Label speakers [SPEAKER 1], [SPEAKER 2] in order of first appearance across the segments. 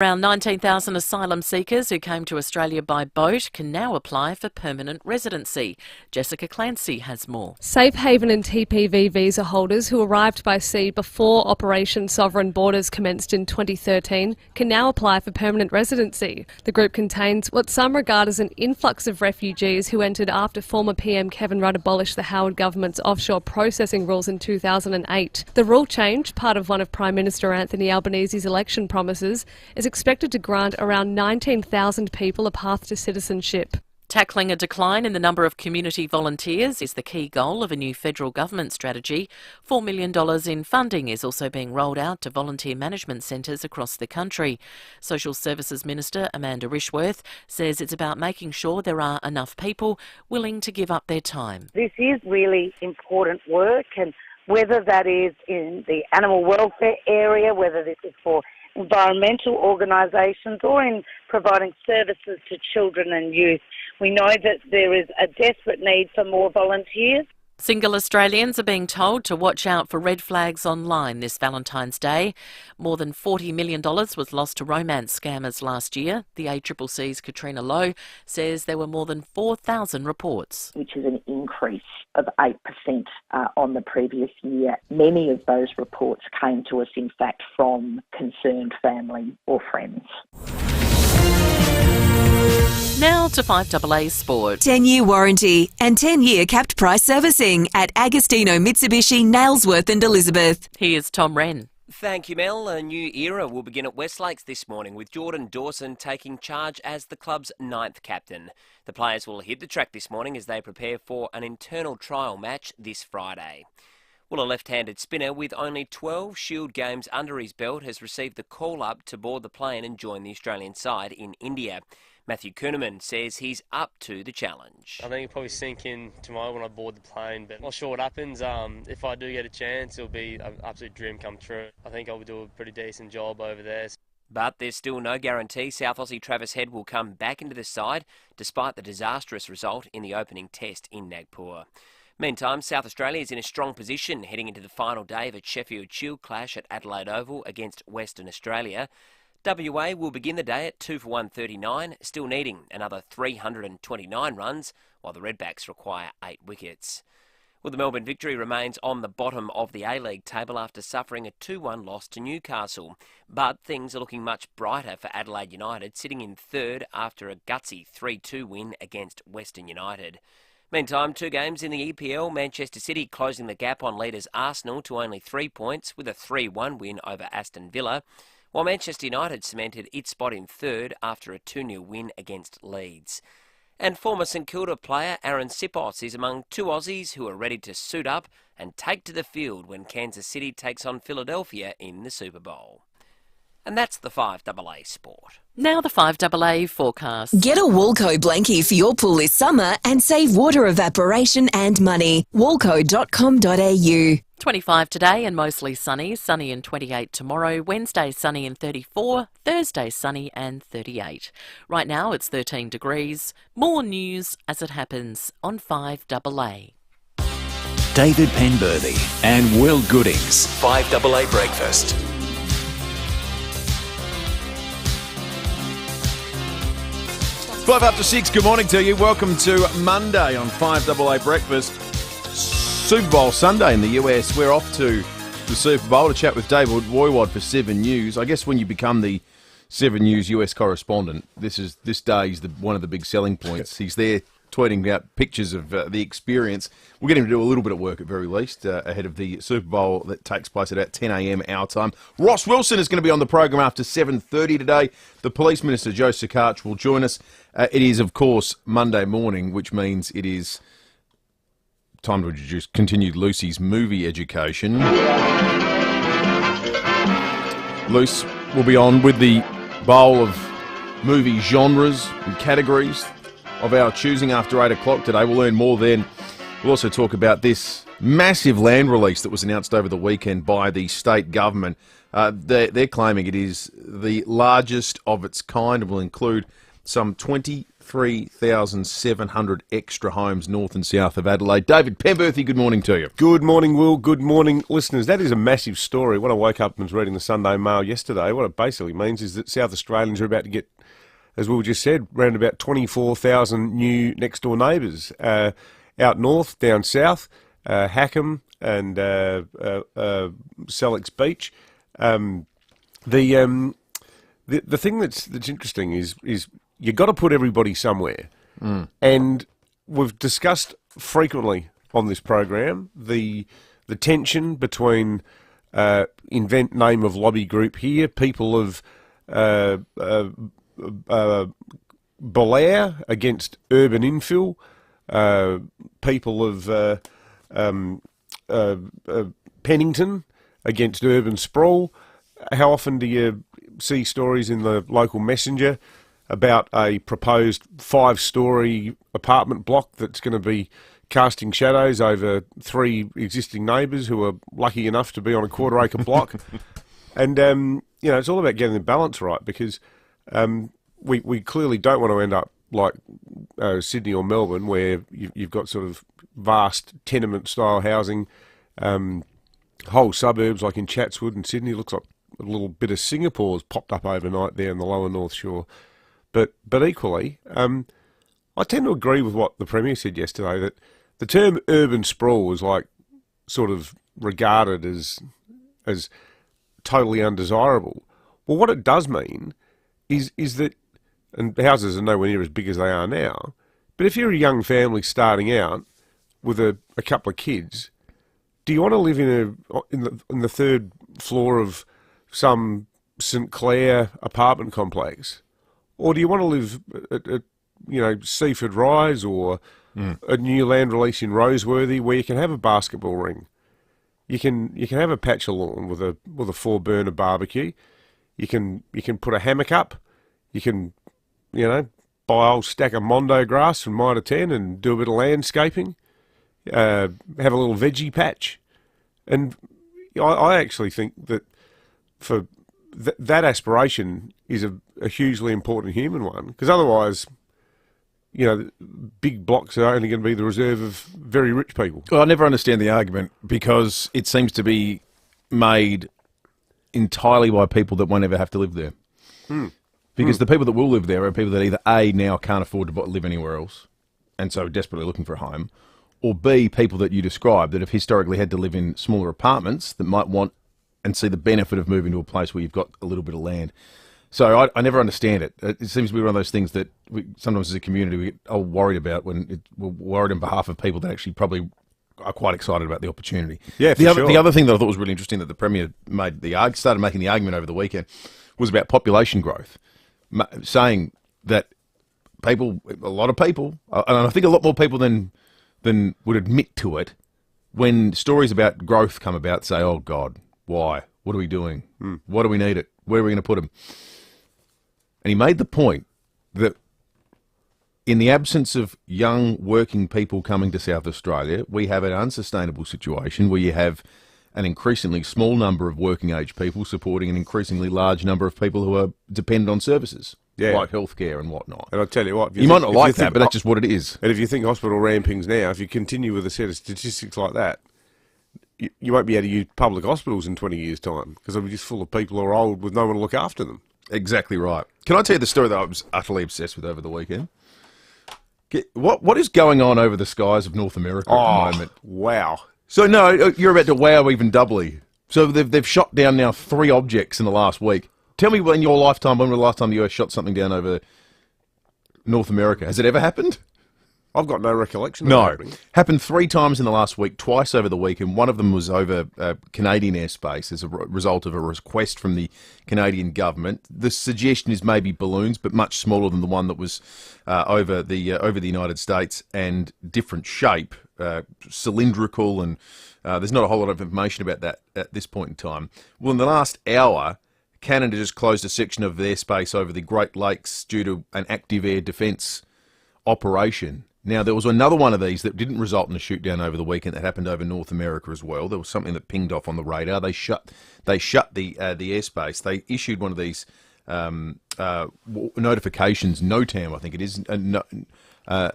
[SPEAKER 1] Around 19,000 asylum seekers who came to Australia by boat can now apply for permanent residency. Jessica Clancy has more.
[SPEAKER 2] Safe haven and TPV visa holders who arrived by sea before Operation Sovereign Borders commenced in 2013 can now apply for permanent residency. The group contains what some regard as an influx of refugees who entered after former PM Kevin Rudd abolished the Howard government's offshore processing rules in 2008. The rule change, part of one of Prime Minister Anthony Albanese's election promises, is expected to grant around 19,000 people a path to citizenship.
[SPEAKER 1] Tackling a decline in the number of community volunteers is the key goal of a new federal government strategy. $4 million in funding is also being rolled out to volunteer management centres across the country. Social Services Minister Amanda Rishworth says it's about making sure there are enough people willing to give up their time.
[SPEAKER 3] This is really important work, and whether that is in the animal welfare area, whether this is for environmental organisations or in providing services to children and youth. We know that there is a desperate need for more volunteers.
[SPEAKER 1] Single Australians are being told to watch out for red flags online this Valentine's Day. More than $40 million was lost to romance scammers last year. The ACCC's Katrina Lowe says there were more than 4,000 reports.
[SPEAKER 4] Which is an increase of 8% on the previous year. Many of those reports came to us, in fact, from concerned family or friends.
[SPEAKER 1] Now to FIVEAA Sport.
[SPEAKER 5] 10-year warranty and 10-year capped price servicing at Agostino Mitsubishi, Nailsworth and Elizabeth.
[SPEAKER 1] Here's Tom Wren.
[SPEAKER 6] Thank you, Mel. A new era will begin at Westlakes this morning with Jordan Dawson taking charge as the club's 9th captain. The players will hit the track this morning as they prepare for an internal trial match this Friday. Well, a left-handed spinner with only 12 Shield games under his belt has received the call-up to board the plane and join the Australian side in India. Matthew Kuhneman says he's up to the challenge.
[SPEAKER 7] I think it'll probably sink in tomorrow when I board the plane, but not sure what happens. If I do get a chance, it'll be an absolute dream come true. I think I'll do a pretty decent job over there.
[SPEAKER 6] But there's still no guarantee South Aussie Travis Head will come back into the side despite the disastrous result in the opening test in Nagpur. Meantime, South Australia is in a strong position heading into the final day of a Sheffield Shield clash at Adelaide Oval against Western Australia. WA will begin the day at 2 for 139, still needing another 329 runs, while the Redbacks require 8 wickets. Well, the Melbourne Victory remains on the bottom of the A-League table after suffering a 2-1 loss to Newcastle. But things are looking much brighter for Adelaide United, sitting in third after a gutsy 3-2 win against Western United. Meantime, 2 games in the EPL, Manchester City closing the gap on leaders Arsenal to only 3 points with a 3-1 win over Aston Villa, while Manchester United cemented its spot in third after a 2-0 win against Leeds. And former St Kilda player Aaron Sipos is among 2 Aussies who are ready to suit up and take to the field when Kansas City takes on Philadelphia in the Super Bowl. And that's the FIVEAA Sport.
[SPEAKER 1] Now the FIVEAA forecast.
[SPEAKER 5] Get a Walco blankie for your pool this summer and save water evaporation and money. Walco.com.au.
[SPEAKER 1] 25 today and mostly sunny. Sunny and 28 tomorrow. Wednesday sunny and 34. Thursday sunny and 38. Right now it's 13 degrees. More news as it happens on FIVEAA.
[SPEAKER 8] David Penberthy and Will Goodings. FIVEAA Breakfast.
[SPEAKER 9] 5 after 6, good morning to you. Welcome to Monday on FIVEAA Breakfast. Super Bowl Sunday in the US. We're off to the Super Bowl to chat with David Woiwod for 7 News. I guess when you become the 7 News US correspondent, this day is one of the big selling points. He's there tweeting out pictures of the experience. We'll get him to do a little bit of work at very least ahead of the Super Bowl that takes place at about 10 a.m. our time. Ross Wilson is going to be on the program after 7:30 today. The Police Minister, Joe Sokach, will join us. It is, of course, Monday morning, which means it is time to introduce continued Lucy's movie education. Luce will be on with the bowl of movie genres and categories of our choosing after 8 o'clock today. We'll learn more then. We'll also talk about this massive land release that was announced over the weekend by the state government. They're claiming it is the largest of its kind and will include some 23,700 extra homes north and south of Adelaide. David Penberthy, good morning to you.
[SPEAKER 10] Good morning, Will. Good morning, listeners. That is a massive story. When I woke up and was reading the Sunday Mail yesterday, what it basically means is that South Australians are about to get, as Will just said, around about 24,000 new next-door neighbours out north, down south, Hackham and Sellex Beach. The thing that's interesting is you've got to put everybody somewhere. And we've discussed frequently on this program the tension between invent name of lobby group here, people of Belair against urban infill, people of Pennington against urban sprawl. How often do you see stories in the local messenger about a proposed 5-storey apartment block that's going to be casting shadows over 3 existing neighbours who are lucky enough to be on a quarter-acre block? And, it's all about getting the balance right, because we clearly don't want to end up like Sydney or Melbourne, where you've got sort of vast tenement-style housing, whole suburbs like in Chatswood and Sydney. Looks like a little bit of Singapore's popped up overnight there in the lower North Shore. But equally, I tend to agree with what the Premier said yesterday, that the term urban sprawl is like sort of regarded as totally undesirable. Well, what it does mean is that, and houses are nowhere near as big as they are now, but if you're a young family starting out with a couple of kids, do you want to live in the 3rd floor of some St Clair apartment complex? Or do you want to live at Seaford Rise or a new land release in Roseworthy, where you can have a basketball ring, you can have a patch of lawn with a 4-burner barbecue, you can put a hammock up, you can buy a whole stack of Mondo grass from Mitre 10 and do a bit of landscaping, have a little veggie patch, and I actually think that for that aspiration is a hugely important human one, because otherwise, big blocks are only going to be the reserve of very rich people.
[SPEAKER 9] Well, I never understand the argument, because it seems to be made entirely by people that won't ever have to live there. Because the people that will live there are people that either A, now can't afford to live anywhere else, and so desperately looking for a home, or B, people that you described that have historically had to live in smaller apartments that might want and see the benefit of moving to a place where you've got a little bit of land. So I never understand it. It seems to be one of those things that sometimes as a community we get all worried about, when we're worried on behalf of people that actually probably are quite excited about the opportunity.
[SPEAKER 10] Yeah,
[SPEAKER 9] the other thing that I thought was really interesting that the Premier started making the argument over the weekend was about population growth, saying that a lot of people, and I think a lot more people than would admit to it, when stories about growth come about, say, oh God, why? What are we doing? Why do we need it? Where are we going to put them? And he made the point that in the absence of young working people coming to South Australia, we have an unsustainable situation where you have an increasingly small number of working age people supporting an increasingly large number of people who are dependent on services, like healthcare and whatnot.
[SPEAKER 10] And I'll tell you what,
[SPEAKER 9] you might not like that, but that's just what it is.
[SPEAKER 10] And if you think hospital rampings now, if you continue with a set of statistics like that, you won't be able to use public hospitals in 20 years' time, because they'll be just full of people who are old with no one to look after them.
[SPEAKER 9] Exactly right. Can I tell you the story that I was utterly obsessed with over the weekend? What is going on over the skies of North America at the moment?
[SPEAKER 10] Wow.
[SPEAKER 9] So, no, you're about to wow even doubly. So they've shot down now 3 objects in the last week. Tell me, in your lifetime, when was the last time the US shot something down over North America? Has it ever happened?
[SPEAKER 10] I've got no recollection of it happening.
[SPEAKER 9] Happened 3 times in the last week, twice over the weekend. One of them was over Canadian airspace as a result of a request from the Canadian government. The suggestion is maybe balloons, but much smaller than the one that was over the United States, and different shape, cylindrical, and there's not a whole lot of information about that at this point in time. Well, in the last hour, Canada just closed a section of airspace over the Great Lakes due to an active air defence operation. Now, there was another one of these that didn't result in a shoot down over the weekend that happened over North America as well. There was something that pinged off on the radar. They shut the airspace. They issued one of these notifications, NOTAM, I think it is,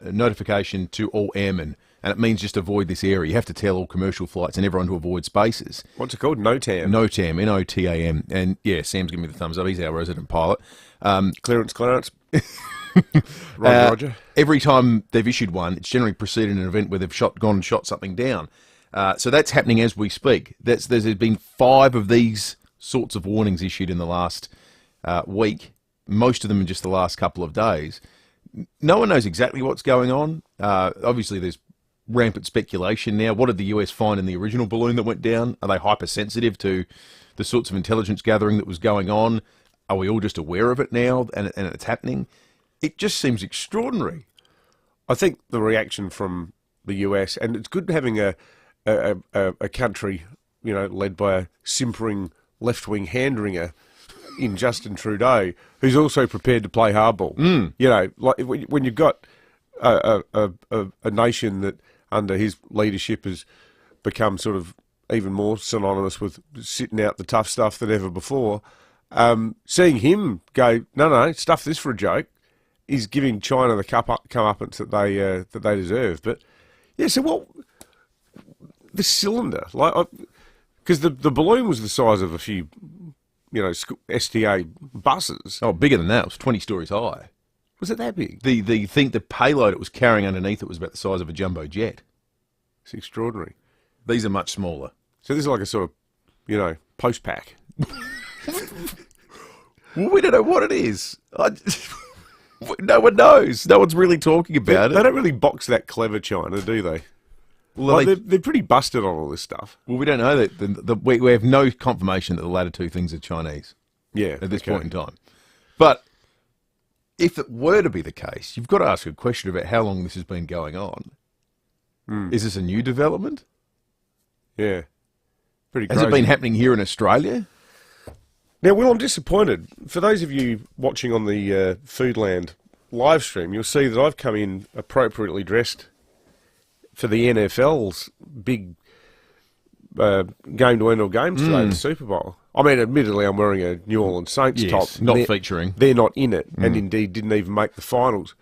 [SPEAKER 9] notification to all airmen. And it means just avoid this area. You have to tell all commercial flights and everyone to avoid spaces.
[SPEAKER 10] What's it called? NOTAM?
[SPEAKER 9] NOTAM, N-O-T-A-M. And yeah, Sam's giving me the thumbs up. He's our resident pilot.
[SPEAKER 10] Clearance. Roger.
[SPEAKER 9] Every time they've issued one, it's generally preceded an event where they've gone and shot something down. So that's happening as we speak. There's been 5 of these sorts of warnings issued in the last week, most of them in just the last couple of days. No one knows exactly what's going on. Obviously, there's rampant speculation now. What did the US find in the original balloon that went down? Are they hypersensitive to the sorts of intelligence gathering that was going on? Are we all just aware of it now and it's happening? It just seems extraordinary.
[SPEAKER 10] I think the reaction from the US, and it's good having a country, led by a simpering left-wing hand-wringer in Justin Trudeau, who's also prepared to play hardball. Like when you've got a nation that under his leadership has become sort of even more synonymous with sitting out the tough stuff than ever before, seeing him go, no, stuff this for a joke, is giving China the comeuppance that they deserve. But yeah, so what? The cylinder, because the balloon was the size of a few, STA buses.
[SPEAKER 9] Oh, bigger than that. It was 20 stories high.
[SPEAKER 10] Was it that big?
[SPEAKER 9] The payload it was carrying underneath it was about the size of a jumbo jet.
[SPEAKER 10] It's extraordinary.
[SPEAKER 9] These are much smaller.
[SPEAKER 10] So this is like a sort of, post pack.
[SPEAKER 9] Well, we don't know what it is. No one knows. No one's really talking about it.
[SPEAKER 10] They don't really box that clever, China, do they? Well, they're pretty busted on all this stuff.
[SPEAKER 9] Well, we don't know that. We have no confirmation that the latter two things are Chinese.
[SPEAKER 10] Yeah,
[SPEAKER 9] at this point in time. But if it were to be the case, you've got to ask a question about how long this has been going on. Is this a new development?
[SPEAKER 10] Yeah, pretty crazy.
[SPEAKER 9] Has it been happening here in Australia?
[SPEAKER 10] Now, Will, I'm disappointed. For those of you watching on the Foodland live stream, you'll see that I've come in appropriately dressed for the NFL's big game-to-end games today, the Super Bowl. I mean, admittedly, I'm wearing a New Orleans Saints top.
[SPEAKER 9] Not featuring.
[SPEAKER 10] They're not in it, and indeed didn't even make the finals.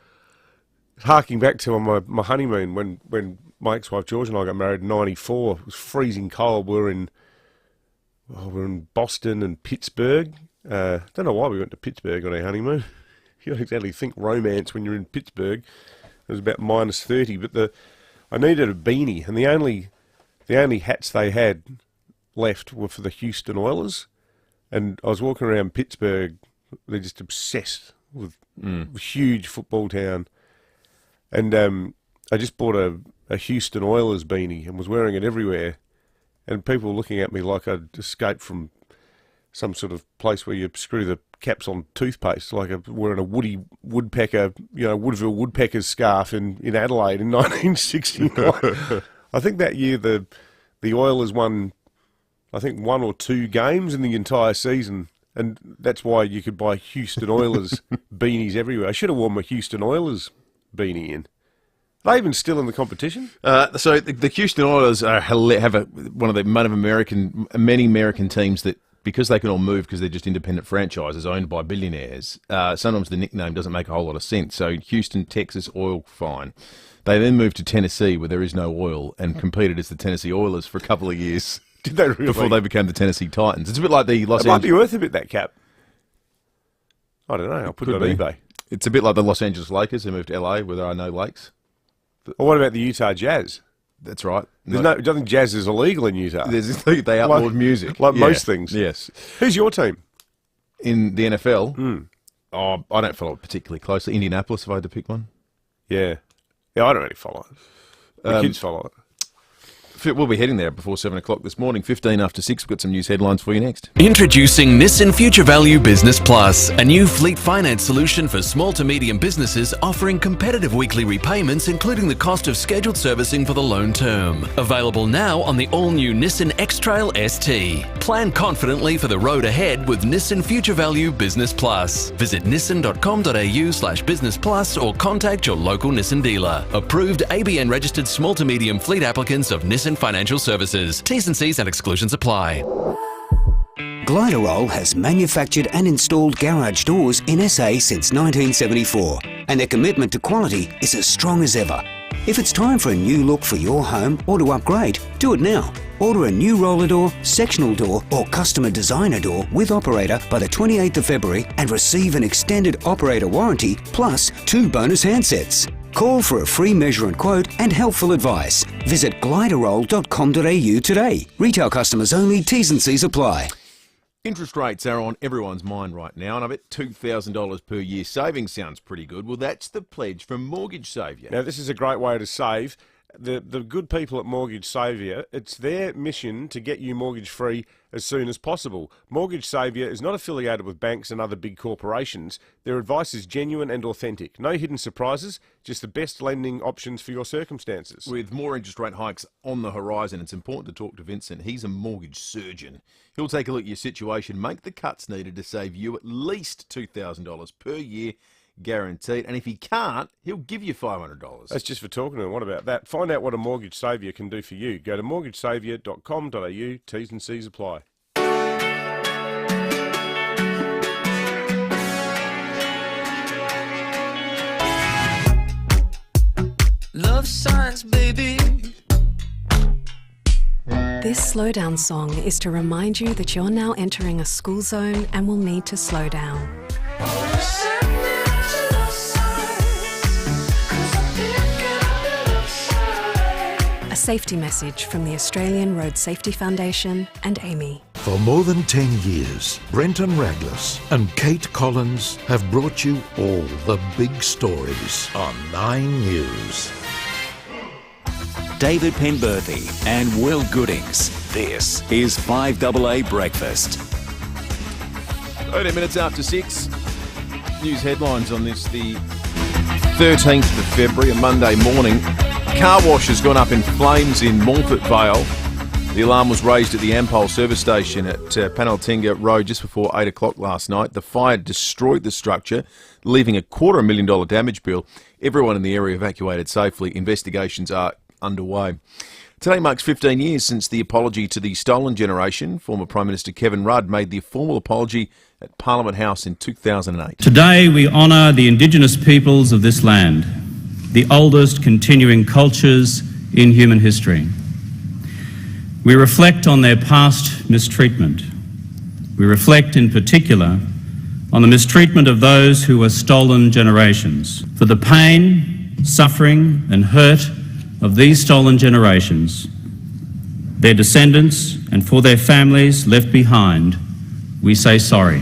[SPEAKER 10] Harking back to my honeymoon, when my ex-wife George and I got married in '94, it was freezing cold. We were in Boston and Pittsburgh. Don't know why we went to Pittsburgh on our honeymoon. You don't exactly think romance when you're in Pittsburgh. It was about -30, but I needed a beanie, and the only hats they had left were for the Houston Oilers. And I was walking around Pittsburgh. They're just obsessed with a huge football town. And I just bought a Houston Oilers beanie and was wearing it everywhere. And people were looking at me like I'd escaped from some sort of place where you screw the caps on toothpaste, like wearing a Woodville Woodpeckers scarf in Adelaide in 1969. I think that year the Oilers won, I think, 1 or 2 games in the entire season, and that's why you could buy Houston Oilers beanies everywhere. I should have worn my Houston Oilers beanie in. Are they even still in the competition?
[SPEAKER 9] So the Houston Oilers have one of the many American teams that, because they can all move because they're just independent franchises owned by billionaires, sometimes the nickname doesn't make a whole lot of sense. So Houston, Texas, oil, fine. They then moved to Tennessee where there is no oil and competed as the Tennessee Oilers for a couple of years.
[SPEAKER 10] Did they really?
[SPEAKER 9] Before they became the Tennessee Titans. It's a bit like the Los Angeles...
[SPEAKER 10] It might be worth a bit, that cap. I don't know. I'll put it on eBay.
[SPEAKER 9] It's a bit like the Los Angeles Lakers who moved to LA where there are no lakes.
[SPEAKER 10] Or what about the Utah Jazz?
[SPEAKER 9] That's right.
[SPEAKER 10] I don't think jazz is illegal in Utah.
[SPEAKER 9] They outlawed music.
[SPEAKER 10] Like most things.
[SPEAKER 9] Yes.
[SPEAKER 10] Who's your team?
[SPEAKER 9] In the NFL? Oh, I don't follow it particularly closely. Indianapolis, if I had to pick one.
[SPEAKER 10] Yeah. Yeah, I don't really follow it. The kids follow it.
[SPEAKER 9] We'll be heading there before 7 o'clock this morning. 15 after 6. We've got some news headlines for you next.
[SPEAKER 8] Introducing Nissan Future Value Business Plus, a new fleet finance solution for small to medium businesses offering competitive weekly repayments, including the cost of scheduled servicing for the loan term. Available now on the all-new Nissan X-Trail ST. Plan confidently for the road ahead with Nissan Future Value Business Plus. Visit nissan.com.au/business plus or contact your local Nissan dealer. Approved ABN registered small to medium fleet applicants of Nissan Financial Services. T's and C's and exclusions apply.
[SPEAKER 11] Gliderol has manufactured and installed garage doors in SA since 1974, and their commitment to quality is as strong as ever. If it's time for a new look for your home or to upgrade, do it now. Order a new roller door, sectional door or customer designer door with operator by the 28th of February and receive an extended operator warranty plus 2 bonus handsets. Call for a free measure and quote and helpful advice. Visit gliderol.com.au today. Retail customers only, T's and C's apply.
[SPEAKER 9] Interest rates are on everyone's mind right now, and I bet $2,000 per year savings sounds pretty good. Well, that's the pledge from Mortgage Saviour.
[SPEAKER 10] Now, this is a great way to save. The good people at Mortgage Saviour, it's their mission to get you mortgage free as soon as possible. Mortgage Saviour is not affiliated with banks and other big corporations. Their advice is genuine and authentic. No hidden surprises, just the best lending options for your circumstances.
[SPEAKER 9] With more interest rate hikes on the horizon, it's important to talk to Vincent. He's a mortgage surgeon. He'll take a look at your situation, make the cuts needed to save you at least $2,000 per year, guaranteed. And if he can't, he'll give you $500.
[SPEAKER 10] That's just for talking to him. What about that? Find out what a Mortgage Saviour can do for you. Go to mortgagesaviour.com.au. T's and C's apply.
[SPEAKER 12] Love signs, baby.
[SPEAKER 13] This slowdown song is to remind you that you're now entering a school zone and will need to slow down. A safety message from the Australian Road Safety Foundation and Amy.
[SPEAKER 14] For more than 10 years, Brenton Raglas and Kate Collins have brought you all the big stories on 9 News.
[SPEAKER 15] David Penberthy and Will Goodings. This is 5AA Breakfast.
[SPEAKER 9] 18 minutes after 6. News headlines on this, the 13th of February, a Monday morning. Car wash has gone up in flames in Morphett Vale. The alarm was raised at the Ampol service station at Paneltinga Road just before 8 o'clock last night. The fire destroyed the structure, leaving a $250,000 damage bill. Everyone in the area evacuated safely. Investigations are underway. Today marks 15 years since the apology to the stolen generation. Former Prime Minister Kevin Rudd made the formal apology at Parliament House in 2008.
[SPEAKER 16] Today we honour the Indigenous peoples of this land, the oldest continuing cultures in human history. We reflect on their past mistreatment. We reflect in particular on the mistreatment of those who were stolen generations. For the pain, suffering and hurt of these stolen generations, their descendants and for their families left behind, we say sorry.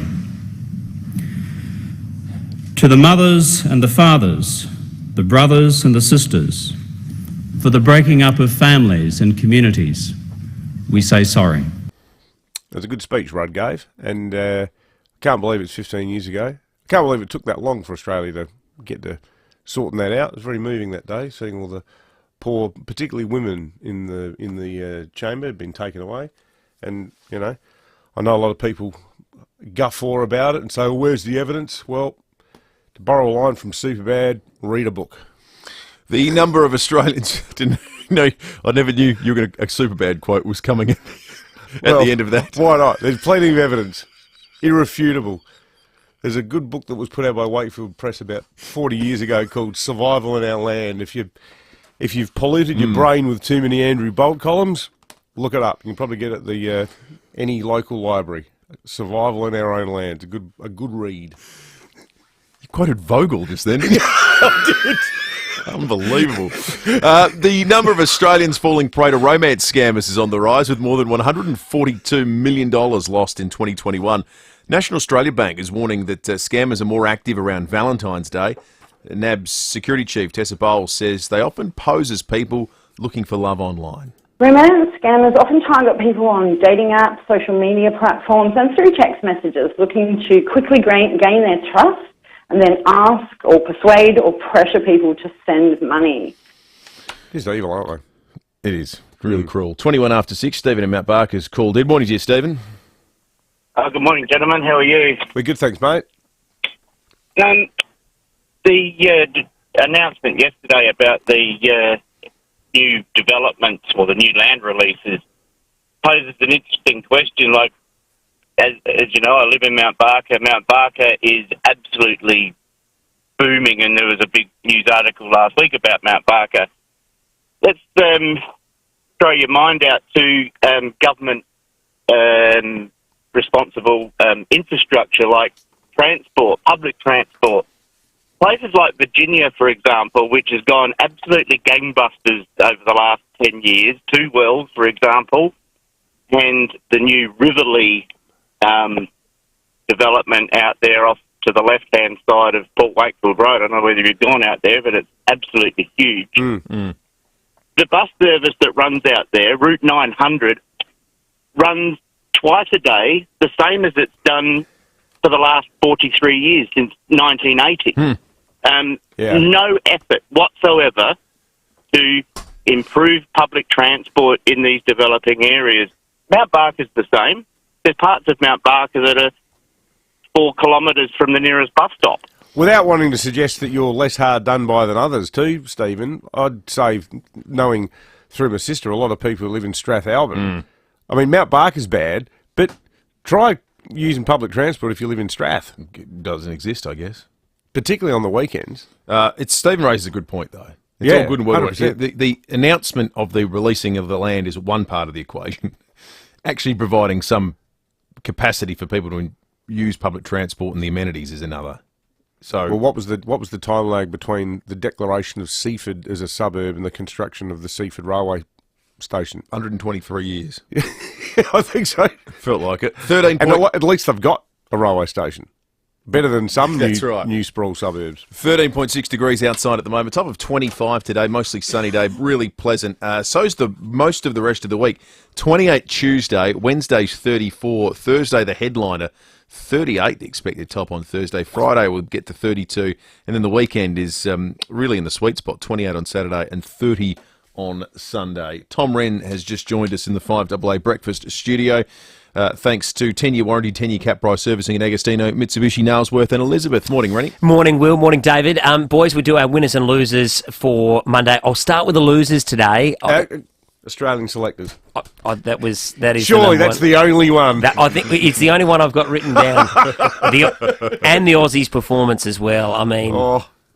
[SPEAKER 16] To the mothers and the fathers, the brothers and the sisters, for the breaking up of families and communities, we say sorry.
[SPEAKER 10] That's a good speech Rudd gave, and I can't believe it's 15 years ago. I can't believe it took that long for Australia to get to sorting that out. It was very moving that day, seeing all the poor, particularly women in the chamber, had been taken away. And, you know, I know a lot of people guffaw about it and say, well, where's the evidence? Well, to borrow a line from Superbad, read a book.
[SPEAKER 9] The number of Australians didn't know. I never knew you were a Superbad quote was coming in at the end of that.
[SPEAKER 10] Why not? There's plenty of evidence. Irrefutable. There's a good book that was put out by Wakefield Press about 40 years ago called Survival in Our Land. If you've polluted your brain with too many Andrew Bolt columns, look it up. You can probably get it at the any local library. Survival in Our Own Land. It's a good read.
[SPEAKER 9] You quoted Vogel just then, didn't you? I did. Unbelievable. The number of Australians falling prey to romance scammers is on the rise, with more than $142 million lost in 2021. National Australia Bank is warning that scammers are more active around Valentine's Day. NAB's security chief, Tessa Bowles, says they often pose as people looking for love online.
[SPEAKER 17] Romance scammers often target people on dating apps, social media platforms and through text messages, looking to quickly gain their trust and then ask or persuade or pressure people to send money.
[SPEAKER 10] It's evil, aren't
[SPEAKER 9] they? It is. Really cruel. 21 after 6, Stephen and Mount Barker's called in. Morning to you, Stephen.
[SPEAKER 18] Good morning, gentlemen. How are you?
[SPEAKER 10] We're good, thanks, mate.
[SPEAKER 18] The announcement yesterday about the new developments or the new land releases poses an interesting question. Like, as you know, I live in Mount Barker. Mount Barker is absolutely booming, and there was a big news article last week about Mount Barker. Let's throw your mind out to government responsible infrastructure like transport, public transport. Places like Virginia, for example, which has gone absolutely gangbusters over the last 10 years, Two Wells, for example, and the new Riverlea development out there off to the left-hand side of Port Wakefield Road. I don't know whether you've gone out there, but it's absolutely huge. The bus service that runs out there, Route 900, runs twice a day, the same as it's done for the last 43 years, since 1980. No effort whatsoever to improve public transport in these developing areas. Mount Barker's the same. There's parts of Mount Barker that are 4 kilometres from the nearest bus stop.
[SPEAKER 10] Without wanting to suggest that you're less hard done by than others too, Stephen, I'd say, knowing through my sister, a lot of people who live in Strathalbyn. I mean, Mount Barker's bad, but try using public transport if you live in Strath.
[SPEAKER 9] It doesn't exist, I guess.
[SPEAKER 10] Particularly on the weekends.
[SPEAKER 9] Stephen raises a good point, though. It's all good and well. The announcement of the releasing of the land is one part of the equation. Actually providing some capacity for people to use public transport and the amenities is another. So,
[SPEAKER 10] well, what was the time lag between the declaration of Seaford as a suburb and the construction of the Seaford railway station?
[SPEAKER 9] 123 years.
[SPEAKER 10] I think so.
[SPEAKER 9] Felt like it. 13.
[SPEAKER 10] And at least they've got a railway station. Better than some new sprawl suburbs.
[SPEAKER 9] 13.6 degrees outside at the moment. Top of 25 today, mostly sunny day, really pleasant. So's the most of the rest of the week. 28 Tuesday, Wednesday's 34, Thursday the headliner, 38 the expected top on Thursday. Friday we'll get to 32, and then the weekend is really in the sweet spot, 28 on Saturday and 30 on Sunday. Tom Wren has just joined us in the 5AA Breakfast studio. Thanks to 10-year warranty, 10-year cap price servicing in Agostino, Mitsubishi, Nailsworth and Elizabeth. Morning, Rennie.
[SPEAKER 6] Morning, Will. Morning, David. Boys, we do our winners and losers for Monday. I'll start with the losers today.
[SPEAKER 10] Australian selectors.
[SPEAKER 6] That is
[SPEAKER 10] surely that's the only one.
[SPEAKER 6] I think it's the only one I've got written down. And the Aussies' performance as well. I mean,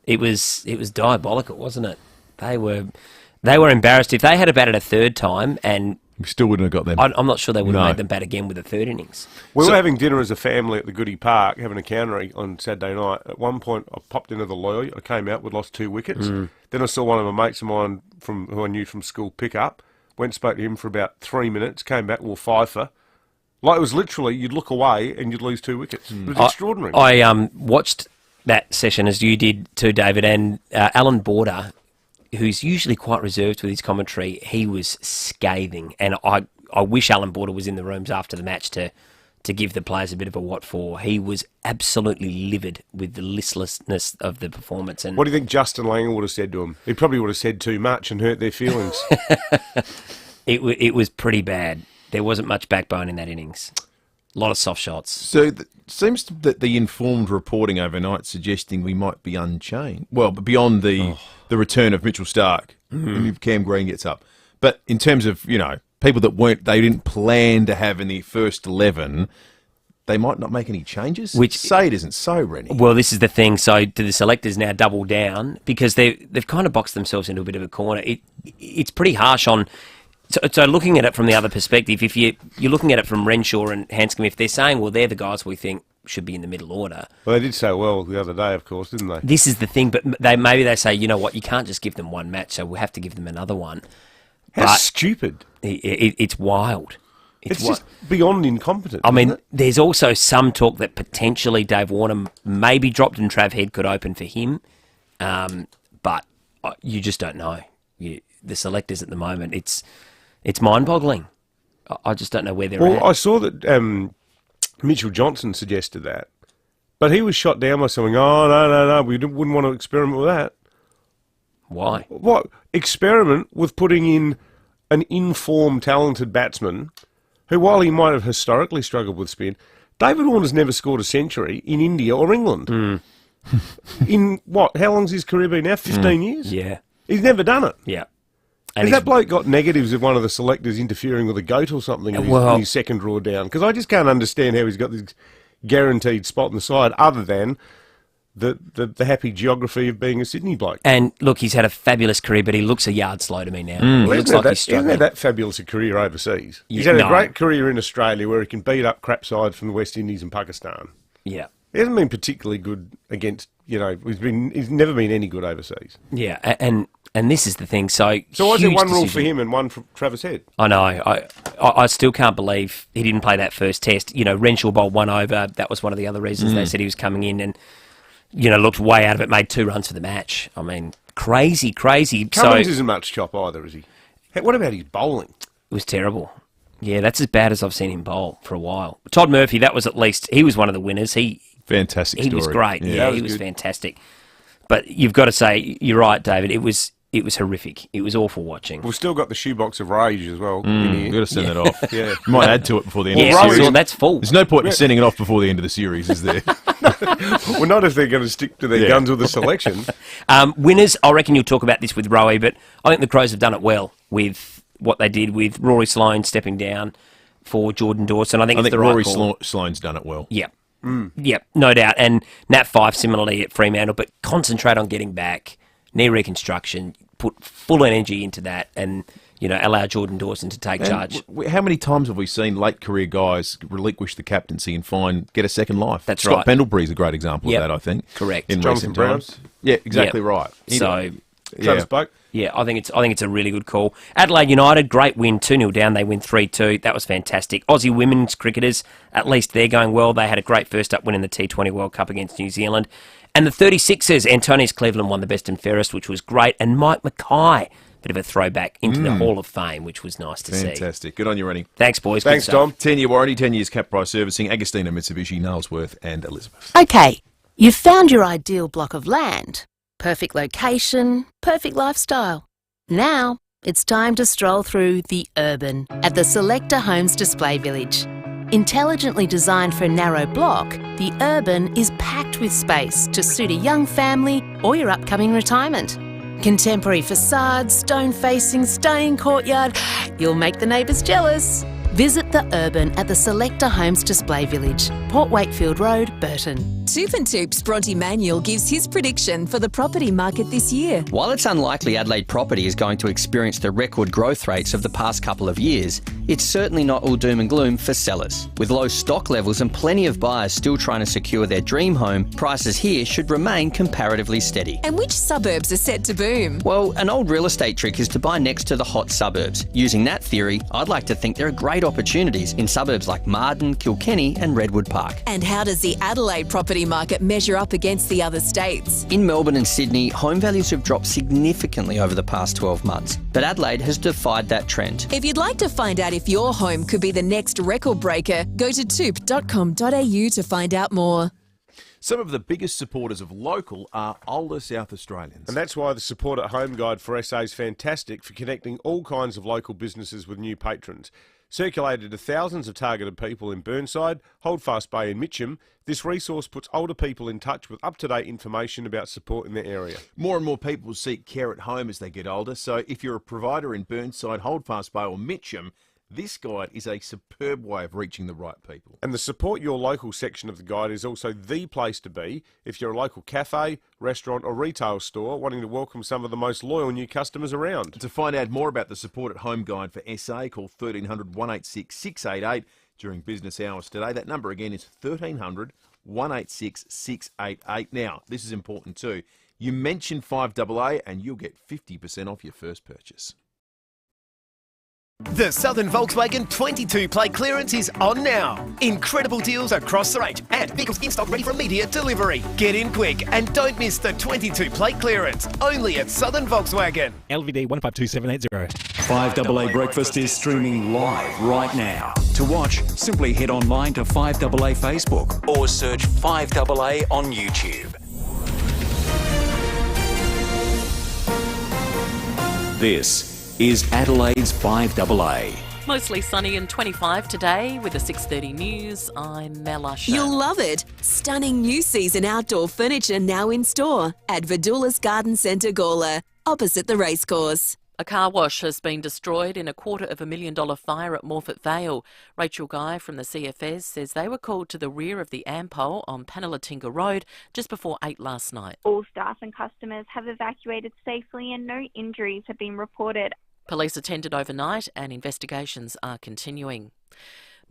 [SPEAKER 6] it was diabolical, wasn't it? They were embarrassed. If they had batted a third time, and
[SPEAKER 9] we still wouldn't have got them.
[SPEAKER 6] I'm not sure they would have made them bat again with the third innings.
[SPEAKER 10] We were having dinner as a family at the Goodie Park, having a cannery on Saturday night. At one point, I popped into the lorry. I came out, we'd lost 2 wickets. Then I saw one of my mates of mine who I knew from school pick up. Went and spoke to him for about 3 minutes, came back, well, fifer. Like, it was literally, you'd look away and you'd lose 2 wickets. It was extraordinary.
[SPEAKER 6] I watched that session, as you did too, David, and Alan Border, who's usually quite reserved with his commentary, he was scathing. And I wish Alan Border was in the rooms after the match to give the players a bit of a what for. He was absolutely livid with the listlessness of the performance. And
[SPEAKER 10] what do you think Justin Langer would have said to him? He probably would have said too much and hurt their feelings.
[SPEAKER 6] It was pretty bad. There wasn't much backbone in that innings. A lot of soft shots.
[SPEAKER 9] So it seems that the informed reporting overnight suggesting we might be unchained. Well, beyond the return of Mitchell Starc, if Cam Green gets up. But in terms of, people that they didn't plan to have in the first 11, they might not make any changes.
[SPEAKER 6] Which
[SPEAKER 9] say it isn't so, Rennie.
[SPEAKER 6] Well, this is the thing. So do the selectors now double down because they've kind of boxed themselves into a bit of a corner? It's pretty harsh on. So looking at it from the other perspective, if you're looking at it from Renshaw and Hanscom, if they're saying, well, they're the guys we think should be in the middle order.
[SPEAKER 10] Well, they did so well the other day, of course, didn't they?
[SPEAKER 6] This is the thing, but maybe they say, you know what, you can't just give them one match, so we'll have to give them another one.
[SPEAKER 10] How stupid.
[SPEAKER 6] It's wild.
[SPEAKER 10] It's just beyond incompetence.
[SPEAKER 6] I mean, there's also some talk that potentially Dave Warner maybe dropped and Trav Head could open for him, but you just don't know. The selectors at the moment, it's mind-boggling. I just don't know where they're at.
[SPEAKER 10] Well, I saw that Mitchell Johnson suggested that, but he was shot down by someone. Oh, no, we wouldn't want to experiment with that.
[SPEAKER 6] Why?
[SPEAKER 10] What? Experiment with putting in an informed, talented batsman who, while he might have historically struggled with spin, David Warner's never scored a century in India or England. In what? How long's his career been now? 15 years?
[SPEAKER 6] Yeah.
[SPEAKER 10] He's never done it.
[SPEAKER 6] Yeah.
[SPEAKER 10] Has that bloke got negatives of one of the selectors interfering with a goat or something in his second draw down? Because I just can't understand how he's got this guaranteed spot on the side other than the happy geography of being a Sydney bloke.
[SPEAKER 6] And look, he's had a fabulous career, but he looks a yard slow to me now.
[SPEAKER 10] He
[SPEAKER 6] looks like he's struggling.
[SPEAKER 10] Isn't that fabulous a career overseas? He's had a great career in Australia where he can beat up crap sides from the West Indies and Pakistan.
[SPEAKER 6] Yeah.
[SPEAKER 10] He hasn't been particularly good against, he's never been any good overseas.
[SPEAKER 6] Yeah, and this is the thing. So
[SPEAKER 10] why is there one rule for him and one for Travis Head?
[SPEAKER 6] I know. I still can't believe he didn't play that first test. Renshaw bowled 1 over. That was one of the other reasons they said he was coming in and, looked way out of it, made 2 runs for the match. I mean, crazy.
[SPEAKER 10] Cummins isn't much chop either, is he? What about his bowling?
[SPEAKER 6] It was terrible. Yeah, that's as bad as I've seen him bowl for a while. Todd Murphy, that was at least, he was one of the winners.
[SPEAKER 19] Fantastic story.
[SPEAKER 6] He was great.
[SPEAKER 19] Yeah,
[SPEAKER 6] he was fantastic. But you've got to say, you're right, David, it was horrific. It was awful watching.
[SPEAKER 10] We've still got the shoebox of rage as well.
[SPEAKER 19] We've got to send that off.
[SPEAKER 10] Yeah.
[SPEAKER 19] You might add to it before the end of the series.
[SPEAKER 6] That's full.
[SPEAKER 19] There's no point in sending it off before the end of the series, is there?
[SPEAKER 10] Well, not if they're going to stick to their guns with the selection.
[SPEAKER 6] Winners, I reckon you'll talk about this with Rowie, but I think the Crows have done it well with what they did with Rory Sloane stepping down for Jordan Dawson. I think it's the right call.
[SPEAKER 19] Rory Sloane's done it well.
[SPEAKER 6] Yep. Yep, no doubt. And Nat Fyfe similarly at Fremantle, but concentrate on getting back, knee reconstruction, put full energy into that and, allow Jordan Dawson to take charge.
[SPEAKER 19] How many times have we seen late career guys relinquish the captaincy and get a second life?
[SPEAKER 6] That's
[SPEAKER 19] Scott
[SPEAKER 6] right.
[SPEAKER 19] Pendlebury's a great example of that, I think.
[SPEAKER 6] Correct.
[SPEAKER 19] In
[SPEAKER 10] Jonathan
[SPEAKER 19] recent times. Yeah, exactly right.
[SPEAKER 6] So,
[SPEAKER 10] Travis Boak.
[SPEAKER 6] Yeah, I think it's a really good call. Adelaide United, great win, 2-0 down. They win 3-2. That was fantastic. Aussie women's cricketers, at least they're going well. They had a great first up win in the T20 World Cup against New Zealand. And the 36ers, Antonius Cleveland won the best and fairest, which was great. And Mike Mackay, bit of a throwback into the Hall of Fame, which was nice to see.
[SPEAKER 19] Fantastic. Good on you, Rennie.
[SPEAKER 6] Thanks, boys.
[SPEAKER 10] Thanks, Tom.
[SPEAKER 19] 10-year warranty, 10 years cap price servicing, Agostina Mitsubishi, Nailsworth and Elizabeth.
[SPEAKER 20] Okay, you've found your ideal block of land. Perfect location, perfect lifestyle. Now, it's time to stroll through the urban at the Selector Homes Display Village. Intelligently designed for a narrow block, the urban is packed with space to suit a young family or your upcoming retirement. Contemporary facades, stone facing, stunning courtyard. You'll make the neighbours jealous. Visit the urban at the Selector Homes Display Village, Port Wakefield Road, Burton.
[SPEAKER 5] Tooth and Toop's Bronte Manuel gives his prediction for the property market this year.
[SPEAKER 21] While it's unlikely Adelaide property is going to experience the record growth rates of the past couple of years, it's certainly not all doom and gloom for sellers. With low stock levels and plenty of buyers still trying to secure their dream home, prices here should remain comparatively steady.
[SPEAKER 5] And which suburbs are set to boom?
[SPEAKER 21] Well, an old real estate trick is to buy next to the hot suburbs. Using that theory, I'd like to think there are great opportunities in suburbs like Marden, Kilkenny and Redwood Park.
[SPEAKER 5] And how does the Adelaide property market measure up against the other states?
[SPEAKER 21] In Melbourne and Sydney, home values have dropped significantly over the past 12 months, but Adelaide has defied that trend.
[SPEAKER 5] If you'd like to find out if your home could be the next record breaker, go to toop.com.au to find out more.
[SPEAKER 9] Some of the biggest supporters of local are older South Australians.
[SPEAKER 10] And that's why the Support at Home Guide for SA is fantastic for connecting all kinds of local businesses with new patrons. Circulated to thousands of targeted people in Burnside, Holdfast Bay and Mitcham, this resource puts older people in touch with up-to-date information about support in their area.
[SPEAKER 9] More and more people seek care at home as they get older, so if you're a provider in Burnside, Holdfast Bay or Mitcham, this guide is a superb way of reaching the right people.
[SPEAKER 10] And the Support Your Local section of the guide is also the place to be if you're a local cafe, restaurant or retail store wanting to welcome some of the most loyal new customers around.
[SPEAKER 9] To find out more about the Support at Home Guide for SA, call 1300 186 688 during business hours today. That number again is 1300 186 688. Now, this is important too. You mention FIVEAA and you'll get 50% off your first purchase.
[SPEAKER 22] The Southern Volkswagen 22 plate clearance is on now. Incredible deals across the range and vehicles in stock ready for immediate delivery. Get in quick and don't miss the 22 plate clearance. Only at Southern Volkswagen.
[SPEAKER 23] LVD 152780.
[SPEAKER 15] 5AA Breakfast is streaming live right now. To watch, simply head online to 5AA Facebook or search 5AA on YouTube. This is Adelaide's 5AA.
[SPEAKER 1] Mostly sunny and 25 today with the 6:30 news. I'm Mel Usher.
[SPEAKER 5] You'll love it. Stunning new season outdoor furniture now in store at Vidula's Garden Centre Gawler, opposite the racecourse.
[SPEAKER 1] A car wash has been destroyed in a $250,000 fire at Morphett Vale. Rachel Guy from the CFS says they were called to the rear of the Ampol on Panalatinga Road just before 8 last night.
[SPEAKER 2] All staff and customers have evacuated safely and no injuries have been reported.
[SPEAKER 1] Police attended overnight and investigations are continuing.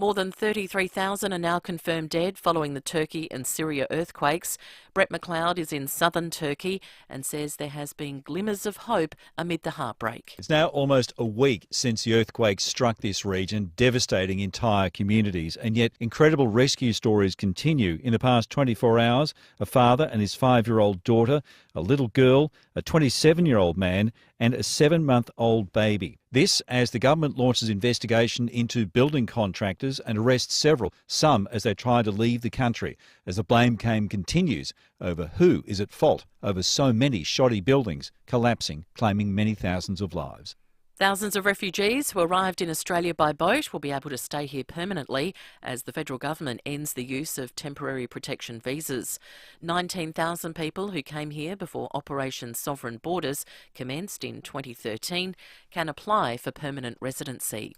[SPEAKER 1] More than 33,000 are now confirmed dead following the Turkey and Syria earthquakes. Brett McLeod is in southern Turkey and says there has been glimmers of hope amid the heartbreak.
[SPEAKER 3] It's now almost a week since the earthquake struck this region, devastating entire communities. And yet incredible rescue stories continue. In the past 24 hours, a father and his 5-year-old daughter, a little girl, a 27-year-old man and a 7-month-old baby. This as the government launches investigation into building contractors and arrests several, some as they try to leave the country, as the blame game continues over who is at fault over so many shoddy buildings collapsing, claiming many thousands of lives.
[SPEAKER 1] Thousands of refugees who arrived in Australia by boat will be able to stay here permanently as the federal government ends the use of temporary protection visas. 19,000 people who came here before Operation Sovereign Borders commenced in 2013 can apply for permanent residency.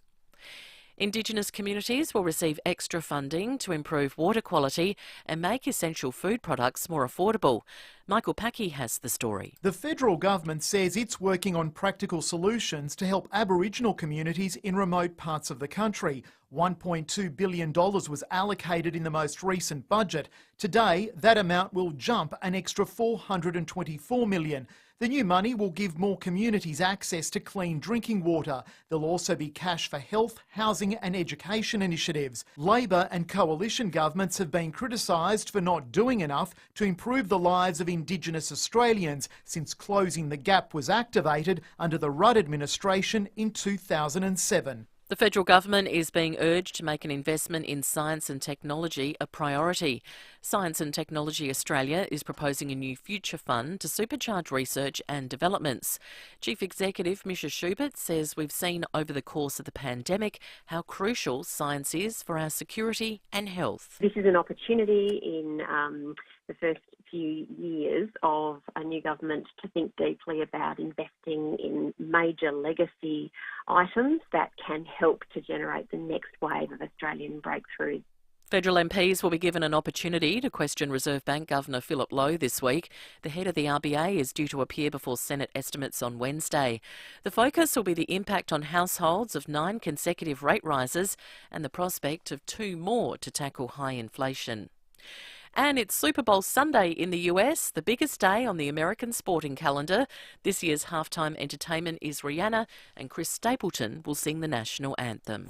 [SPEAKER 1] Indigenous communities will receive extra funding to improve water quality and make essential food products more affordable. Michael Packey has the story.
[SPEAKER 23] The federal government says it's working on practical solutions to help Aboriginal communities in remote parts of the country. $1.2 billion was allocated in the most recent budget. Today, that amount will jump an extra $424 million. The new money will give more communities access to clean drinking water. There'll also be cash for health, housing and education initiatives. Labor and coalition governments have been criticised for not doing enough to improve the lives of Indigenous Australians since Closing the Gap was activated under the Rudd administration in 2007.
[SPEAKER 1] The federal government is being urged to make an investment in science and technology a priority. Science and Technology Australia is proposing a new future fund to supercharge research and developments. Chief Executive Misha Schubert says we've seen over the course of the pandemic how crucial science is for our security and health.
[SPEAKER 24] This is an opportunity in the first few years of a new government to think deeply about investing in major legacy items that can help to generate the next wave of Australian breakthroughs.
[SPEAKER 1] Federal MPs will be given an opportunity to question Reserve Bank Governor Philip Lowe this week. The head of the RBA is due to appear before Senate estimates on Wednesday. The focus will be the impact on households of 9 consecutive rate rises and the prospect of 2 more to tackle high inflation. And it's Super Bowl Sunday in the US, the biggest day on the American sporting calendar. This year's halftime entertainment is Rihanna, and Chris Stapleton will sing the national anthem.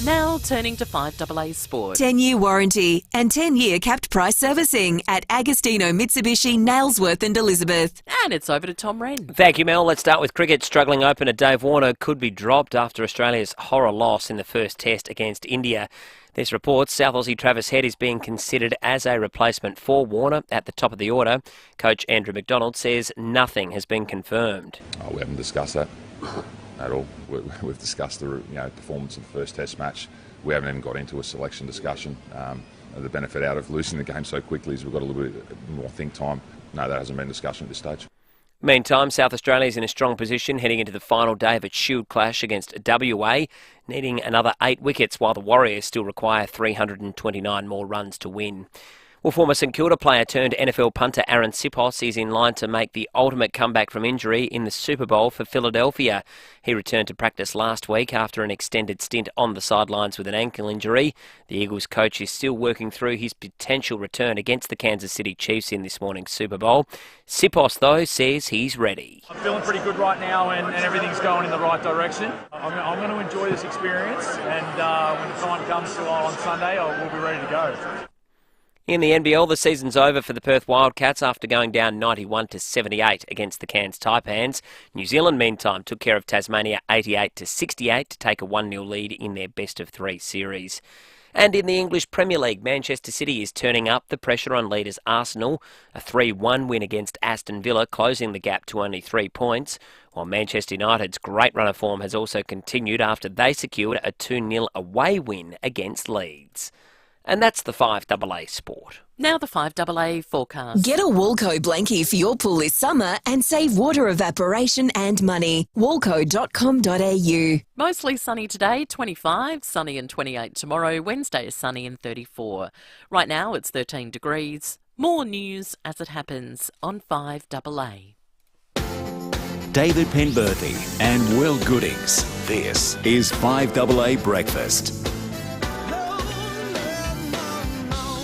[SPEAKER 1] Now turning to 5AA Sport.
[SPEAKER 5] 10-year warranty and 10-year capped price servicing at Agostino Mitsubishi, Nailsworth and Elizabeth.
[SPEAKER 1] And it's over to Tom Wren.
[SPEAKER 6] Thank you, Mel. Let's start with cricket. Struggling opener Dave Warner could be dropped after Australia's horror loss in the first test against India. This reports South Aussie Travis Head is being considered as a replacement for Warner at the top of the order. Coach Andrew McDonald says nothing has been confirmed.
[SPEAKER 25] We haven't discussed that at all. We've discussed the performance of the first test match. We haven't even got into a selection discussion. The benefit out of losing the game so quickly is we've got a little bit more think time. No, that hasn't been discussion at this stage.
[SPEAKER 6] Meantime, South Australia is in a strong position heading into the final day of its Shield clash against WA, needing another 8 wickets while the Warriors still require 329 more runs to win. Well, former St Kilda player turned NFL punter Aaron Sipos is in line to make the ultimate comeback from injury in the Super Bowl for Philadelphia. He returned to practice last week after an extended stint on the sidelines with an ankle injury. The Eagles coach is still working through his potential return against the Kansas City Chiefs in this morning's Super Bowl. Sipos, though, says he's ready.
[SPEAKER 26] I'm feeling pretty good right now and everything's going in the right direction. I'm going to enjoy this experience and when the time comes on Sunday, we'll be ready to go.
[SPEAKER 6] In the NBL, the season's over for the Perth Wildcats after going down 91-78 against the Cairns Taipans. New Zealand, meantime, took care of Tasmania 88-68 to take a 1-0 lead in their best-of-3 series. And in the English Premier League, Manchester City is turning up the pressure on leaders Arsenal. A 3-1 win against Aston Villa, closing the gap to only 3 points, while Manchester United's great run of form has also continued after they secured a 2-0 away win against Leeds. And that's the 5AA Sport.
[SPEAKER 1] Now the 5AA forecast.
[SPEAKER 5] Get a Walco blankie for your pool this summer and save water evaporation and money. Walco.com.au.
[SPEAKER 1] Mostly sunny today, 25, sunny and 28 tomorrow. Wednesday is sunny and 34. Right now it's 13 degrees. More news as it happens on 5AA.
[SPEAKER 15] David Penberthy and Will Goodings. This is 5AA Breakfast.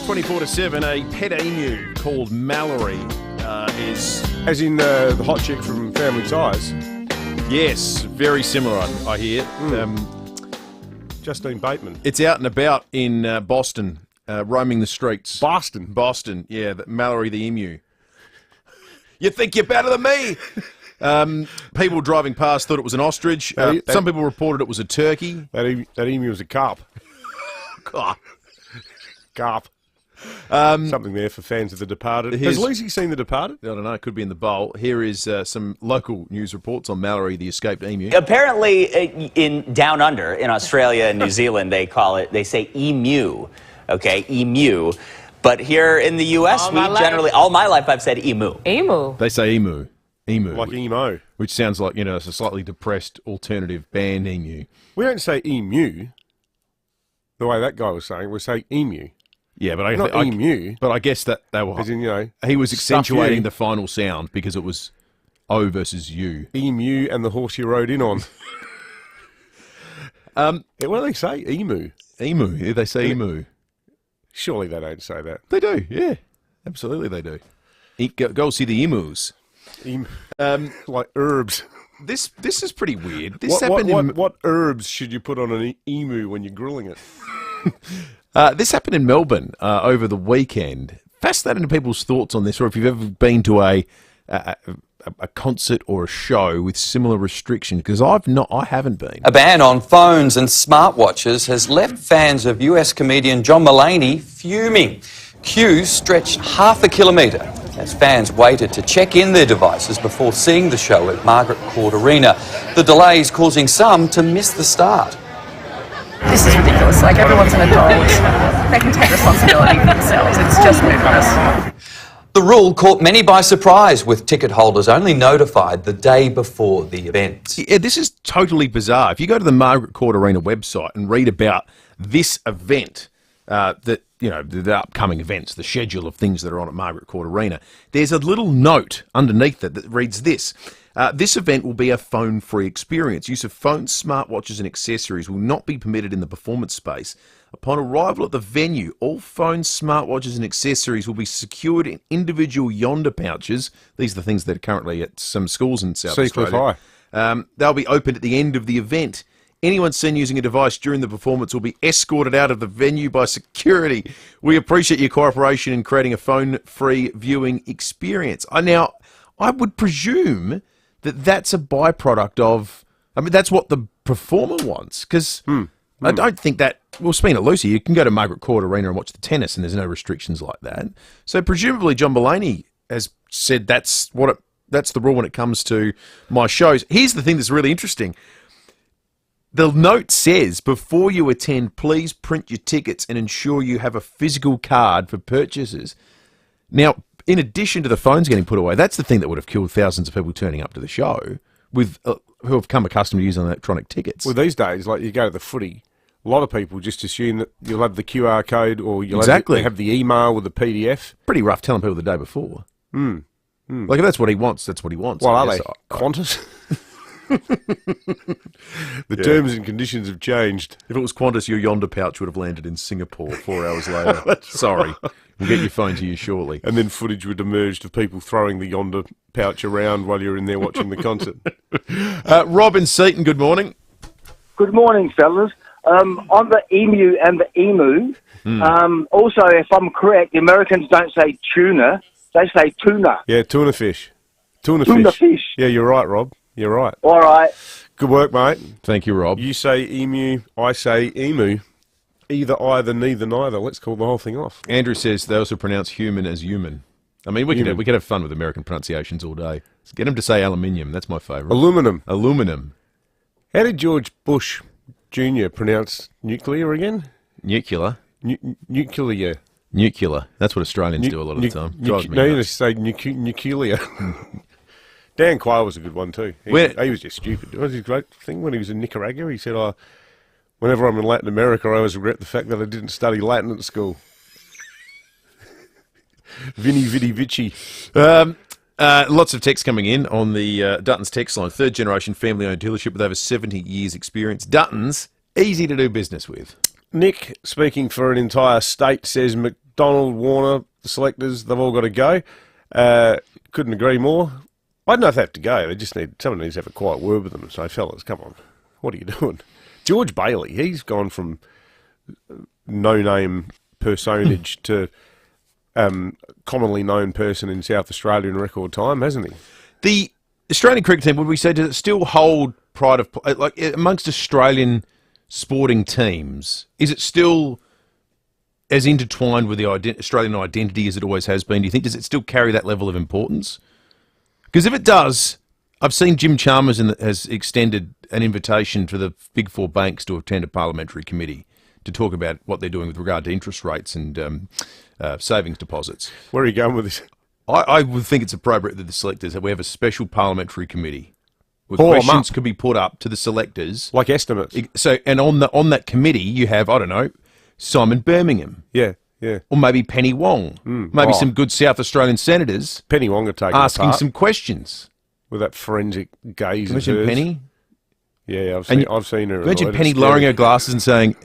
[SPEAKER 9] 24 to 7, a pet emu called Mallory is...
[SPEAKER 10] As in the hot chick from Family Ties?
[SPEAKER 9] Yes, very similar, I hear.
[SPEAKER 10] Justine Bateman.
[SPEAKER 9] It's out and about in Boston, roaming the streets.
[SPEAKER 10] Boston?
[SPEAKER 9] Boston, yeah, Mallory the emu. You think you're better than me? People driving past thought it was an ostrich. Some people reported it was a turkey.
[SPEAKER 10] That emu was a carp.
[SPEAKER 9] God.
[SPEAKER 10] Carp. Something there for fans of The Departed. Has Lucy seen The Departed?
[SPEAKER 9] I don't know. It could be in the bowl. Here is some local news reports on Mallory, the escaped emu.
[SPEAKER 4] Apparently, in Down Under, in Australia and New Zealand, they say emu. Okay, emu. But here in the U.S., all my life, I've said emu.
[SPEAKER 7] Emu.
[SPEAKER 9] They say emu. Emu.
[SPEAKER 10] Like emo.
[SPEAKER 9] Which sounds like, it's a slightly depressed alternative band emu.
[SPEAKER 10] We don't say emu the way that guy was saying. We say emu.
[SPEAKER 9] Yeah, but
[SPEAKER 10] Not emu.
[SPEAKER 9] But I guess that they were.
[SPEAKER 10] As in,
[SPEAKER 9] he was accentuating the final sound because it was O versus U.
[SPEAKER 10] Emu and the horse you rode in on. What do they say? Emu.
[SPEAKER 9] Emu. Yeah, they say emu.
[SPEAKER 10] Surely they don't say that.
[SPEAKER 9] They do. Yeah, absolutely they do. Go see the emus.
[SPEAKER 10] Like herbs.
[SPEAKER 9] This is pretty weird.
[SPEAKER 10] What herbs should you put on an emu when you're grilling it?
[SPEAKER 9] This happened in Melbourne over the weekend. Fascinating to people's thoughts on this, or if you've ever been to a concert or a show with similar restrictions, because I haven't been.
[SPEAKER 8] A ban on phones and smartwatches has left fans of US comedian John Mulaney fuming. Queues stretched half a kilometre as fans waited to check in their devices before seeing the show at Margaret Court Arena. The delays causing some to miss the start.
[SPEAKER 7] This is ridiculous. Like, everyone's an adult. They can take responsibility for themselves. It's just ludicrous.
[SPEAKER 8] The rule caught many by surprise, with ticket holders only notified the day before the event.
[SPEAKER 9] Yeah, this is totally bizarre. If you go to the Margaret Court Arena website and read about this event, the upcoming events, the schedule of things that are on at Margaret Court Arena, there's a little note underneath it that reads this. This event will be a phone-free experience. Use of phones, smartwatches and accessories will not be permitted in the performance space. Upon arrival at the venue, all phones, smartwatches and accessories will be secured in individual yonder pouches. These are the things that are currently at some schools in South Australia. They'll be opened at the end of the event. Anyone seen using a device during the performance will be escorted out of the venue by security. We appreciate your cooperation in creating a phone-free viewing experience. Now, I would presume that that's a byproduct of... that's what the performer wants, because I don't think that... Well, speaking of Lucy, you can go to Margaret Court Arena and watch the tennis, and there's no restrictions like that. So presumably John Mulaney has said that's the rule when it comes to my shows. Here's the thing that's really interesting. The note says, before you attend, please print your tickets and ensure you have a physical card for purchases. Now, in addition to the phones getting put away, that's the thing that would have killed thousands of people turning up to the show with who have come accustomed to using electronic tickets.
[SPEAKER 10] Well, these days, like you go to the footy, a lot of people just assume that you'll have the QR code or you'll have the email with the PDF.
[SPEAKER 9] Pretty rough telling people the day before. Like, if that's what he wants, that's what he wants.
[SPEAKER 10] Well, are they? Qantas? The terms and conditions have changed.
[SPEAKER 9] If it was Qantas, your yonder pouch would have landed in Singapore 4 hours later. Sorry. We'll get your phone to you shortly.
[SPEAKER 10] And then footage would emerge of people throwing the yonder pouch around while you're in there watching the concert.
[SPEAKER 9] Rob in Seaton, good morning.
[SPEAKER 11] Good morning, fellas. On the emu and the emu, also, if I'm correct, the Americans don't say tuna, they say tuna.
[SPEAKER 10] Yeah, tuna fish. Tuna
[SPEAKER 11] fish.
[SPEAKER 10] Yeah, you're right, Rob. You're right.
[SPEAKER 11] All right.
[SPEAKER 10] Good work, mate.
[SPEAKER 9] Thank you, Rob.
[SPEAKER 10] You say emu, I say emu. Either, neither, neither. Let's call the whole thing off.
[SPEAKER 9] Andrew says they also pronounce human as human. I mean, we could have fun with American pronunciations all day. Let's get them to say aluminium. That's my favourite.
[SPEAKER 10] Aluminum.
[SPEAKER 9] Aluminum.
[SPEAKER 10] How did George Bush Jr. pronounce nuclear again?
[SPEAKER 9] Nuclear.
[SPEAKER 10] Nuclear.
[SPEAKER 19] Nuclear. That's what Australians do a lot of the time. Drives me
[SPEAKER 10] No, you
[SPEAKER 19] nuts.
[SPEAKER 10] just say nuclear. Dan Quayle was a good one too. He was just stupid. It was his great thing when he was in Nicaragua. He said, whenever I'm in Latin America, I always regret the fact that I didn't study Latin at school. Vinny Vidi Vici.
[SPEAKER 19] Lots of text coming in on the Dutton's text line. Third generation family-owned dealership with over 70 years experience. Dutton's, easy to do business with.
[SPEAKER 10] Nick, speaking for an entire state, says McDonald, Warner, the selectors, they've all got to go. Couldn't agree more. I don't know if they have to go. Someone needs to have a quiet word with them and say, fellas, come on, what are you doing? George Bailey, he's gone from no-name personage to commonly known person in South Australia in record time, hasn't he?
[SPEAKER 19] The Australian cricket team, would we say, does it still hold pride of, like, amongst Australian sporting teams, is it still as intertwined with the Australian identity as it always has been? Do you think, does it still carry that level of importance? Because if it does, I've seen Jim Chalmers has extended an invitation to the big four banks to attend a parliamentary committee to talk about what they're doing with regard to interest rates and savings deposits.
[SPEAKER 10] Where are you going with this?
[SPEAKER 19] I would think it's appropriate that the selectors, that we have a special parliamentary committee where questions could be put up to the selectors.
[SPEAKER 10] Like estimates.
[SPEAKER 19] So, and on that committee, you have, I don't know, Simon Birmingham.
[SPEAKER 10] Yeah.
[SPEAKER 19] Or maybe Penny Wong. Maybe some good South Australian senators.
[SPEAKER 10] Penny Wong are taking
[SPEAKER 19] asking some questions.
[SPEAKER 10] With that forensic gaze
[SPEAKER 19] Imagine
[SPEAKER 10] of hers.
[SPEAKER 19] Penny.
[SPEAKER 10] Yeah, I've seen her.
[SPEAKER 19] Imagine Penny lowering her glasses and saying,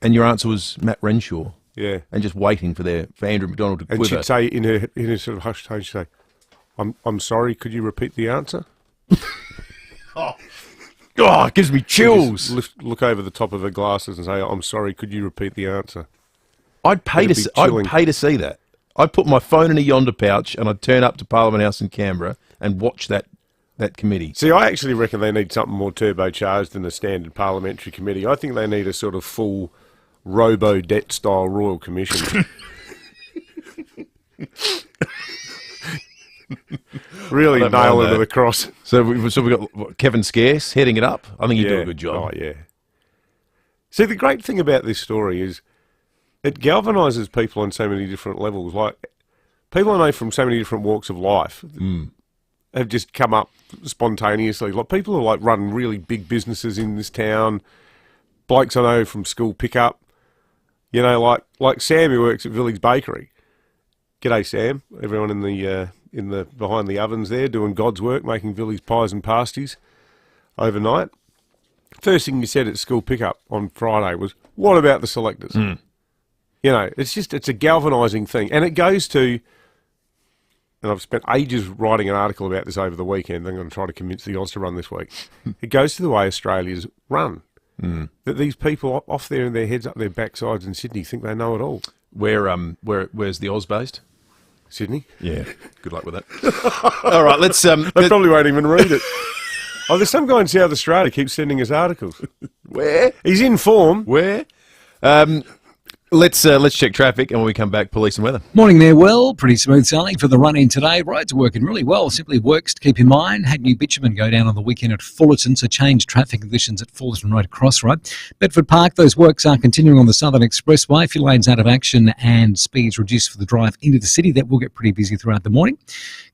[SPEAKER 19] and your answer was Matt Renshaw.
[SPEAKER 10] Yeah.
[SPEAKER 19] And just waiting for Andrew McDonald to quiver.
[SPEAKER 10] And she'd say in her sort of hushed tone, she'd say, I'm sorry, could you repeat the answer?
[SPEAKER 19] It gives me chills.
[SPEAKER 10] Look over the top of her glasses and say, I'm sorry, could you repeat the answer?
[SPEAKER 19] I'd pay to see that. I'd put my phone in a Yonder pouch and I'd turn up to Parliament House in Canberra and watch that committee.
[SPEAKER 10] See, I actually reckon they need something more turbocharged than a standard parliamentary committee. I think they need a sort of full robo-debt style royal commission. Really nail it to the cross.
[SPEAKER 19] So we got Kevin Scarce heading it up. I think he'd do a good job.
[SPEAKER 10] Oh, yeah. See, the great thing about this story is it galvanises people on so many different levels. Like, people I know from so many different walks of life have just come up spontaneously. Like, people who run really big businesses in this town. Blokes I know from school pickup. You know, like Sam who works at Village Bakery. G'day, Sam. Everyone in the behind the ovens there doing God's work, making Village pies and pasties overnight. First thing you said at school pickup on Friday was, "What about the selectors?" You know, it's a galvanising thing, and it goes to. And I've spent ages writing an article about this over the weekend. I'm going to try to convince the Oz to run this week. It goes to the way Australia's run. That these people off there in their heads up their backsides in Sydney think they know it all.
[SPEAKER 19] Where's the Oz based?
[SPEAKER 10] Sydney.
[SPEAKER 19] Yeah. Good luck with that. All right, let's.
[SPEAKER 10] They probably won't even read it. Oh, there's some guy in South Australia keeps sending us articles.
[SPEAKER 19] Where?
[SPEAKER 10] He's in form.
[SPEAKER 19] Where? Let's check traffic, and when we come back, police and weather.
[SPEAKER 12] Morning there, Will. Pretty smooth sailing for the run-in today. Roads are working really well. Simply works to keep in mind. Had new bitumen go down on the weekend at Fullerton, so changed traffic conditions at Fullerton Road Crossroad. Bedford Park, those works are continuing on the Southern Expressway. A few lanes out of action and speeds reduced for the drive into the city. That will get pretty busy throughout the morning.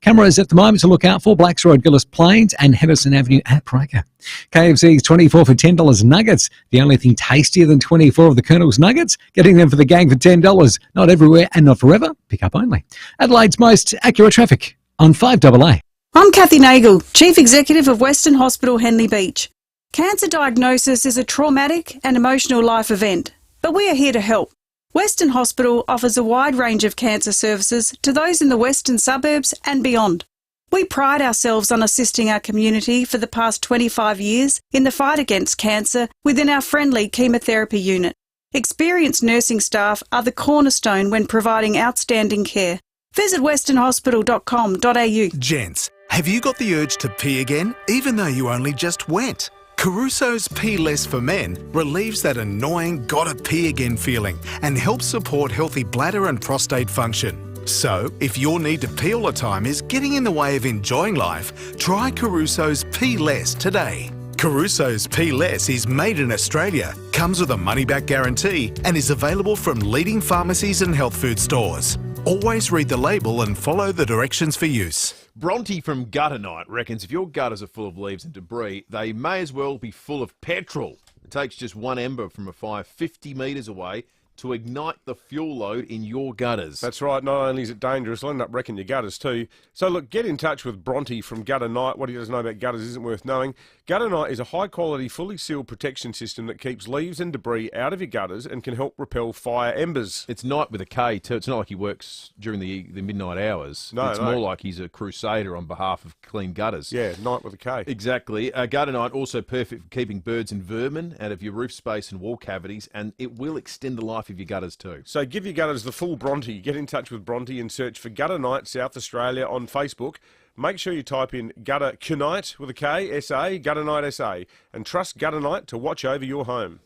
[SPEAKER 12] Cameras at the moment to look out for: Blacks Road, Gillis Plains, and Henderson Avenue at Praker. KFC's 24 for $10 nuggets. The only thing tastier than 24 of the Colonel's nuggets. Getting them for the gang for $10. Not everywhere and not forever. Pick up only. Adelaide's most accurate traffic on 5AA.
[SPEAKER 13] I'm Kathy Nagel, Chief Executive of Western Hospital Henley Beach. Cancer diagnosis is a traumatic and emotional life event, but we are here to help. Western Hospital offers a wide range of cancer services to those in the western suburbs and beyond. We pride ourselves on assisting our community for the past 25 years in the fight against cancer within our friendly chemotherapy unit. Experienced nursing staff are the cornerstone when providing outstanding care. Visit westernhospital.com.au.
[SPEAKER 14] Gents, have you got the urge to pee again, even though you only just went? Caruso's Pee Less for Men relieves that annoying gotta pee again feeling and helps support healthy bladder and prostate function. So, if your need to pee all the time is getting in the way of enjoying life, try Caruso's Pee Less today. Caruso's P Less is made in Australia, comes with a money-back guarantee and is available from leading pharmacies and health food stores. Always read the label and follow the directions for use.
[SPEAKER 19] Bronte from Gutter Night reckons if your gutters are full of leaves and debris, they may as well be full of petrol. It takes just one ember from a fire 50 metres away to ignite the fuel load in your gutters.
[SPEAKER 10] That's right. Not only is it dangerous, it'll end up wrecking your gutters too. So look, get in touch with Bronte from Gutter Night. What he doesn't know about gutters isn't worth knowing. Gutter Night is a high-quality, fully sealed protection system that keeps leaves and debris out of your gutters and can help repel fire embers.
[SPEAKER 19] It's Night with a K too. It's not like he works during the midnight hours.
[SPEAKER 10] No,
[SPEAKER 19] it's more like he's a crusader on behalf of clean gutters.
[SPEAKER 10] Yeah, Night with a K.
[SPEAKER 19] Exactly. Gutter Night also perfect for keeping birds and vermin out of your roof space and wall cavities, and it will extend the life of your gutters too.
[SPEAKER 10] So give your gutters the full Bronte. Get in touch with Bronte and search for Gutter Night South Australia on Facebook. Make sure you type in Gutter Knight with a K, S-A, Gutter Night S-A, and trust Gutter Night to watch over your home.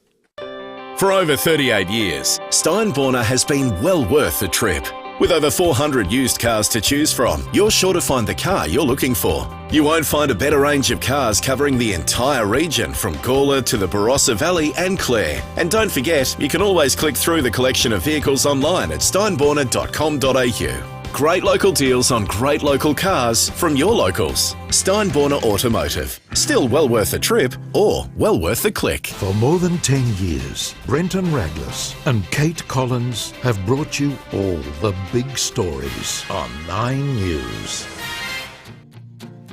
[SPEAKER 16] For over 38 years, Steinborner has been well worth the trip. With over 400 used cars to choose from, you're sure to find the car you're looking for. You won't find a better range of cars covering the entire region from Gawler to the Barossa Valley and Clare. And don't forget, you can always click through the collection of vehicles online at steinborner.com.au. Great local deals on great local cars from your locals. Steinborner Automotive. Still well worth the trip or well worth the click.
[SPEAKER 17] For more than 10 years, Brenton Raglas and Kate Collins have brought you all the big stories on 9 News.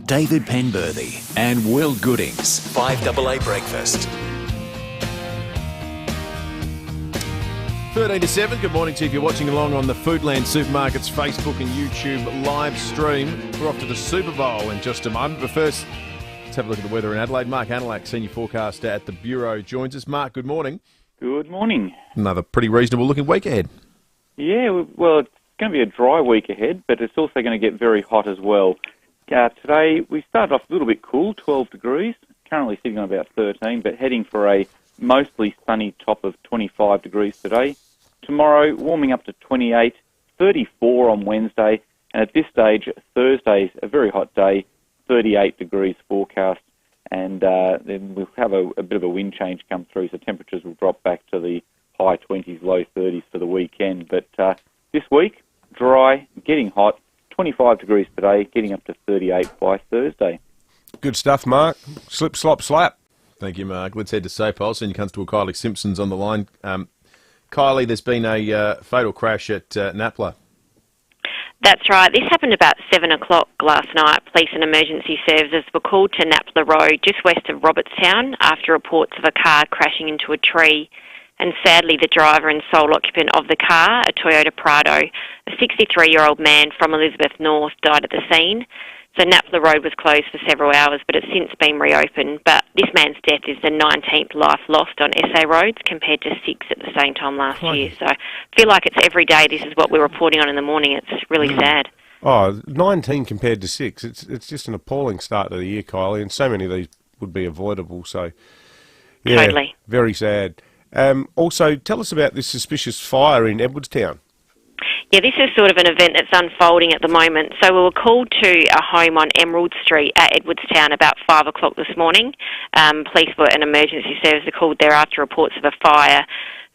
[SPEAKER 15] David Penberthy and Will Goodings, 5AA Breakfast.
[SPEAKER 19] 13 to 7, good morning to you if you're watching along on the Foodland Supermarkets Facebook and YouTube live stream. We're off to the Super Bowl in just a moment, but first, let's have a look at the weather in Adelaide. Mark Anilak, Senior Forecaster at the Bureau, joins us. Mark, good morning.
[SPEAKER 18] Good morning.
[SPEAKER 19] Another pretty reasonable looking week ahead.
[SPEAKER 18] Yeah, well, it's going to be a dry week ahead, but it's also going to get very hot as well. Today, we started off a little bit cool, 12 degrees, currently sitting on about 13, but heading for a mostly sunny top of 25 degrees today. Tomorrow, warming up to 28, 34 on Wednesday, and at this stage, Thursday's a very hot day, 38 degrees forecast, and then we'll have a bit of a wind change come through, so temperatures will drop back to the high 20s, low 30s for the weekend. But this week, dry, getting hot, 25 degrees today, getting up to 38 by Thursday.
[SPEAKER 10] Good stuff, Mark. Slip, slop, slap.
[SPEAKER 19] Thank you, Mark. Let's head to SAPOL. Senior Constable Kylie Simpson's on the line. Kylie, there's been a fatal crash at Napla.
[SPEAKER 20] That's right. This happened about 7 o'clock last night. Police and emergency services were called to Napla Road, just west of Robertstown, after reports of a car crashing into a tree. And sadly, the driver and sole occupant of the car, a Toyota Prado, a 63-year-old man from Elizabeth North, died at the scene. So Napla Road was closed for several hours, but it's since been reopened. But this man's death is the 19th life lost on SA roads, compared to 6 at the same time last year. So I feel like it's every day this is what we're reporting on in the morning. It's really sad.
[SPEAKER 10] Oh, 19 compared to 6. It's just an appalling start to the year, Kylie, and so many of these would be avoidable. So, yeah,
[SPEAKER 20] totally.
[SPEAKER 10] Very sad. Also, tell us about this suspicious fire in Edwardstown.
[SPEAKER 20] Yeah, this is sort of an event that's unfolding at the moment. So we were called to a home on Emerald Street at Edwardstown about 5 o'clock this morning. Police and emergency services are called there after reports of a fire.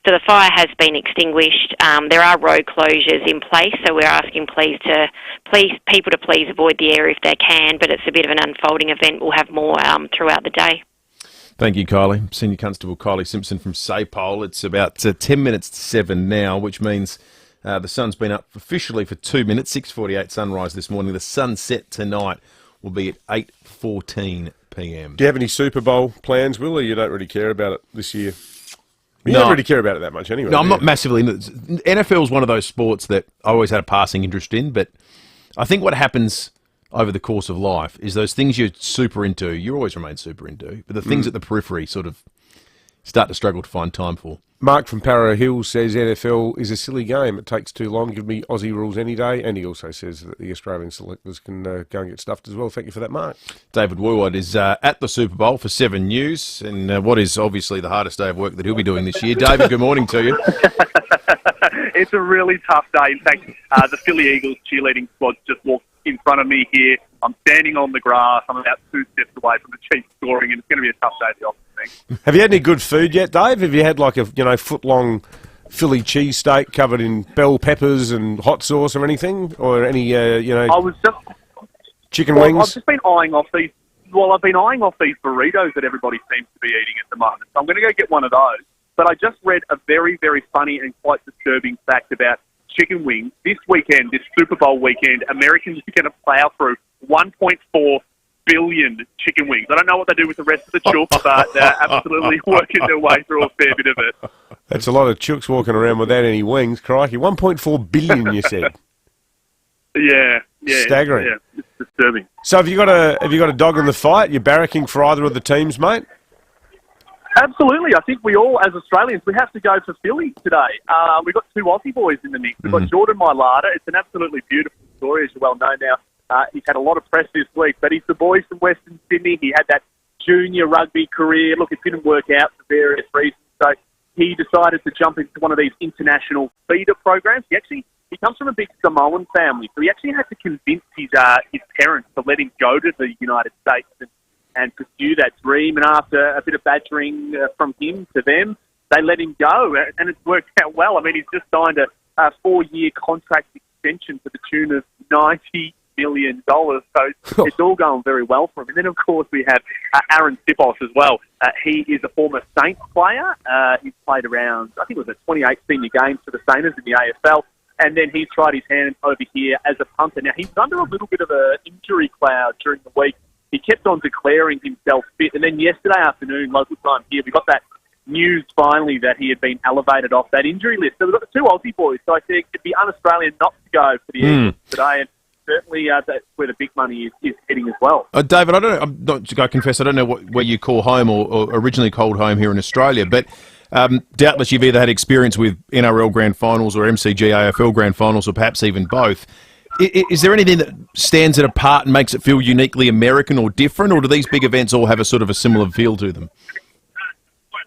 [SPEAKER 20] So the fire has been extinguished. There are road closures in place, so we're asking people to please avoid the area if they can, but it's a bit of an unfolding event. We'll have more throughout the day.
[SPEAKER 19] Thank you, Kylie. Senior Constable Kylie Simpson from SAPOL. It's about 10 minutes to 7 now, which means the sun's been up officially for 2 minutes, 6:48 sunrise this morning. The sunset tonight will be at 8:14 p.m.
[SPEAKER 10] Do you have any Super Bowl plans, Will, or you don't really care about it this year? You
[SPEAKER 19] No.
[SPEAKER 10] don't really care about it that much anyway.
[SPEAKER 19] No, I'm
[SPEAKER 10] do
[SPEAKER 19] not
[SPEAKER 10] you?
[SPEAKER 19] massively into this. NFL is one of those sports that I always had a passing interest in, but I think what happens over the course of life is those things you're super into, you always remain super into, but the things at the periphery sort of start to struggle to find time for.
[SPEAKER 10] Mark from Para Hills says NFL is a silly game. It takes too long. Give me Aussie rules any day. And he also says that the Australian selectors can go and get stuffed as well. Thank you for that, Mark.
[SPEAKER 19] David Woolward is at the Super Bowl for 7 News, and what is obviously the hardest day of work that he'll be doing this year. David, good morning to you.
[SPEAKER 21] It's a really tough day. In fact, the Philly Eagles cheerleading squad just walked
[SPEAKER 2] in front of me here. I'm standing on the grass. I'm about 2 steps away from the Chiefs scoring, and it's going to be a tough day at the office, I think.
[SPEAKER 10] Have you had any good food yet, Dave? Have you had like a foot-long Philly cheesesteak covered in bell peppers and hot sauce or anything? Or any,
[SPEAKER 2] I was just...
[SPEAKER 10] chicken wings?
[SPEAKER 2] I've just been eyeing off these... Well, I've been eyeing off these burritos that everybody seems to be eating at the moment. So I'm going to go get one of those. But I just read a very, very funny and quite disturbing fact about chicken wings. This weekend, this Super Bowl weekend, Americans are going to plow through 1.4 billion chicken wings. I don't know what they do with the rest of the chooks, but they're absolutely working their way through a fair bit of it.
[SPEAKER 10] That's a lot of chooks walking around without any wings. Crikey, 1.4 billion, you said.
[SPEAKER 2] Yeah.
[SPEAKER 10] Staggering.
[SPEAKER 2] Yeah, it's disturbing.
[SPEAKER 10] So have you got a dog in the fight? You're barracking for either of the teams, mate?
[SPEAKER 2] Absolutely. I think we all, as Australians, we have to go for Philly today. We've got 2 Aussie boys in the mix. We've got Jordan Mailata. It's an absolutely beautiful story, as you well know now. He's had a lot of press this week, but he's the boy from Western Sydney. He had that junior rugby career. Look, it didn't work out for various reasons, so he decided to jump into one of these international feeder programs. He comes from a big Samoan family, so he actually had to convince his parents to let him go to the United States and pursue that dream. And after a bit of badgering from him to them, they let him go, and it's worked out well. I mean, he's just signed a 4-year contract extension to the tune of $90 million, so it's all going very well for him. And then, of course, we have Aaron Sipos as well. He is a former Saints player. He's played around, I think it was 28 senior games for the Saints in the AFL. And then he's tried his hand over here as a punter. Now, he's under a little bit of an injury cloud during the week. He kept on declaring himself fit. And then yesterday afternoon, local time here, we got that news finally that he had been elevated off that injury list. So we've got the 2 Aussie boys. So I think it'd be un-Australian not to go for the Eagles today. And certainly that's where the big money is heading as well.
[SPEAKER 19] David, I confess, I don't know what you call home or originally called home here in Australia, but doubtless you've either had experience with NRL Grand Finals or MCG AFL Grand Finals or perhaps even both. Is there anything that stands it apart and makes it feel uniquely American or different, or do these big events all have a sort of a similar feel to them?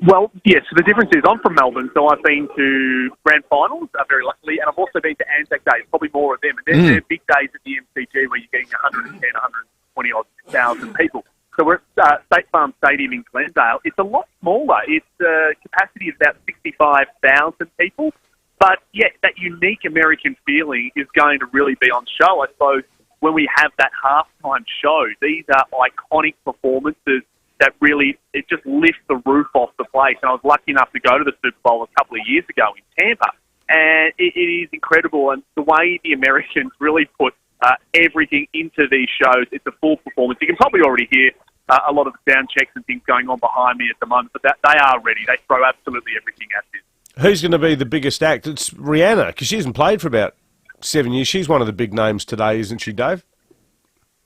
[SPEAKER 2] Well, yes, so the difference is I'm from Melbourne, so I've been to Grand Finals, very luckily, and I've also been to Anzac Days, probably more of them. And they're big days at the MCG where you're getting 110, 120 odd thousand people. So we're at State Farm Stadium in Glendale. It's a lot smaller. Its capacity is about 65,000 people. But, yeah, that unique American feeling is going to really be on show, I suppose, when we have that halftime show. These are iconic performances that really, it just lifts the roof off the place. And I was lucky enough to go to the Super Bowl a couple of years ago in Tampa. And it is incredible. And the way the Americans really put everything into these shows, it's a full performance. You can probably already hear a lot of sound checks and things going on behind me at the moment, but they are ready. They throw absolutely everything at this.
[SPEAKER 10] Who's going to be the biggest act? It's Rihanna, because she hasn't played for about 7 years. She's one of the big names today, isn't she, Dave?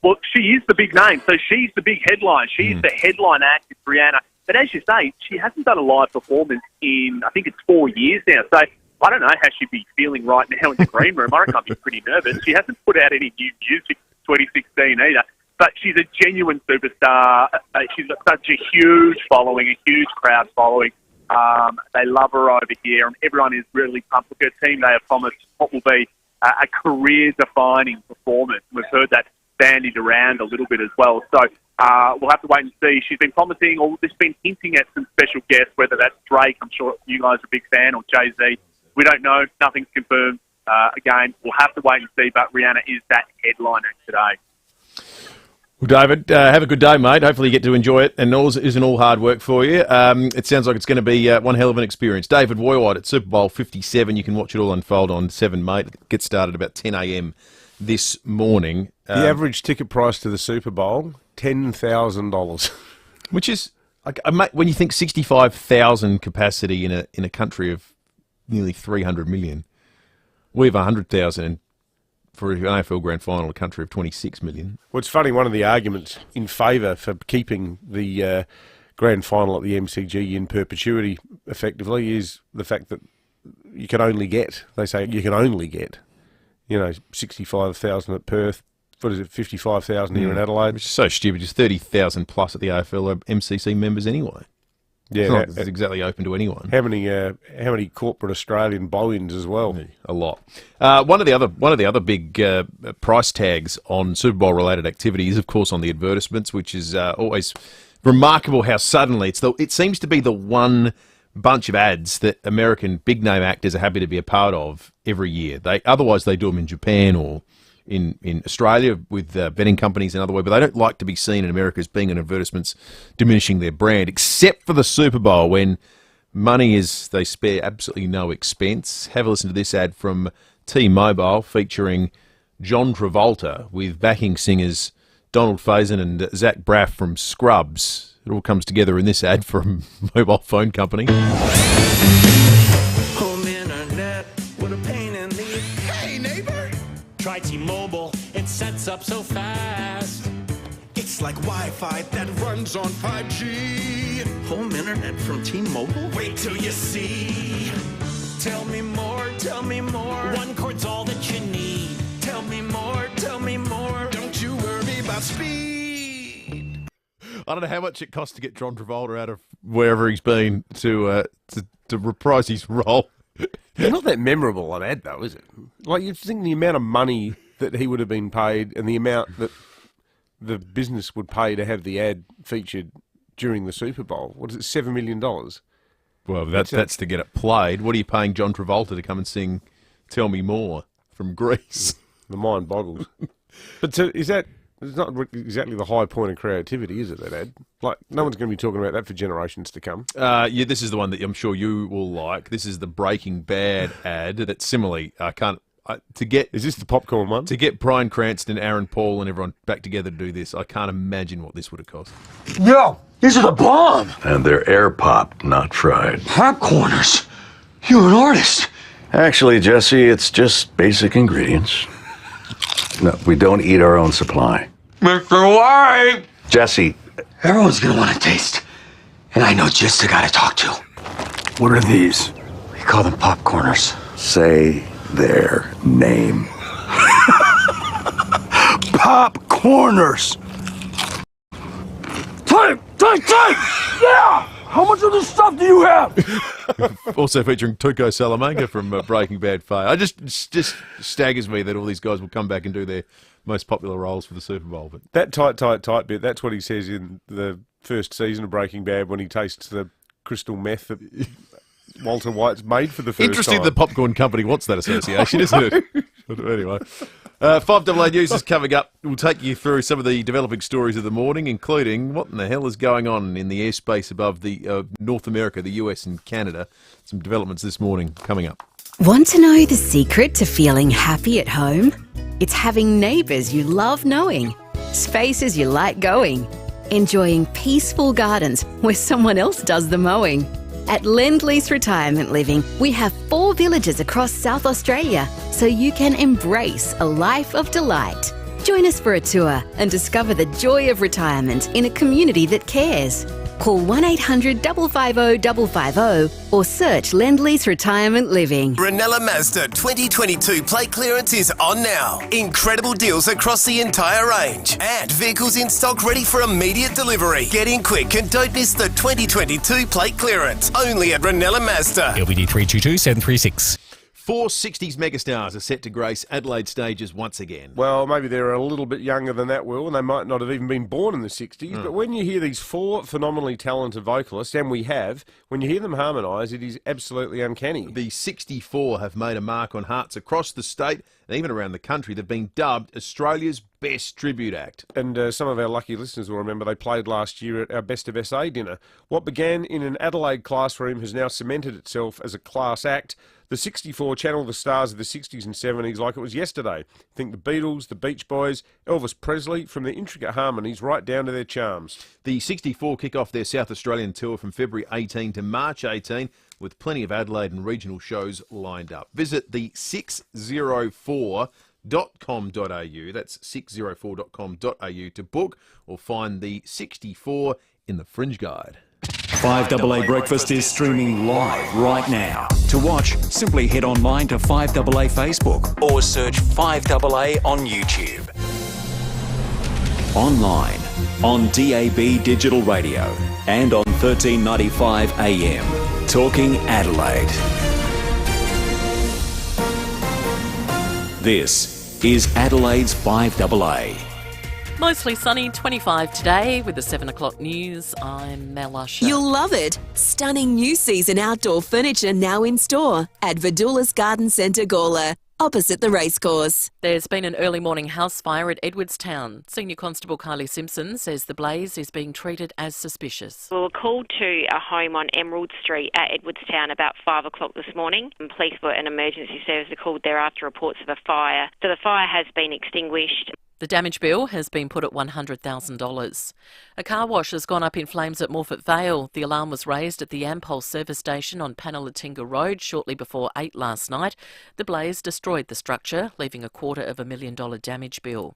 [SPEAKER 2] Well, she is the big name, so she's the big headline. She's the headline act, it's Rihanna. But as you say, she hasn't done a live performance in, I think it's 4 years now. So I don't know how she'd be feeling right now in the green room. I reckon I'd be pretty nervous. She hasn't put out any new music in 2016 either. But she's a genuine superstar. She's got such a huge following, a huge crowd following. They love her over here, and everyone is really pumped. With her team, they have promised what will be a career-defining performance. We've heard that bandied around a little bit as well. So we'll have to wait and see. She's been promising, or she's been hinting at some special guests, whether that's Drake, I'm sure you guys are a big fan, or Jay-Z. We don't know. Nothing's confirmed. Again, we'll have to wait and see, but Rihanna is that headline act today.
[SPEAKER 19] Well, David, have a good day, mate. Hopefully you get to enjoy it, and it isn't all hard work for you. It sounds like it's going to be one hell of an experience. David Woywhite at Super Bowl 57. You can watch it all unfold on 7, mate. It gets started about 10 a.m. this morning.
[SPEAKER 10] The average ticket price to the Super Bowl, $10,000.
[SPEAKER 19] Which is, mate, when you think 65,000 capacity in a country of nearly 300 million, we have 100,000 for an AFL Grand Final, a country of 26 million.
[SPEAKER 10] Well, it's funny, one of the arguments in favour for keeping the Grand Final at the MCG in perpetuity, effectively, is the fact that you can only get, 65,000 at Perth. What is it, 55,000 here in Adelaide?
[SPEAKER 19] Which is so stupid. It's 30,000 plus at the AFL are MCC members anyway.
[SPEAKER 10] Yeah,
[SPEAKER 19] it's not like it's exactly open to anyone.
[SPEAKER 10] How many corporate Australian Boeings as well?
[SPEAKER 19] A lot. One of the other big price tags on Super Bowl related activity is, of course, on the advertisements, which is always remarkable how suddenly it seems to be the one bunch of ads that American big name actors are happy to be a part of every year. Otherwise they do them in Japan or in Australia with betting companies and other way, but they don't like to be seen in America as being in advertisements diminishing their brand, except for the Super Bowl when money they spare absolutely no expense. Have a listen to this ad from T-Mobile featuring John Travolta with backing singers Donald Faison and Zach Braff from Scrubs. It all comes together in this ad from a mobile phone company.
[SPEAKER 3] Home internet, what a pain in the... Hey, neighbor! Try T-Mobile, it sets up so fast. It's like Wi-Fi that runs on 5G. Home internet from T-Mobile? Wait till you see. Tell me more, tell me more. One cord's all that you need. Tell me more, tell me more. Don't you worry about speed.
[SPEAKER 19] I don't know how much it costs to get John Travolta out of wherever he's been to reprise his role.
[SPEAKER 10] It's not that memorable an ad, though, is it? Like, you think the amount of money that he would have been paid and the amount that the business would pay to have the ad featured during the Super Bowl. What is it, $7 million?
[SPEAKER 19] Well, that's to get it played. What are you paying John Travolta to come and sing Tell Me More from Greece?
[SPEAKER 10] The mind boggles. But is that... It's not exactly the high point of creativity, is it, that ad? Like, no one's going to be talking about that for generations to come.
[SPEAKER 19] Yeah, this is the one that I'm sure you will like. This is the Breaking Bad ad that's similarly... Is this the popcorn one? To get Bryan Cranston, Aaron Paul and everyone back together to do this, I can't imagine what this would have cost.
[SPEAKER 3] Yo, these are the bomb!
[SPEAKER 21] And they're air popped, not fried.
[SPEAKER 3] Popcorners! You're an artist!
[SPEAKER 21] Actually, Jesse, it's just basic ingredients. No, we don't eat our own supply.
[SPEAKER 3] Mr. White!
[SPEAKER 21] Jesse.
[SPEAKER 3] Everyone's gonna want to taste. And I know just the guy to talk to.
[SPEAKER 21] What are these?
[SPEAKER 3] We call them popcorners.
[SPEAKER 21] Say their name.
[SPEAKER 3] Popcorners! Take! Yeah! How much of this stuff do you have?
[SPEAKER 19] Also featuring Tuco Salamanca from Breaking Bad fame. It just staggers me that all these guys will come back and do their most popular roles for the Super Bowl. But
[SPEAKER 10] that tight bit, that's what he says in the first season of Breaking Bad when he tastes the crystal meth that Walter White's made for the first
[SPEAKER 19] interesting
[SPEAKER 10] time.
[SPEAKER 19] The popcorn company wants that association, isn't it? But anyway, 5AA News is coming up. We'll take you through some of the developing stories of the morning, including what in the hell is going on in the airspace above the North America, the US and Canada. Some developments this morning coming up.
[SPEAKER 22] Want to know the secret to feeling happy at home? It's having neighbours you love knowing, spaces you like going, enjoying peaceful gardens where someone else does the mowing. At Lend-Lease Retirement Living, we have 4 villages across South Australia, so you can embrace a life of delight. Join us for a tour and discover the joy of retirement in a community that cares. Call 1-800-550-550 or search Lend-Lease Retirement Living.
[SPEAKER 23] Ranella Mazda 2022 plate clearance is on now. Incredible deals across the entire range and vehicles in stock ready for immediate delivery. Get in quick and don't miss the 2022 plate clearance. Only at Ranella Mazda.
[SPEAKER 24] LBD 322736.
[SPEAKER 19] 4 60s megastars are set to grace Adelaide stages once again.
[SPEAKER 10] Well, maybe they're a little bit younger than that, Will, and they might not have even been born in the 60s. But when you hear these 4 phenomenally talented vocalists, and we have, when you hear them harmonise, it is absolutely uncanny.
[SPEAKER 19] The 64 have made a mark on hearts across the state and even around the country. They've been dubbed Australia's best tribute act.
[SPEAKER 10] And some of our lucky listeners will remember they played last year at our Best of SA dinner. What began in an Adelaide classroom has now cemented itself as a class act. The 64 channel the stars of the 60s and 70s like it was yesterday. Think the Beatles, the Beach Boys, Elvis Presley, from their intricate harmonies right down to their charms.
[SPEAKER 19] The 64 kick off their South Australian tour from February 18 to March 18 with plenty of Adelaide and regional shows lined up. Visit the 604.com.au, that's 604.com.au to book or find the 64 in the Fringe Guide.
[SPEAKER 15] 5AA Breakfast is streaming live right now. To watch, simply head online to 5AA Facebook or search 5AA on YouTube. Online, on DAB Digital Radio, and on 1395 AM. Talking Adelaide. This is Adelaide's 5AA.
[SPEAKER 1] Mostly sunny, 25 today with the 7 o'clock news. I'm Mel Usher.
[SPEAKER 4] You'll love it. Stunning new season outdoor furniture now in store at Vidula's Garden Centre, Gawler, opposite the racecourse.
[SPEAKER 1] There's been an early morning house fire at Edwardstown. Senior Constable Kylie Simpson says the blaze is being treated as suspicious.
[SPEAKER 20] We were called to a home on Emerald Street at Edwardstown about 5 o'clock this morning. And police were an emergency service were called there after reports of a fire. So the fire has been extinguished.
[SPEAKER 1] The damage bill has been put at $100,000. A car wash has gone up in flames at Morphett Vale. The alarm was raised at the Ampol service station on Panalatinga Road shortly before 8 last night. The blaze destroyed the structure, leaving a $250,000 damage bill.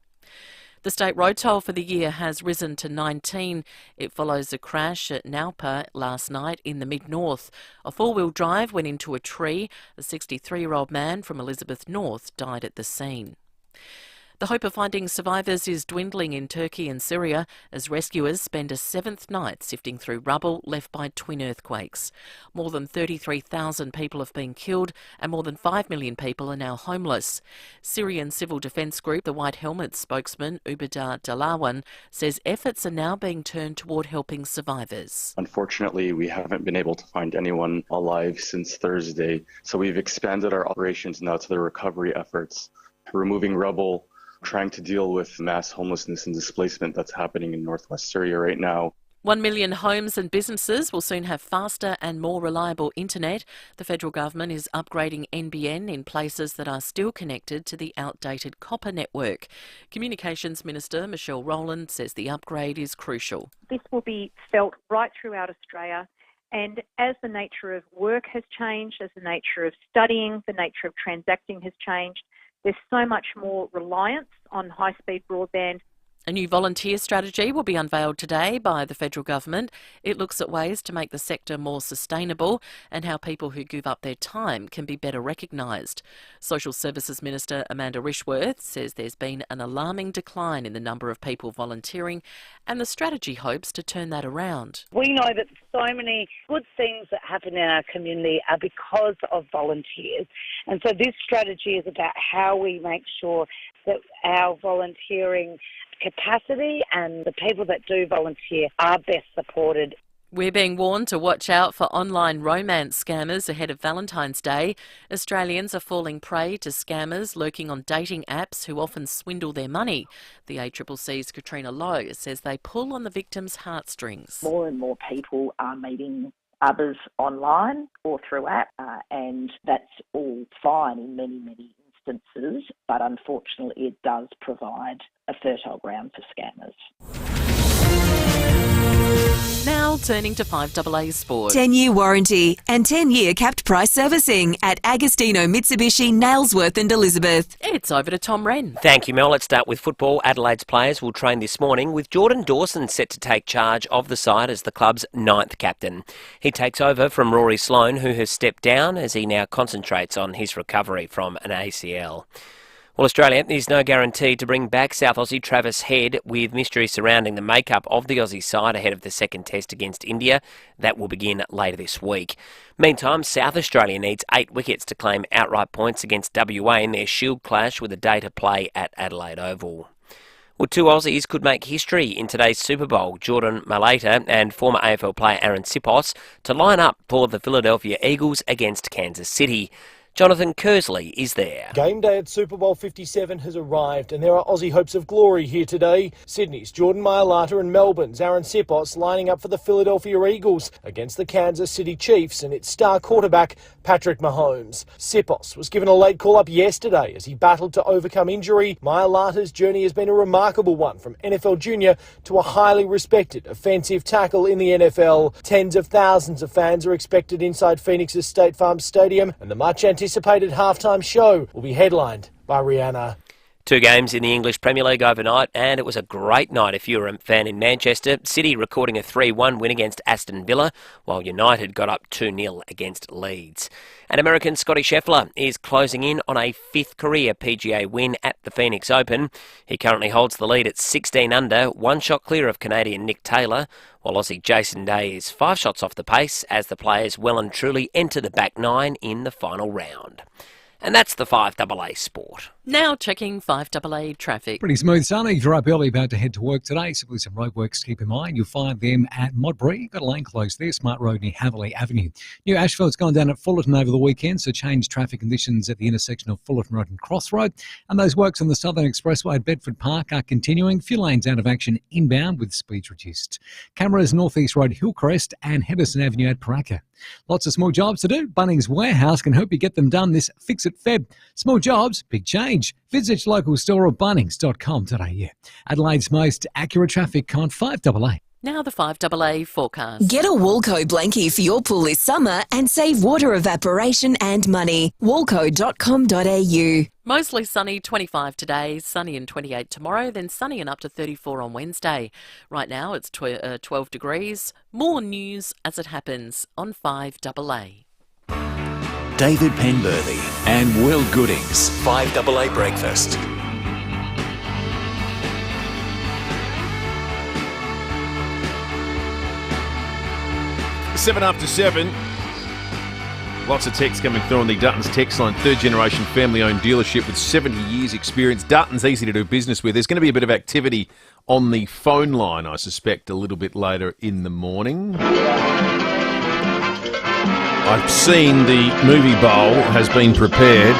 [SPEAKER 1] The state road toll for the year has risen to 19. It follows a crash at Naupa last night in the mid-north. A four-wheel drive went into a tree. A 63-year-old man from Elizabeth North died at the scene. The hope of finding survivors is dwindling in Turkey and Syria as rescuers spend a seventh night sifting through rubble left by twin earthquakes. More than 33,000 people have been killed and more than 5 million people are now homeless. Syrian civil defence group The White Helmet spokesman Ubeda Dalawan says efforts are now being turned toward helping survivors.
[SPEAKER 5] Unfortunately, we haven't been able to find anyone alive since Thursday, so we've expanded our operations now to the recovery efforts, removing rubble, trying to deal with mass homelessness and displacement that's happening in northwest Syria right now.
[SPEAKER 1] 1 million homes and businesses will soon have faster and more reliable internet. The federal government is upgrading NBN in places that are still connected to the outdated copper network. Communications Minister Michelle Rowland says the upgrade is crucial.
[SPEAKER 6] This will be felt right throughout Australia. And as the nature of work has changed, as the nature of studying, the nature of transacting has changed, there's so much more reliance on high-speed broadband.
[SPEAKER 1] A new volunteer strategy will be unveiled today by the federal government. It looks at ways to make the sector more sustainable and how people who give up their time can be better recognised. Social Services Minister Amanda Rishworth says there's been an alarming decline in the number of people volunteering and the strategy hopes to turn that around.
[SPEAKER 25] We know that so many good things that happen in our community are because of volunteers. And so this strategy is about how we make sure that our volunteering capacity and the people that do volunteer are best supported.
[SPEAKER 1] We're being warned to watch out for online romance scammers ahead of Valentine's Day. Australians are falling prey to scammers lurking on dating apps who often swindle their money. The ACCC's Katrina Lowe says they pull on the victims' heartstrings.
[SPEAKER 26] More and more people are meeting others online or through app, and that's all fine in many instances, but unfortunately it does provide a fertile ground for scammers.
[SPEAKER 1] Now turning to 5AA Sport.
[SPEAKER 4] 10-year warranty and 10-year capped price servicing at Agostino Mitsubishi, Nailsworth and Elizabeth.
[SPEAKER 1] It's over to Tom Wren.
[SPEAKER 27] Thank you, Mel. Let's start with football. Adelaide's players will train this morning with Jordan Dawson set to take charge of the side as the club's 9th captain. He takes over from Rory Sloane, who has stepped down as he now concentrates on his recovery from an ACL. Well, Australia is no guarantee to bring back South Aussie Travis Head, with mystery surrounding the makeup of the Aussie side ahead of the second test against India. That will begin later this week. Meantime, South Australia needs 8 wickets to claim outright points against WA in their Shield clash with a day to play at Adelaide Oval. Well, 2 Aussies could make history in today's Super Bowl. Jordan Mailata and former AFL player Aaron Sipos to line up for the Philadelphia Eagles against Kansas City. Jonathan Kersley is there.
[SPEAKER 28] Game day at Super Bowl 57 has arrived and there are Aussie hopes of glory here today. Sydney's Jordan Mailata and Melbourne's Aaron Sipos lining up for the Philadelphia Eagles against the Kansas City Chiefs and its star quarterback Patrick Mahomes. Sipos was given a late call-up yesterday as he battled to overcome injury. Mailata's journey has been a remarkable one, from NFL junior to a highly respected offensive tackle in the NFL. Tens of thousands of fans are expected inside Phoenix's State Farm Stadium, and the much anticipated halftime show will be headlined by Rihanna.
[SPEAKER 27] Two games in the English Premier League overnight, and it was a great night if you were a fan in Manchester. City recording a 3-1 win against Aston Villa, while United got up 2-0 against Leeds. And American Scotty Scheffler is closing in on a 5th career PGA win at the Phoenix Open. He currently holds the lead at 16 under, 1 shot clear of Canadian Nick Taylor, while Aussie Jason Day is 5 shots off the pace as the players well and truly enter the back 9 in the final round. And that's the 5AA Sport.
[SPEAKER 1] Now checking 5AA traffic.
[SPEAKER 7] Pretty smooth, sunny. If you're up early about to head to work today, simply some roadworks to keep in mind. You'll find them at Modbury. Got a lane closed there, Smart Road near Haverley Avenue. New asphalt's gone down at Fullerton over the weekend, so change traffic conditions at the intersection of Fullerton Road and Cross Road. And those works on the Southern Expressway at Bedford Park are continuing. Few lanes out of action inbound with speeds reduced. Cameras North East Road, Hillcrest and Henderson Avenue at Paraka. Lots of small jobs to do. Bunnings Warehouse can help you get them done this Fix It Feb. Small jobs, big change. Visit your local store or bunnings.com.au. Adelaide's most accurate traffic on 5AA.
[SPEAKER 1] Now the 5AA forecast.
[SPEAKER 4] Get a Woolco blankie for your pool this summer and save water evaporation and money. Woolco.com.au.
[SPEAKER 1] Mostly sunny, 25 today, sunny and 28 tomorrow, then sunny and up to 34 on Wednesday. Right now it's 12 degrees. More news as it happens on 5AA.
[SPEAKER 15] David Penberthy and Will Goodings, 5AA Breakfast.
[SPEAKER 19] 7 after 7. Lots of text coming through on the Dutton's text line. Third generation family owned dealership with 70 years experience. Dutton's easy to do business with. There's going to be a bit of activity on the phone line, I suspect, a little bit later in the morning. I've seen the movie bowl has been prepared.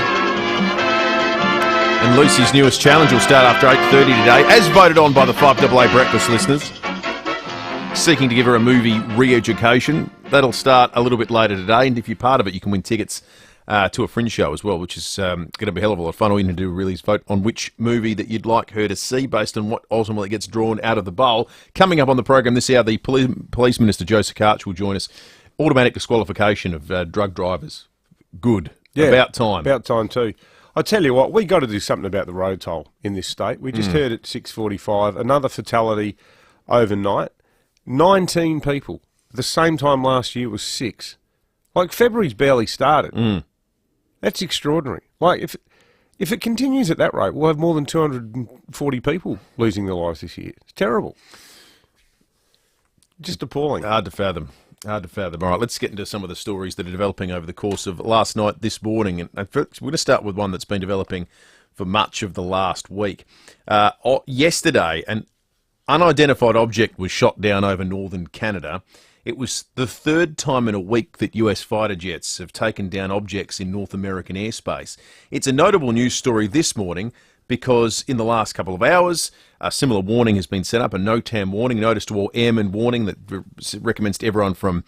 [SPEAKER 19] And Lucy's newest challenge will start after 8:30 today, as voted on by the 5AA Breakfast listeners, seeking to give her a movie re-education. That'll start a little bit later today, and if you're part of it, you can win tickets to a Fringe show as well, which is going to be a hell of a lot of fun. All you need to do really is vote on which movie that you'd like her to see based on what ultimately gets drawn out of the bowl. Coming up on the program this hour, the Police Minister, Joe Sakac, will join us. Automatic disqualification of drug drivers. Good. Yeah, about time.
[SPEAKER 10] About time too. I tell you what, we got to do something about the road toll in this state. We just heard at 6:45, another fatality overnight. 19 people. The same time last year was 6. Like, February's barely started. That's extraordinary. Like, if it continues at that rate, we'll have more than 240 people losing their lives this year. It's terrible. Just appalling.
[SPEAKER 19] Hard to fathom. All right, let's get into some of the stories that are developing over the course of last night, this morning. And we're going to start with one that's been developing for much of the last week. Yesterday, an unidentified object was shot down over northern Canada. It was the third time in a week that US fighter jets have taken down objects in North American airspace. It's a notable news story this morning because in the last couple of hours, a similar warning has been set up, a NOTAM warning, notice to all airmen warning that recommends to everyone from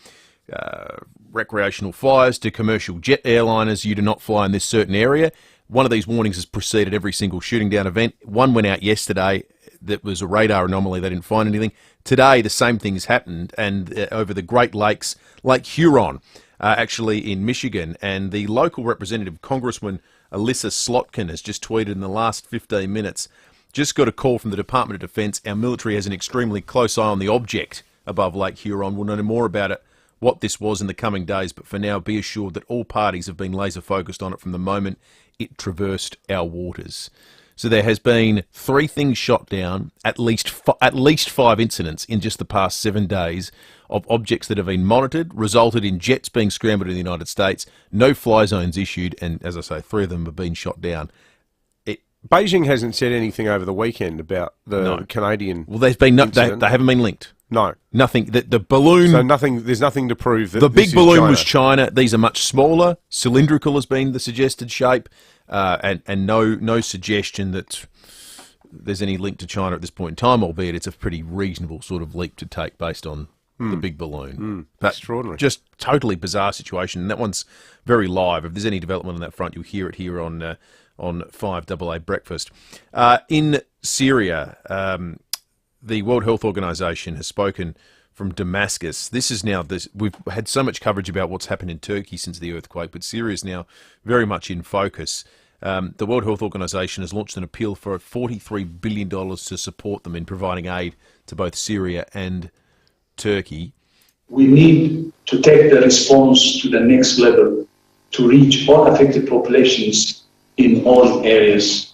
[SPEAKER 19] recreational flyers to commercial jet airliners, you do not fly in this certain area. One of these warnings has preceded every single shooting down event. One went out yesterday that was a radar anomaly. They didn't find anything. Today, the same thing has happened, and over the Great Lakes, Lake Huron, actually in Michigan, and the local representative, Congresswoman Alyssa Slotkin, has just tweeted in the last 15 minutes, just got a call from the Department of Defense. Our military has an extremely close eye on the object above Lake Huron. We'll know more about it, what this was in the coming days, but for now, be assured that all parties have been laser focused on it from the moment it traversed our waters. So there has been 3 things shot down, at least 5 incidents in just the past 7 days of objects that have been monitored, resulted in jets being scrambled in the United States, no fly zones issued, and as I say, 3 of them have been shot down.
[SPEAKER 10] Beijing hasn't said anything over the weekend about the Canadian.
[SPEAKER 19] Well, there's been they haven't been linked.
[SPEAKER 10] No,
[SPEAKER 19] nothing. The balloon.
[SPEAKER 10] So nothing. There's nothing to prove that
[SPEAKER 19] the big balloon
[SPEAKER 10] China.
[SPEAKER 19] was China. These are much smaller. Cylindrical has been the suggested shape, and no suggestion that there's any link to China at this point in time. Albeit it's a pretty reasonable sort of leap to take based on the big balloon.
[SPEAKER 10] Extraordinary.
[SPEAKER 19] Just totally bizarre situation. And that one's very live. If there's any development on that front, you'll hear it here on 5AA Breakfast. In Syria, the World Health Organization has spoken from Damascus. This is now we've had so much coverage about what's happened in Turkey since the earthquake, but Syria is now very much in focus. The World Health Organization has launched an appeal for $43 billion to support them in providing aid to both Syria and Turkey.
[SPEAKER 8] We need to take the response to the next level to reach all affected populations in all areas.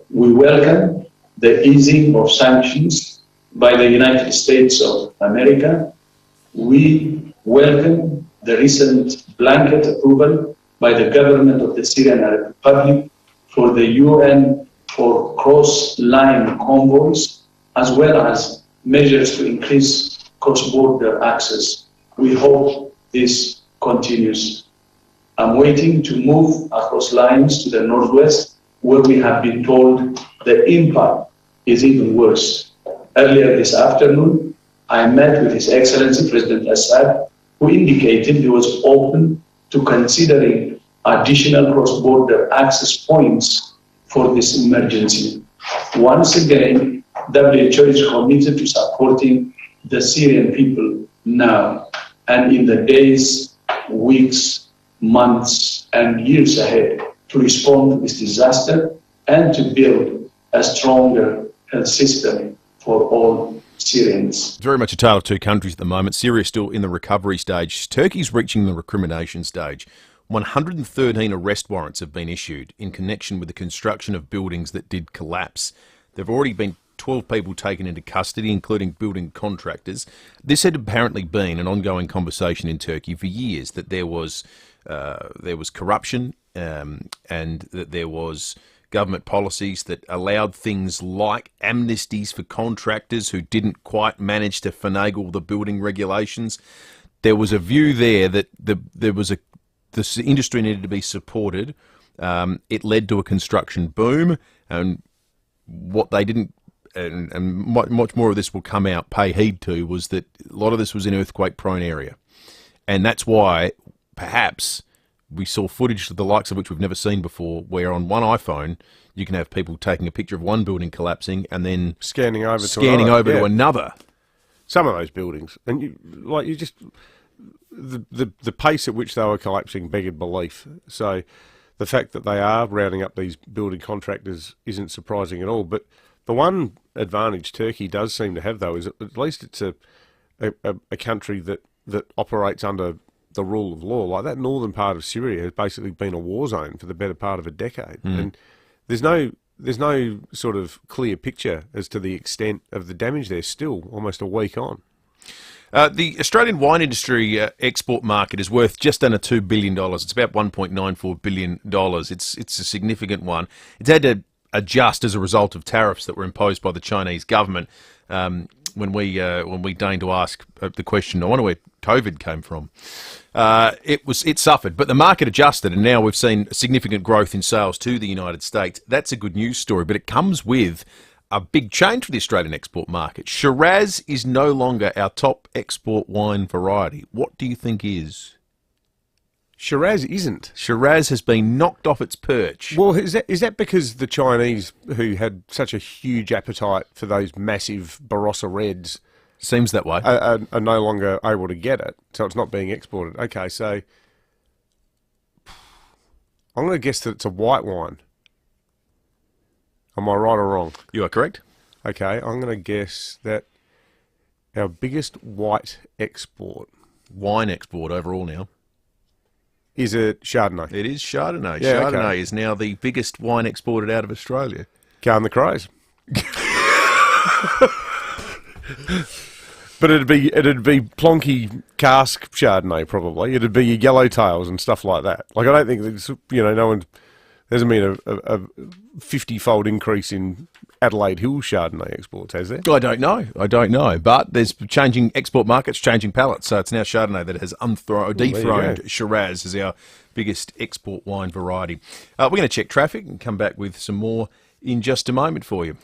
[SPEAKER 8] We welcome the easing of sanctions by the United States of America. We welcome the recent blanket approval by the government of the Syrian Arab Republic for the UN for cross-line convoys, as well as measures to increase cross-border access. We hope this continues. I'm waiting to move across lines to the northwest, where we have been told the impact is even worse. Earlier this afternoon, I met with His Excellency President Assad, who indicated he was open to considering additional cross-border access points for this emergency. Once again, WHO is committed to supporting the Syrian people now and in the days, weeks, months, and years ahead to respond to this disaster and to build a stronger health system for all Syrians.
[SPEAKER 19] It's very much a tale of two countries at the moment. Syria is still in the recovery stage. Turkey's reaching the recrimination stage. 113 arrest warrants have been issued in connection with the construction of buildings that did collapse. There have already been 12 people taken into custody, including building contractors. This had apparently been an ongoing conversation in Turkey for years, that there was corruption and that there was government policies that allowed things like amnesties for contractors who didn't quite manage to finagle the building regulations. There was a view there that this industry needed to be supported. It led to a construction boom, and what they didn't, and much more of this will come out, pay heed to, was that a lot of this was in earthquake-prone area. And that's why, perhaps, we saw footage of the likes of which we've never seen before, where on one iPhone you can have people taking a picture of one building collapsing and then
[SPEAKER 10] scanning over
[SPEAKER 19] to another.
[SPEAKER 10] Some of those buildings, and the pace at which they were collapsing beggared belief. So the fact that they are rounding up these building contractors isn't surprising at all. But the one advantage Turkey does seem to have, though, is at least it's a country that operates under the rule of law. Like that northern part of Syria has basically been a war zone for the better part of a decade. And there's no sort of clear picture as to the extent of the damage there still, almost a week on.
[SPEAKER 19] The Australian wine industry export market is worth just under $2 billion. It's about $1.94 billion. It's a significant one. It's had to adjust as a result of tariffs that were imposed by the Chinese government. When we deigned to ask the question, I wonder where COVID came from. It suffered, but the market adjusted, and now we've seen significant growth in sales to the United States. That's a good news story, but it comes with a big change for the Australian export market. Shiraz is no longer our top export wine variety. What do you think is?
[SPEAKER 10] Shiraz isn't.
[SPEAKER 19] Shiraz has been knocked off its perch.
[SPEAKER 10] Well, is that because the Chinese, who had such a huge appetite for those massive Barossa Reds,
[SPEAKER 19] seems that way,
[SPEAKER 10] are no longer able to get it, so it's not being exported? Okay, so I'm going to guess that it's a white wine. Am I right or wrong?
[SPEAKER 19] You are correct.
[SPEAKER 10] Okay, I'm going to guess that our biggest white
[SPEAKER 19] wine export overall now,
[SPEAKER 10] is it Chardonnay?
[SPEAKER 19] It is Chardonnay.
[SPEAKER 10] Yeah,
[SPEAKER 19] Chardonnay is now the biggest wine exported out of Australia.
[SPEAKER 10] Go on the Crows. But it'd be plonky cask Chardonnay probably. It'd be your yellowtails and stuff like that. Like I don't think there's, no one. There's been a 50-fold increase in Adelaide Hill Chardonnay exports, has there?
[SPEAKER 19] I don't know. But there's changing export markets, changing palates. So it's now Chardonnay that has dethroned Shiraz as our biggest export wine variety. We're going to check traffic and come back with some more in just a moment for you.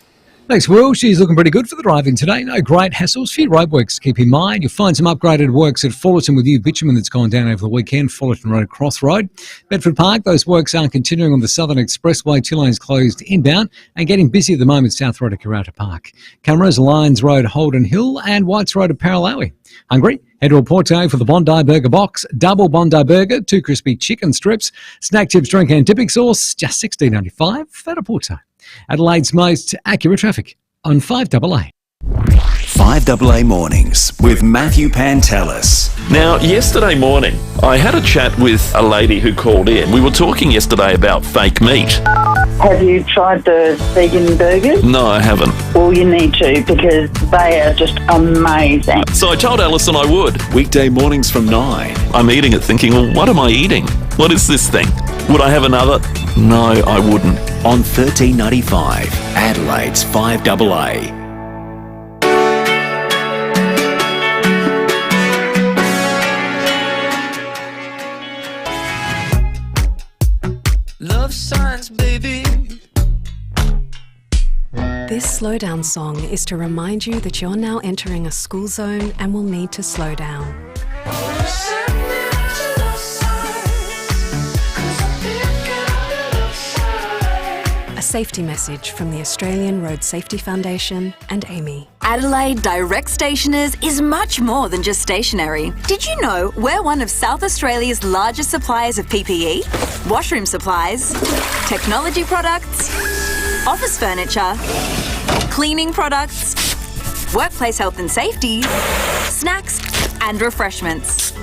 [SPEAKER 7] Thanks, Will. She's looking pretty good for the driving today. No great hassles. Few roadworks to keep in mind. You'll find some upgraded works at Fullerton with new bitumen that's gone down over the weekend, Fullerton Road, Cross Road. Bedford Park, those works are continuing on the Southern Expressway. 2 lanes closed inbound and getting busy at the moment, South Road at Karata Park. Cameras, Lyons Road, Holden Hill and Whites Road at Paralawi. Hungry? Head to a Porto for the Bondi Burger Box. Double Bondi Burger, 2 crispy chicken strips, snack chips, drink and dipping sauce, just $16.95 at a Porto. Adelaide's most accurate traffic on 5AA.
[SPEAKER 15] 5AA Mornings with Matthew Pantelis.
[SPEAKER 9] Now, yesterday morning, I had a chat with a lady who called in. We were talking yesterday about fake meat.
[SPEAKER 11] Have you tried the vegan burgers?
[SPEAKER 9] No, I haven't.
[SPEAKER 11] Well, you need to, because they are just amazing.
[SPEAKER 9] So I told Alison I would.
[SPEAKER 15] Weekday mornings from 9.
[SPEAKER 9] I'm eating it thinking, well, what am I eating? What is this thing? Would I have another? No, I wouldn't.
[SPEAKER 15] On 13.95, Adelaide's 5AA.
[SPEAKER 12] Love signs, baby.
[SPEAKER 13] This slowdown song is to remind you that you're now entering a school zone and will need to slow down. A safety message from the Australian Road Safety Foundation and Amy.
[SPEAKER 14] Adelaide Direct Stationers is much more than just stationery. Did you know we're one of South Australia's largest suppliers of PPE, washroom supplies, technology products, office furniture, cleaning products, workplace health and safety, snacks and refreshments.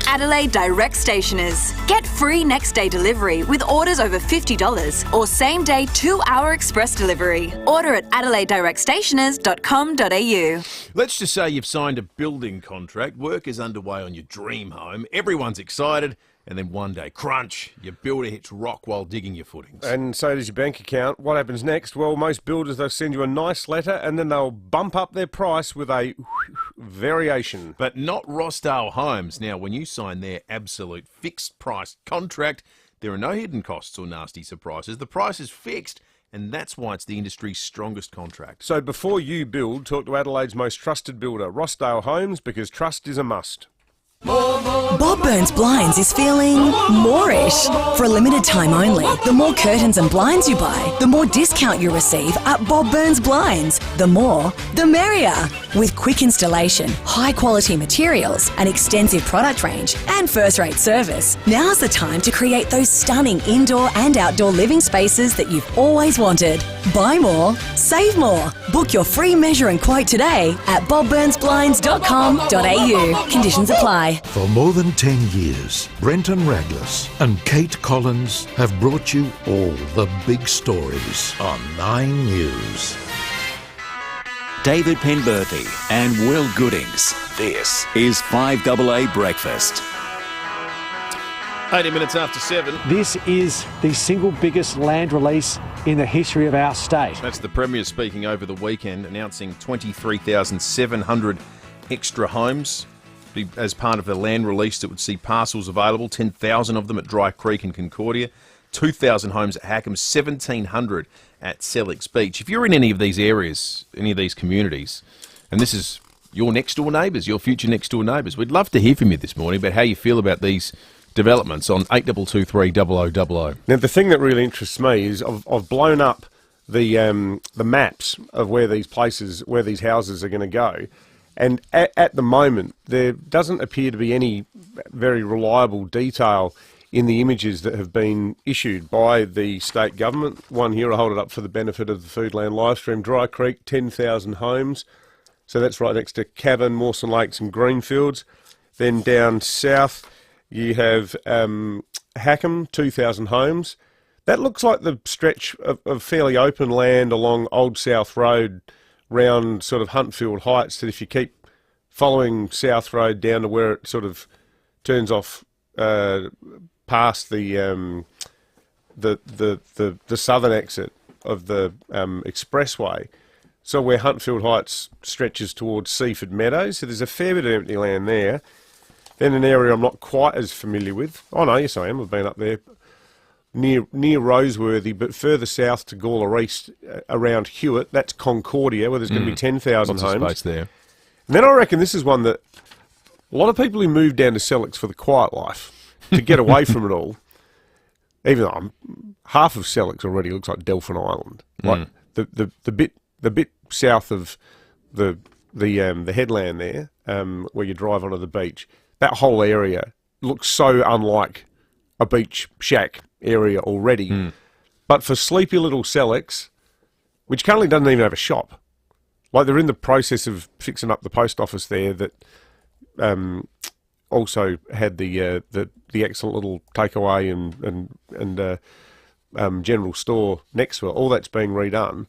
[SPEAKER 14] Adelaide Direct Stationers. Get free next day delivery with orders over $50 or same day 2-hour express delivery. Order at adelaidedirectstationers.com.au.
[SPEAKER 19] Let's just say you've signed a building contract, work is underway on your dream home, everyone's excited, and then one day, crunch, your builder hits rock while digging your footings.
[SPEAKER 10] And so does your bank account. What happens next? Well, most builders, they'll send you a nice letter and then they'll bump up their price with a variation.
[SPEAKER 19] But not Rossdale Homes. Now, when you sign their absolute fixed price contract, there are no hidden costs or nasty surprises. The price is fixed, and that's why it's the industry's strongest contract.
[SPEAKER 10] So before you build, talk to Adelaide's most trusted builder, Rossdale Homes, because trust is a must.
[SPEAKER 16] Bob Burns Blinds is feeling moreish. For a limited time only, the more curtains and blinds you buy, the more discount you receive at Bob Burns Blinds. The more, the merrier. With quick installation, high quality materials, an extensive product range, and first-rate service, now's the time to create those stunning indoor and outdoor living spaces that you've always wanted. Buy more, save more. Book your free measure and quote today at bobburnsblinds.com.au. Conditions apply.
[SPEAKER 17] For more than 10 years, Brenton Raglas and Kate Collins have brought you all the big stories on 9 News.
[SPEAKER 15] David Penberthy and Will Goodings. This is 5AA Breakfast.
[SPEAKER 19] 80 minutes after 7.
[SPEAKER 28] This is the single biggest land release in the history of our state.
[SPEAKER 19] That's the Premier speaking over the weekend, announcing 23,700 extra homes as part of the land release that would see parcels available, 10,000 of them at Dry Creek and Concordia, 2,000 homes at Hackham, 1,700 at Sellex Beach. If you're in any of these areas, any of these communities, and this is your next door neighbours, your future next door neighbours, we'd love to hear from you this morning about how you feel about these developments on 8223 0000.
[SPEAKER 10] Now, the thing that really interests me is I've blown up the maps of where these places, where these houses are going to go. And at the moment, there doesn't appear to be any very reliable detail in the images that have been issued by the state government. One here, I'll hold it up for the benefit of the Foodland livestream. Dry Creek, 10,000 homes. So that's right next to Cavan, Mawson Lakes and Greenfields. Then down south, you have Hackham, 2,000 homes. That looks like the stretch of fairly open land along Old South Road, round sort of Huntfield Heights, that if you keep following South Road down to where it sort of turns off past the southern exit of the expressway, so where Huntfield Heights stretches towards Seaford Meadows, so there's a fair bit of empty land there. Then an area I'm not quite as familiar with. Oh no, yes I am, I've been up there. Near Roseworthy, but further south to Gawler East, around Hewitt, that's Concordia, where there's going to be 10,000 homes.
[SPEAKER 19] Space there.
[SPEAKER 10] And then I reckon this is one that a lot of people who move down to Sellex for the quiet life, to get away from it all, even though half of Sellex already looks like Delphin Island. Like the bit south of the the headland there, where you drive onto the beach, that whole area looks so unlike a beach shack area already. But for sleepy little Selex, which currently doesn't even have a shop, like they're in the process of fixing up the post office there that also had the excellent little takeaway and general store next to it. All that's being redone.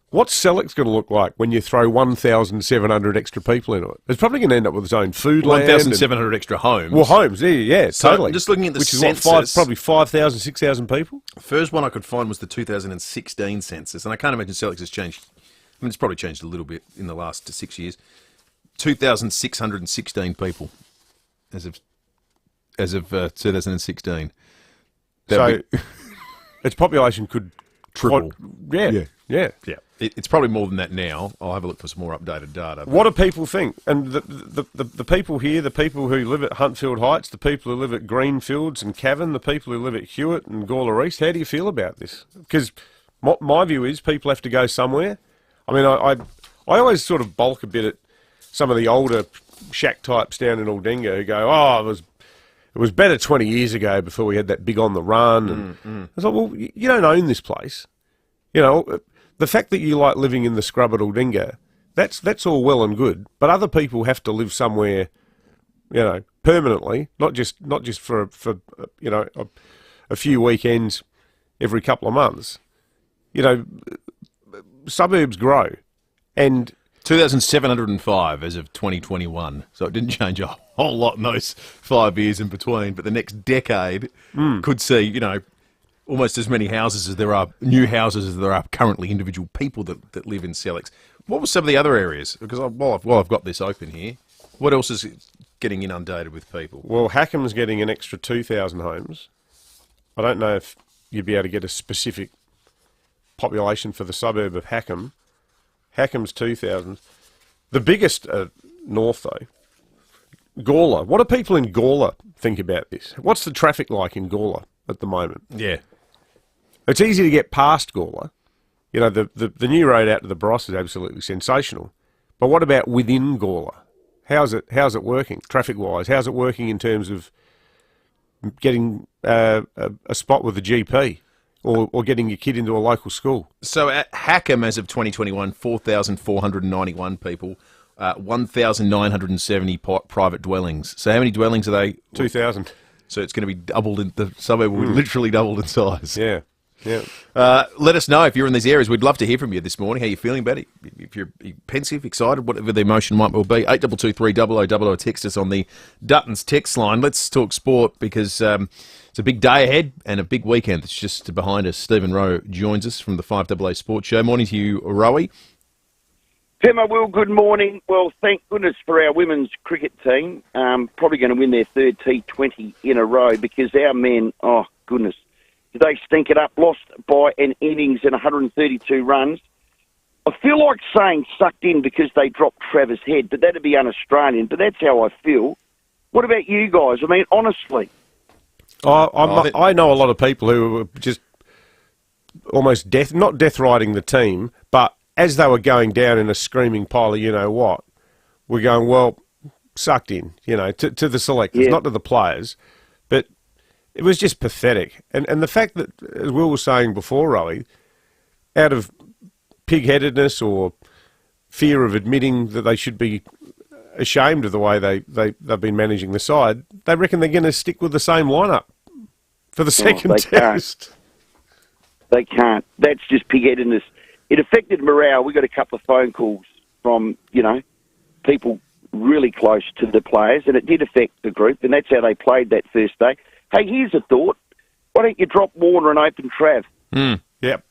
[SPEAKER 10] What's Selex going to look like when you throw 1,700 extra people into it? It's probably going to end up with its own food land.
[SPEAKER 19] 1,700 extra homes.
[SPEAKER 10] Well, homes, yeah,
[SPEAKER 19] So
[SPEAKER 10] totally.
[SPEAKER 19] just looking at the
[SPEAKER 10] which
[SPEAKER 19] census,
[SPEAKER 10] is what, probably 5,000, 6,000 people?
[SPEAKER 19] First one I could find was the 2016 census, and I can't imagine Selex has changed. I mean, it's probably changed a little bit in the last 6 years. 2,616 people as of 2016.
[SPEAKER 10] So its population could
[SPEAKER 19] triple.
[SPEAKER 10] Yeah.
[SPEAKER 19] It's probably more than that now. I'll have a look for some more updated data.
[SPEAKER 10] What do people think? And the people here, the people who live at Huntfield Heights, the people who live at Greenfields and Cavan, the people who live at Hewitt and Gawler East, how do you feel about this? Because my view is people have to go somewhere. I mean, I always sort of balk a bit at some of the older shack types down in Aldinga who go, it was better 20 years ago before we had that big on the run. And I was like, well, you don't own this place. You know, the fact that you like living in the scrub at Aldinga, that's all well and good. But other people have to live somewhere, you know, permanently, not just for you know, a few weekends every couple of months. You know, suburbs grow, and
[SPEAKER 19] 2,705 as of 2021. So it didn't change a whole lot in those 5 years in between. But the next decade could see, you know, almost as many houses as there are new houses as there are currently individual people that live in Selex. What were some of the other areas? Because while I've got this open here, what else is getting inundated with people?
[SPEAKER 10] Well, Hackham's getting an extra 2,000 homes. I don't know if you'd be able to get a specific population for the suburb of Hackham. Hackham's 2,000. The biggest north, though, Gawler. What do people in Gawler think about this? What's the traffic like in Gawler at the moment?
[SPEAKER 19] Yeah.
[SPEAKER 10] It's easy to get past Gawler. You know, the new road out to the Bros is absolutely sensational. But what about within Gawler? How's it working, traffic-wise? How's it working in terms of getting a spot with a GP or getting your kid into a local school?
[SPEAKER 19] So at Hackham, as of 2021, 4,491 people, 1,970 private dwellings. So how many dwellings are they?
[SPEAKER 10] 2,000.
[SPEAKER 19] So it's going to be doubled in the suburb. Will be literally doubled in size.
[SPEAKER 10] Yeah.
[SPEAKER 19] Let us know if you're in these areas. We'd love to hear from you this morning. How you feeling about it? If you're pensive, excited, whatever the emotion might well be. 8223 text us on the Dutton's text line. Let's talk sport because it's a big day ahead and a big weekend that's just behind us. Stephen Rowe joins us from the FIVEAA Sports Show. Morning to you, Rowie.
[SPEAKER 2] Gemma, Will, good morning. Well, thank goodness for our women's cricket team. Probably going to win their third T20 in a row because our men, oh, goodness, did they stink it up, lost by an innings and 132 runs. I feel like saying sucked in because they dropped Travis Head, but that'd be un-Australian, but that's how I feel. What about you guys? I mean, honestly.
[SPEAKER 10] I know a lot of people who were just almost not death riding the team, but as they were going down in a screaming pile of you-know-what, we're going, well, sucked in, you know, to the selectors, not to the players. But it was just pathetic. And the fact that, as Will was saying before, Rowie, out of pig-headedness or fear of admitting that they should be ashamed of the way they've been managing the side, they reckon they're going to stick with the same lineup for the second test.
[SPEAKER 2] They can't. That's just pig-headedness. It affected morale. We got a couple of phone calls from, you know, people really close to the players, and it did affect the group, and that's how they played that first day. Hey, here's a thought. Why don't you drop Warner and open Trav?
[SPEAKER 10] Yep.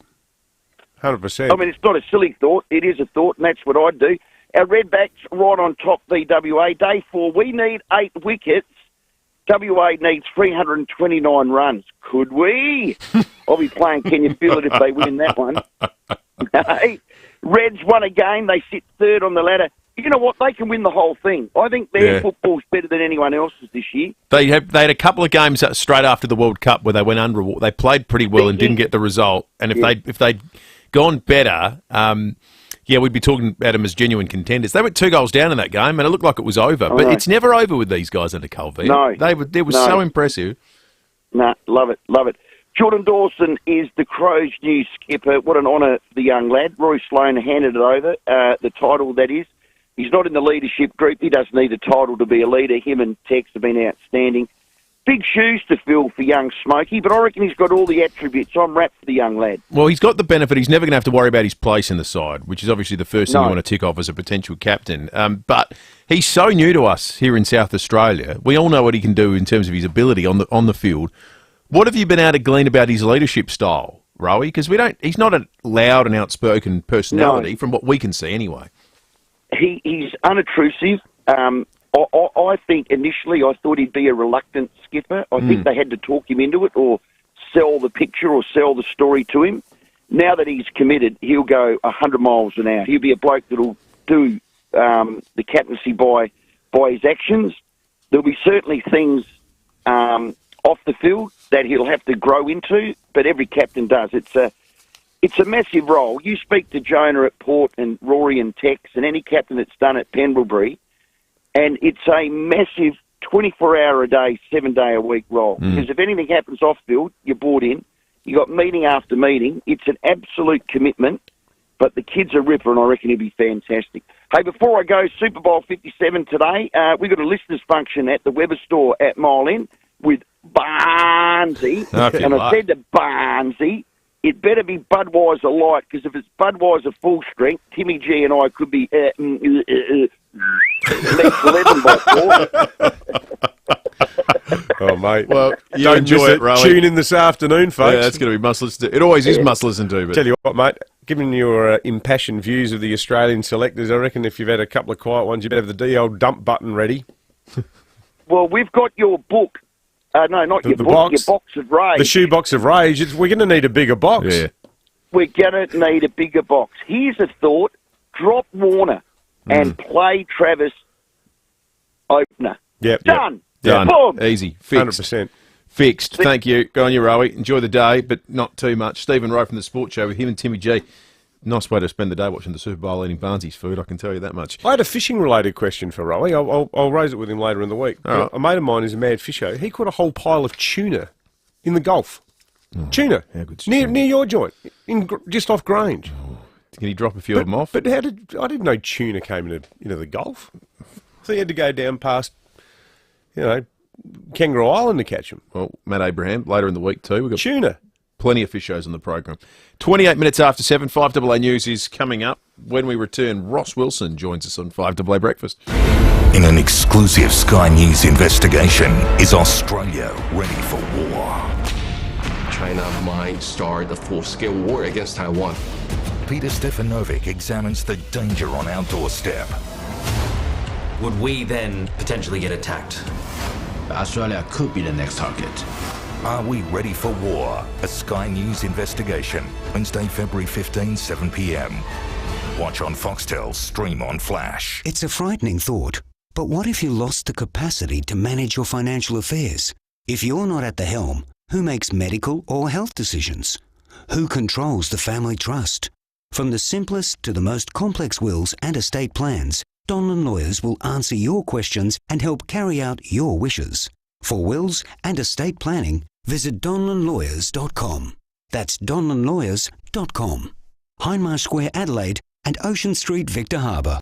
[SPEAKER 10] 100%.
[SPEAKER 2] I mean, it's not a silly thought. It is a thought, and that's what I'd do. Our Redbacks right on top, VWA. Day 4, we need 8 wickets. WA needs 329 runs. Could we? I'll be playing Can You Feel It if they win that one. Hey, Reds won a game. They sit third on the ladder. You know what? They can win the whole thing. I think their football's better than anyone else's this year.
[SPEAKER 19] They had a couple of games straight after the World Cup where they went under. They played pretty well and didn't get the result. And if they'd gone better, Yeah, we'd be talking about them as genuine contenders. They went 2 goals down in that game, and it looked like it was over. But it's never over with these guys under Colville.
[SPEAKER 2] No.
[SPEAKER 19] They were so impressive.
[SPEAKER 2] No, love it. Jordan Dawson is the Crows' new skipper. What an honour for the young lad. Roy Sloane handed it over, the title that is. He's not in the leadership group. He doesn't need a title to be a leader. Him and Tex have been outstanding. Big shoes to fill for young Smokey, but I reckon he's got all the attributes. I'm wrapped for the young lad.
[SPEAKER 19] Well, he's got the benefit. He's never going to have to worry about his place in the side, which is obviously the first thing you want to tick off as a potential captain. But he's so new to us here in South Australia. We all know what he can do in terms of his ability on the field. What have you been able to glean about his leadership style, Rowie? Because he's not a loud and outspoken personality from what we can see anyway.
[SPEAKER 2] He's unobtrusive. I think initially I thought he'd be a reluctant skipper. I think they had to talk him into it or sell the picture or sell the story to him. Now that he's committed, he'll go 100 miles an hour. He'll be a bloke that'll do the captaincy by his actions. There'll be certainly things off the field that he'll have to grow into, but every captain does. It's a massive role. You speak to Jonah at Port and Rory and Tex and any captain that's done at Pendlebury, and it's a massive 24-hour-a-day, 7-day-a-week role. Because if anything happens off-field, you're brought in. You got meeting after meeting. It's an absolute commitment, but the kid's a ripper, and I reckon he'll be fantastic. Hey, before I go, Super Bowl 57 today, we've got a listeners' function at the Weber store at Mile End with Barnesy. And I said to Barnesy, it better be Budweiser light, because if it's Budweiser full strength, Timmy G and I could be next 11 by 4.
[SPEAKER 10] Oh, mate.
[SPEAKER 19] Well, you
[SPEAKER 10] don't
[SPEAKER 19] enjoy it, Rowie.
[SPEAKER 10] Tune in this afternoon, folks.
[SPEAKER 19] Yeah, that's going to be must listen to. It always is must listen to. But
[SPEAKER 10] Tell you what, mate, given your impassioned views of the Australian selectors, I reckon if you've had a couple of quiet ones, you better have the old dump button ready.
[SPEAKER 2] Well, we've got your book. No, not your book,
[SPEAKER 10] box,
[SPEAKER 2] your box of rage.
[SPEAKER 10] The shoebox of rage. We're going to need a bigger box.
[SPEAKER 19] Yeah.
[SPEAKER 2] We're going to need a bigger box. Here's a thought. Drop Warner and play Travis opener.
[SPEAKER 10] Yep.
[SPEAKER 2] Done.
[SPEAKER 19] Done.
[SPEAKER 2] Boom.
[SPEAKER 19] Easy. Fixed.
[SPEAKER 10] 100%.
[SPEAKER 19] Fixed. Thank you. Go on, you, Rowie. Enjoy the day, but not too much. Stephen Rowe from The Sports Show with him and Timmy G. Nice way to spend the day watching the Super Bowl eating Barnsley's food, I can tell you that much.
[SPEAKER 10] I had a fishing-related question for Rowie. I'll raise it with him later in the week.
[SPEAKER 19] Right.
[SPEAKER 10] A mate of mine is a mad fisher. He caught a whole pile of tuna in the Gulf. Tuna.
[SPEAKER 19] How good's
[SPEAKER 10] near your joint, just off Grange.
[SPEAKER 19] Can he drop a few of them off?
[SPEAKER 10] But I didn't know tuna came into the Gulf. So he had to go down past, Kangaroo Island to catch them.
[SPEAKER 19] Well, Matt Abraham, later in the week too. We've got
[SPEAKER 10] tuna.
[SPEAKER 19] Plenty of fish shows on the program. 28 minutes after 7, 5AA News is coming up. When we return, Ross Wilson joins us on 5AA Breakfast.
[SPEAKER 3] In an exclusive Sky News investigation, is Australia ready for war?
[SPEAKER 12] China might start a full-scale war against Taiwan.
[SPEAKER 3] Peter Stefanovic examines the danger on our doorstep.
[SPEAKER 18] Would we then potentially get attacked?
[SPEAKER 20] Australia could be the next target.
[SPEAKER 3] Are we ready for war? A Sky News investigation. Wednesday, February 15, 7 p.m. Watch on Foxtel, stream on Flash.
[SPEAKER 21] It's a frightening thought, but what if you lost the capacity to manage your financial affairs? If you're not at the helm, who makes medical or health decisions? Who controls the family trust? From the simplest to the most complex wills and estate plans, Donlan Lawyers will answer your questions and help carry out your wishes. For wills and estate planning, visit donlanlawyers.com. That's donlanlawyers.com. Hindmarsh Square, Adelaide, and Ocean Street, Victor Harbour.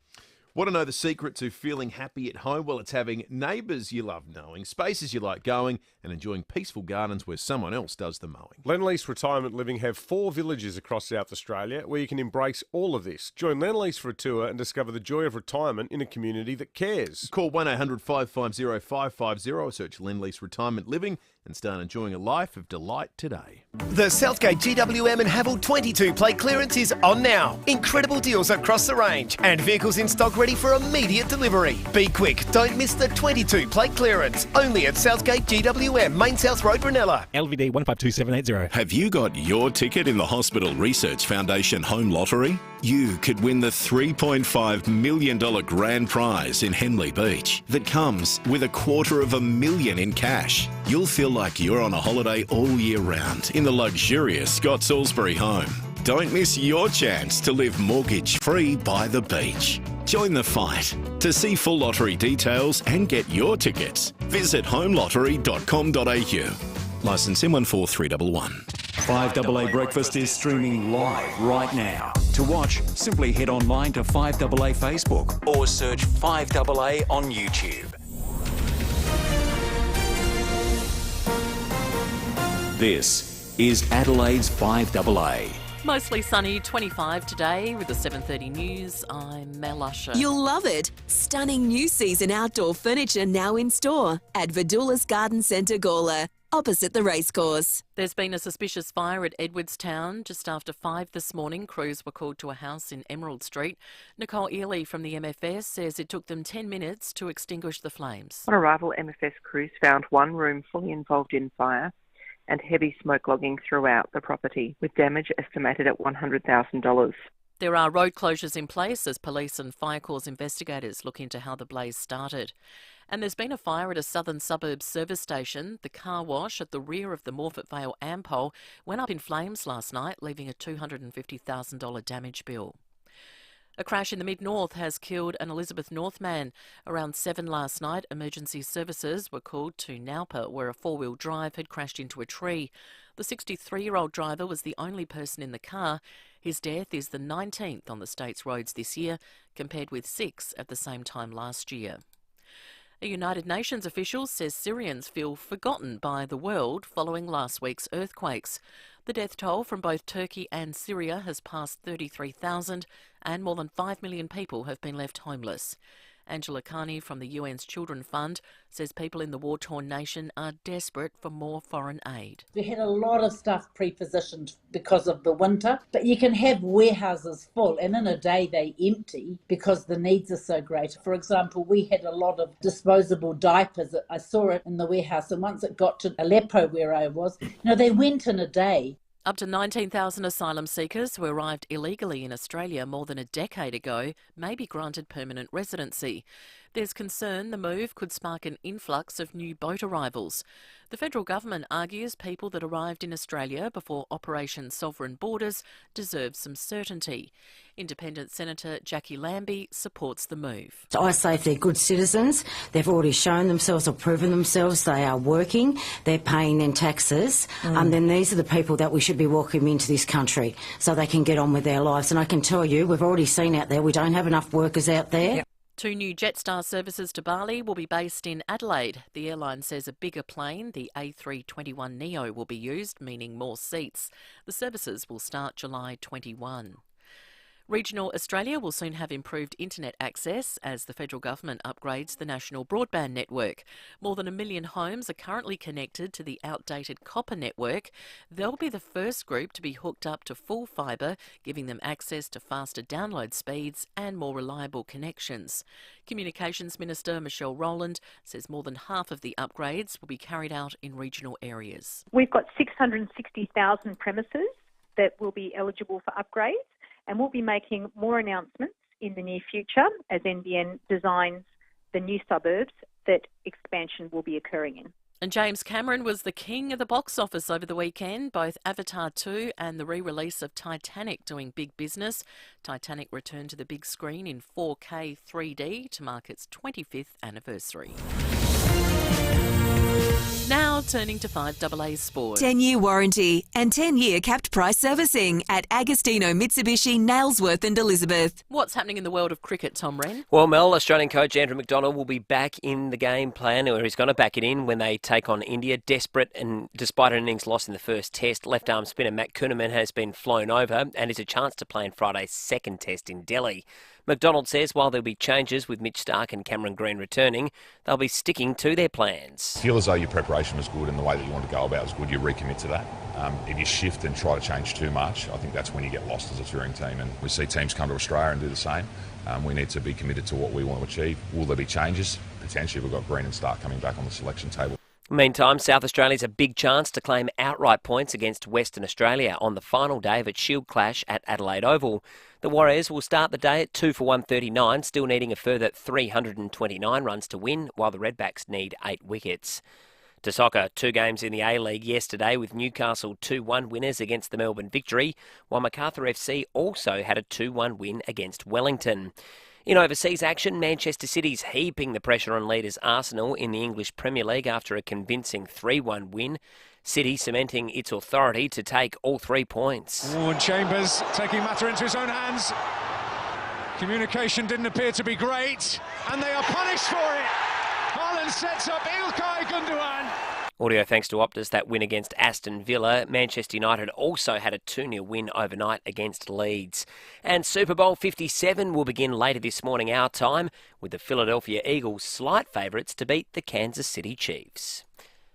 [SPEAKER 19] Want to know the secret to feeling happy at home? Well, it's having neighbours you love knowing, spaces you like going, and enjoying peaceful gardens where someone else does the mowing.
[SPEAKER 10] Lendlease Retirement Living have 4 villages across South Australia where you can embrace all of this. Join Lendlease for a tour and discover the joy of retirement in a community that cares.
[SPEAKER 19] Call 1-800-550-550 or search Lendlease Retirement Living and start enjoying a life of delight today.
[SPEAKER 22] The Southgate GWM and Haval 22 plate clearance is on now. Incredible deals across the range and vehicles in stock ready for immediate delivery. Be quick, don't miss the 22 plate clearance. Only at Southgate GWM, Main South Road, Brunella.
[SPEAKER 23] LVD 152780.
[SPEAKER 24] Have you got your ticket in the Hospital Research Foundation Home Lottery? You could win the $3.5 million grand prize in Henley Beach that comes with $250,000 in cash. You'll feel like you're on a holiday all year round in the luxurious Scott Salisbury home. Don't miss your chance to live mortgage-free by the beach. Join the fight. To see full lottery details and get your tickets, visit homelottery.com.au. Licence M14311.
[SPEAKER 15] 5AA Breakfast is streaming live right now. To watch, simply head online to 5AA Facebook or search 5AA on YouTube. This is Adelaide's 5AA.
[SPEAKER 1] Mostly sunny, 25 today with the 7:30 news. I'm Mel Usher.
[SPEAKER 4] You'll love it. Stunning new season outdoor furniture now in store at Vidula's Garden Centre, Gawler, opposite the racecourse.
[SPEAKER 1] There's been a suspicious fire at Edwardstown. Just after 5 this morning, crews were called to a house in Emerald Street. Nicole Ely from the MFS says it took them 10 minutes to extinguish the flames.
[SPEAKER 5] On arrival, MFS crews found one room fully involved in fire and heavy smoke logging throughout the property, with damage estimated at $100,000.
[SPEAKER 1] There are road closures in place as police and fire corps investigators look into how the blaze started. And there's been a fire at a southern suburbs service station. The car wash at the rear of the Morphett Vale Ampol went up in flames last night, leaving a $250,000 damage bill. A crash in the mid-north has killed an Elizabeth North man. Around 7 last night, emergency services were called to Naupa, where a four-wheel drive had crashed into a tree. The 63-year-old driver was the only person in the car. His death is the 19th on the state's roads this year, compared with 6 at the same time last year. A United Nations official says Syrians feel forgotten by the world following last week's earthquakes. The death toll from both Turkey and Syria has passed 33,000 and more than 5 million people have been left homeless. Angela Carney from the UN's Children Fund says people in the war-torn nation are desperate for more foreign aid.
[SPEAKER 6] We had a lot of stuff pre-positioned because of the winter, but you can have warehouses full and in a day they empty because the needs are so great. For example, we had a lot of disposable diapers. I saw it in the warehouse, and once it got to Aleppo where I was, they went in a day.
[SPEAKER 1] Up to 19,000 asylum seekers who arrived illegally in Australia more than a decade ago may be granted permanent residency. There's concern the move could spark an influx of new boat arrivals. The federal government argues people that arrived in Australia before Operation Sovereign Borders deserve some certainty. Independent Senator Jackie Lambie supports the move.
[SPEAKER 8] I say if they're good citizens, they've already shown themselves or proven themselves, they are working, they're paying their taxes, then these are the people that we should be welcoming into this country so they can get on with their lives. And I can tell you, we've already seen out there, we don't have enough workers out there.
[SPEAKER 1] Yep. 2 new Jetstar services to Bali will be based in Adelaide. The airline says a bigger plane, the A321neo, will be used, meaning more seats. The services will start July 21. Regional Australia will soon have improved internet access as the federal government upgrades the national broadband network. More than 1 million homes are currently connected to the outdated copper network. They'll be the first group to be hooked up to full fibre, giving them access to faster download speeds and more reliable connections. Communications Minister Michelle Rowland says more than half of the upgrades will be carried out in regional areas.
[SPEAKER 25] We've got 660,000 premises that will be eligible for upgrades. And we'll be making more announcements in the near future as NBN designs the new suburbs that expansion will be occurring in.
[SPEAKER 1] And James Cameron was the king of the box office over the weekend. Both Avatar 2 and the re-release of Titanic doing big business. Titanic returned to the big screen in 4K 3D to mark its 25th anniversary. Now turning to 5AA Sport.
[SPEAKER 4] 10-year warranty and 10-year capped price servicing at Agostino Mitsubishi, Nailsworth and Elizabeth.
[SPEAKER 1] What's happening in the world of cricket, Tom Wren?
[SPEAKER 26] Well, Mel, Australian coach Andrew McDonald will be back in the game plan, or he's going to back it in when they take on India. Desperate, and despite an innings loss in the first test, left-arm spinner Matt Kuhneman has been flown over and is a chance to play in Friday's second test in Delhi. McDonald says while there'll be changes with Mitch Starc and Cameron Green returning, they'll be sticking to their plans.
[SPEAKER 27] Feel as though your preparation was good and the way that you want to go about was good, you recommit to that. If you shift and try to change too much, I think that's when you get lost as a touring team. And we see teams come to Australia and do the same. We need to be committed to what we want to achieve. Will there be changes? Potentially. We've got Green and Starc coming back on the selection table.
[SPEAKER 26] Meantime, South Australia's a big chance to claim outright points against Western Australia on the final day of its Shield clash at Adelaide Oval. The Warriors will start the day at 2 for 139, still needing a further 329 runs to win, while the Redbacks need 8 wickets. To soccer, 2 games in the A-League yesterday with Newcastle 2-1 winners against the Melbourne Victory, while Macarthur FC also had a 2-1 win against Wellington. In overseas action, Manchester City's heaping the pressure on leaders Arsenal in the English Premier League after a convincing 3-1 win. City cementing its authority to take all 3 points.
[SPEAKER 7] And Chambers taking matter into his own hands. Communication didn't appear to be great, and they are punished for it. Haaland sets up Ilkay Gundogan.
[SPEAKER 26] Audio thanks to Optus, that win against Aston Villa. Manchester United also had a 2-0 win overnight against Leeds. And Super Bowl 57 will begin later this morning our time, with the Philadelphia Eagles slight favourites to beat the Kansas City Chiefs.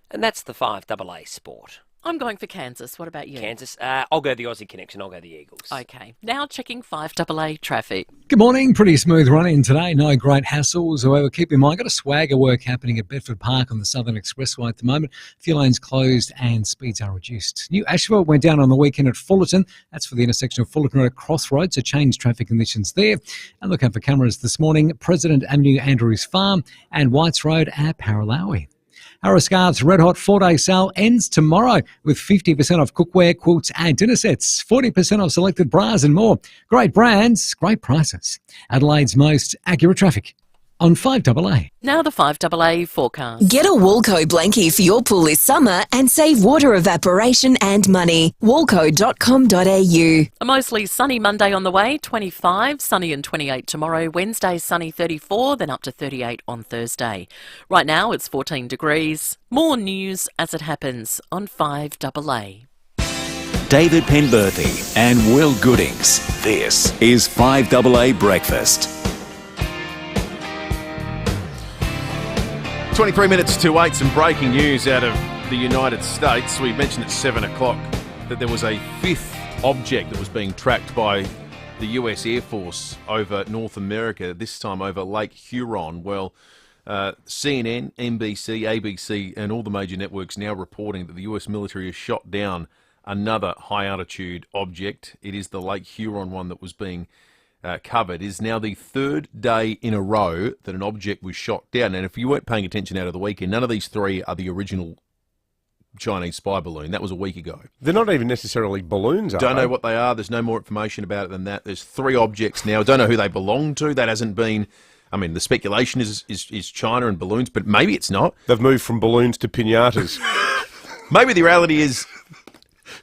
[SPEAKER 26] And that's the 5AA Sport.
[SPEAKER 1] I'm going for Kansas. What about you?
[SPEAKER 26] Kansas. I'll go the Aussie connection. I'll go the Eagles.
[SPEAKER 1] Okay. Now checking 5AA traffic.
[SPEAKER 9] Good morning. Pretty smooth running today. No great hassles. However, keep in mind, got a swagger work happening at Bedford Park on the Southern Expressway at the moment. A few lanes closed and speeds are reduced. New asphalt went down on the weekend at Fullerton. That's for the intersection of Fullerton Road at Crossroads, so changed traffic conditions there. And look out for cameras this morning. President Avenue, Andrews Farm, and Whites Road at Paralawi. Harris Scarves Red Hot 4-day sale ends tomorrow with 50% off cookware, quilts and dinner sets, 40% off selected bras and more. Great brands, great prices. Adelaide's most accurate traffic on 5AA.
[SPEAKER 1] Now the 5AA forecast.
[SPEAKER 4] Get a Woolco blankie for your pool this summer and save water evaporation and money. Woolco.com.au.
[SPEAKER 1] A mostly sunny Monday on the way, 25, sunny and 28 tomorrow. Wednesday, sunny 34, then up to 38 on Thursday. Right now it's 14 degrees. More news as it happens on 5AA.
[SPEAKER 15] David Penberthy and Will Goodings. This is 5AA Breakfast.
[SPEAKER 19] 23 minutes to 8, some breaking news out of the United States. We mentioned at 7 o'clock that there was a 5th object that was being tracked by the US Air Force over North America, this time over Lake Huron. Well, CNN, NBC, ABC and all the major networks now reporting that the US military has shot down another high-altitude object. It is the Lake Huron one that was being covered. It is now the 3rd day in a row that an object was shot down. And if you weren't paying attention out of the weekend, none of these 3 are the original Chinese spy balloon. That was a week ago.
[SPEAKER 10] They're not even necessarily balloons, are they?
[SPEAKER 19] Don't know what they are. There's no more information about it than that. There's 3 objects now. Don't know who they belong to. That hasn't been... I mean, the speculation is China and balloons, but maybe it's not.
[SPEAKER 10] They've moved from balloons to piñatas.
[SPEAKER 19] Maybe the reality is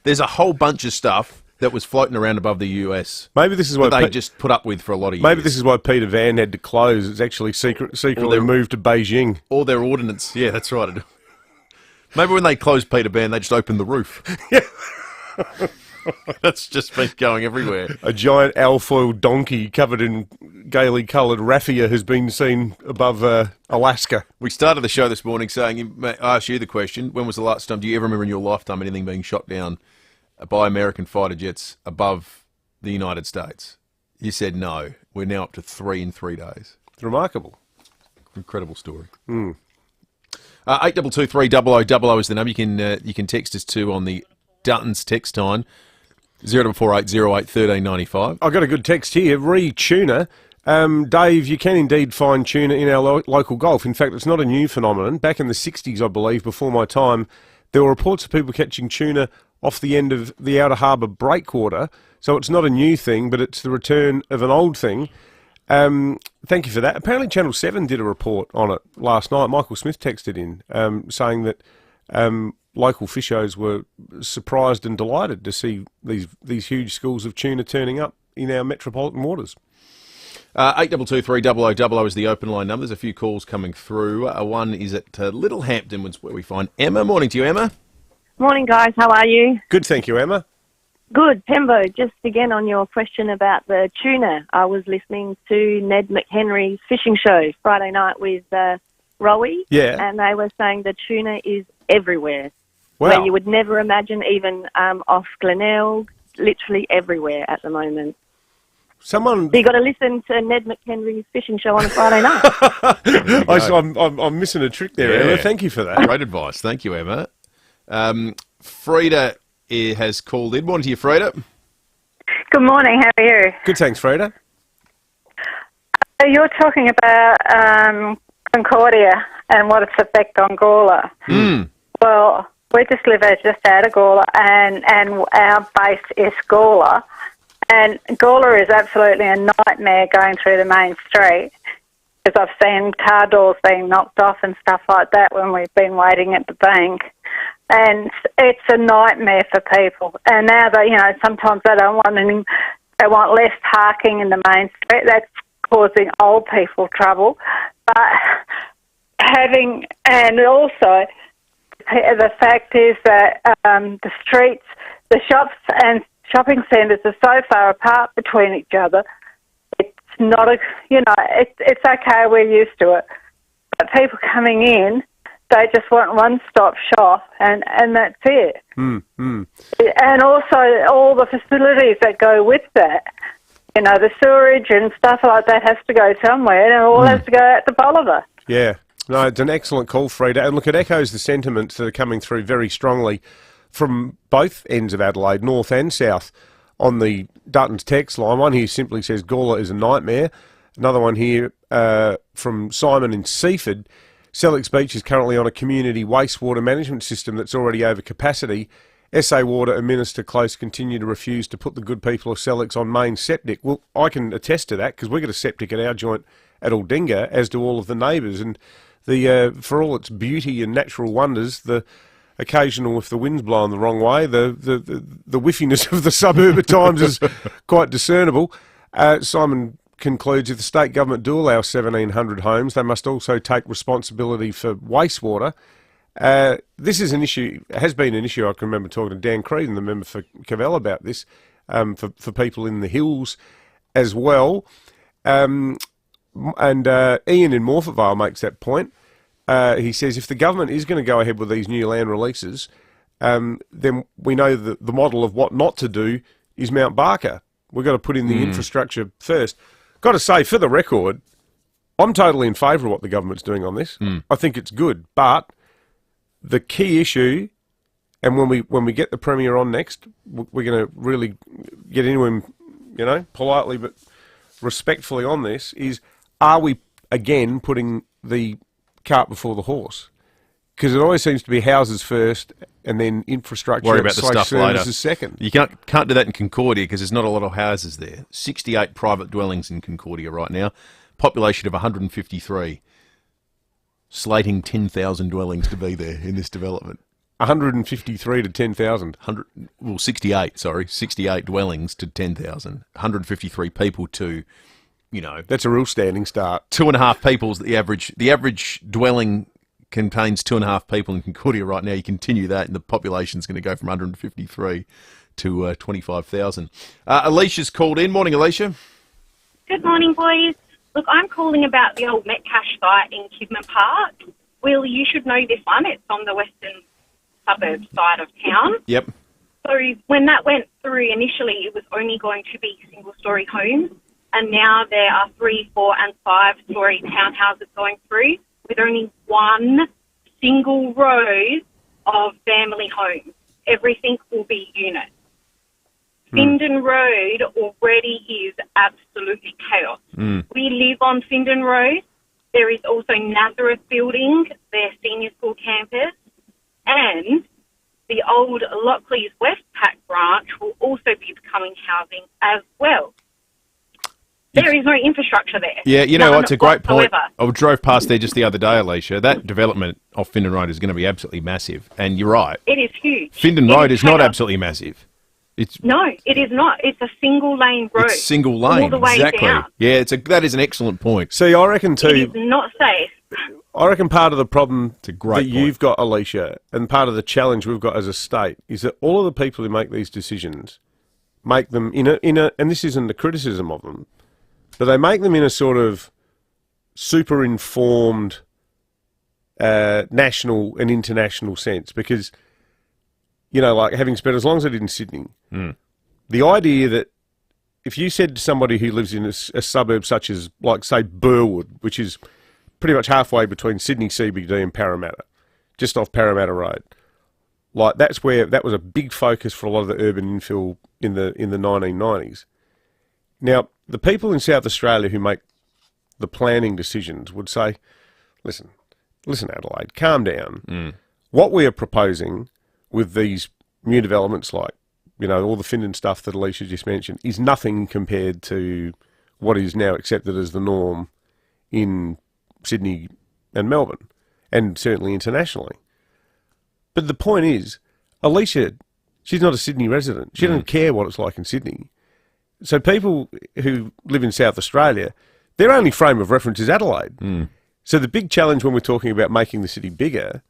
[SPEAKER 19] there's a whole bunch of stuff that was floating around above the US.
[SPEAKER 10] Maybe this is what
[SPEAKER 19] they just put up with for a lot of years.
[SPEAKER 10] Maybe this is why Peter Van had to close. It's actually secretly moved to Beijing.
[SPEAKER 19] Or their ordnance. Yeah, that's right. Maybe when they closed Peter Van, they just opened the roof. That's just been going everywhere.
[SPEAKER 10] A giant alfoil donkey covered in gaily coloured raffia has been seen above Alaska.
[SPEAKER 19] We started the show this morning saying, I asked you the question, when was the last time, do you ever remember in your lifetime anything being shot down by American fighter jets above the United States? You said no. We're now up to 3 in 3 days.
[SPEAKER 10] It's remarkable.
[SPEAKER 19] Incredible story. 8223 is the number. You can text us to on the Dutton's text line, 0480081395.
[SPEAKER 10] I've got a good text here. Tuna. Dave, you can indeed find tuna in our local Gulf. In fact, it's not a new phenomenon. Back in the 60s, I believe, before my time, there were reports of people catching tuna off the end of the Outer Harbour breakwater. So it's not a new thing, but it's the return of an old thing. Thank you for that. Apparently Channel 7 did a report on it last night. Michael Smith texted in saying that local fishers were surprised and delighted to see these huge schools of tuna turning up in our metropolitan waters.
[SPEAKER 19] 8223 is the open line number. There's a few calls coming through. One is at Littlehampton, where we find Emma. Morning to you, Emma.
[SPEAKER 11] Morning, guys. How are you?
[SPEAKER 10] Good, thank you, Emma.
[SPEAKER 11] Good. Pembo, just again on your question about the tuna, I was listening to Ned McHenry's fishing show Friday night with Rowie, and they were saying the tuna is everywhere.
[SPEAKER 10] Wow.
[SPEAKER 11] Where you would never imagine, even off Glenelg, literally everywhere at the moment. So you got to listen to Ned McHenry's fishing show on a Friday night.
[SPEAKER 10] I'm missing a trick there, Emma. Thank you for that.
[SPEAKER 19] Great advice. Thank you, Emma. Frida has called in. Morning to you, Frida.
[SPEAKER 13] Good morning. How are you?
[SPEAKER 10] Good, thanks, Frida.
[SPEAKER 13] You're talking about Concordia and what its effect on Gawler. Well, we just live just out of Gawler, and our base is Gawler. And Gawler is absolutely a nightmare going through the main street, because I've seen car doors being knocked off and stuff like that when we've been waiting at the bank. And it's a nightmare for people. And now that, sometimes they don't want they want less parking in the main street. That's causing old people trouble. But and also the fact is that the streets, the shops and shopping centres are so far apart between each other. It's not it's okay, we're used to it. But people coming in, they just want one-stop shop, and that's it. And also all the facilities that go with that. The sewerage and stuff like that has to go somewhere, and it all has to go out to Bolivar.
[SPEAKER 10] Yeah. No, it's an excellent call, Frida. And look, it echoes the sentiments that are coming through very strongly from both ends of Adelaide, north and south, on the Dutton's text line. One here simply says Gawler is a nightmare. Another one here from Simon in Seaford. Selleck's Beach is currently on a community wastewater management system that's already over capacity. SA Water and Minister Close continue to refuse to put the good people of Selleck's on main septic. Well, I can attest to that because we've got a septic at our joint at Aldinga, as do all of the neighbours. And for all its beauty and natural wonders, the occasional, if the wind's blowing the wrong way, the whiffiness of the suburb at times is quite discernible. Simon concludes, if the state government do allow 1,700 homes, they must also take responsibility for wastewater. This is an issue, has been an issue. I can remember talking to Dan Creedon, the member for Cavell, about this, for people in the hills as well. And Ian in Morphett Vale makes that point. He says, if the government is going to go ahead with these new land releases, then we know that the model of what not to do is Mount Barker. We've got to put in the infrastructure first. Got to say, for the record, I'm totally in favour of what the government's doing on this. I think it's good, but the key issue, and when we get the Premier on next, we're going to really get into him, politely but respectfully on this, is are we, again, putting the cart before the horse? Because it always seems to be houses first and then infrastructure
[SPEAKER 19] Worry about the stuff later.
[SPEAKER 10] Second.
[SPEAKER 19] You can't do that in Concordia because there's not a lot of houses there. 68 private dwellings in Concordia right now. Population of 153. Slating 10,000 dwellings to be there in this development.
[SPEAKER 10] 153 to 10,000.
[SPEAKER 19] 68, sorry. 68 dwellings to 10,000. 153 people to,
[SPEAKER 10] That's a real standing start.
[SPEAKER 19] 2.5 people is the average. The average dwelling contains 2.5 people in Concordia right now. You continue that and the population's going to go from 153 to 25,000. Alicia's called in. Morning, Alicia.
[SPEAKER 2] Good morning, boys. Look, I'm calling about the old Metcash site in Kidman Park. Will, you should know this one. It's on the western suburb side of town.
[SPEAKER 19] Yep.
[SPEAKER 2] So when that went through initially, it was only going to be single-storey homes, and now there are 3, 4 and 5-storey townhouses going through with only one single row of family homes. Everything will be units. Findon Road already is absolutely chaos. We live on Findon Road. There is also Nazareth Building, their senior school campus, and the old Lockleys Westpac branch will also be becoming housing as well. There is no infrastructure there.
[SPEAKER 19] Yeah, it's a great point.
[SPEAKER 2] whatsoever.
[SPEAKER 19] I drove past there just the other day, Alicia. That development off Findon Road is going to be absolutely massive. And you're right.
[SPEAKER 2] It is huge.
[SPEAKER 19] Findon Road is not absolutely massive.
[SPEAKER 2] No, it is not. It's a single lane road.
[SPEAKER 19] It's single lane,
[SPEAKER 2] all the way
[SPEAKER 19] exactly.
[SPEAKER 2] down.
[SPEAKER 19] Yeah, that is an excellent point.
[SPEAKER 10] See, I reckon too.
[SPEAKER 2] It is not safe.
[SPEAKER 10] I reckon part of the problem you've got, Alicia, and part of the challenge we've got as a state is that all of the people who make these decisions make them in a, and this isn't a criticism of them, but they make them in a sort of super informed national and international sense because, like having spent as long as I did in Sydney, the idea that if you said to somebody who lives in a suburb such as, like, say, Burwood, which is pretty much halfway between Sydney CBD and Parramatta, just off Parramatta Road, like that was a big focus for a lot of the urban infill in the 1990s. Now, the people in South Australia who make the planning decisions would say, listen, Adelaide, calm down. What we are proposing with these new developments, like, you know, all the Finland stuff that Alicia just mentioned, is nothing compared to what is now accepted as the norm in Sydney and Melbourne, and certainly internationally. But the point is, Alicia, she's not a Sydney resident. She doesn't care what it's like in Sydney. So people who live in South Australia, their only frame of reference is Adelaide. So the big challenge when we're talking about making the city bigger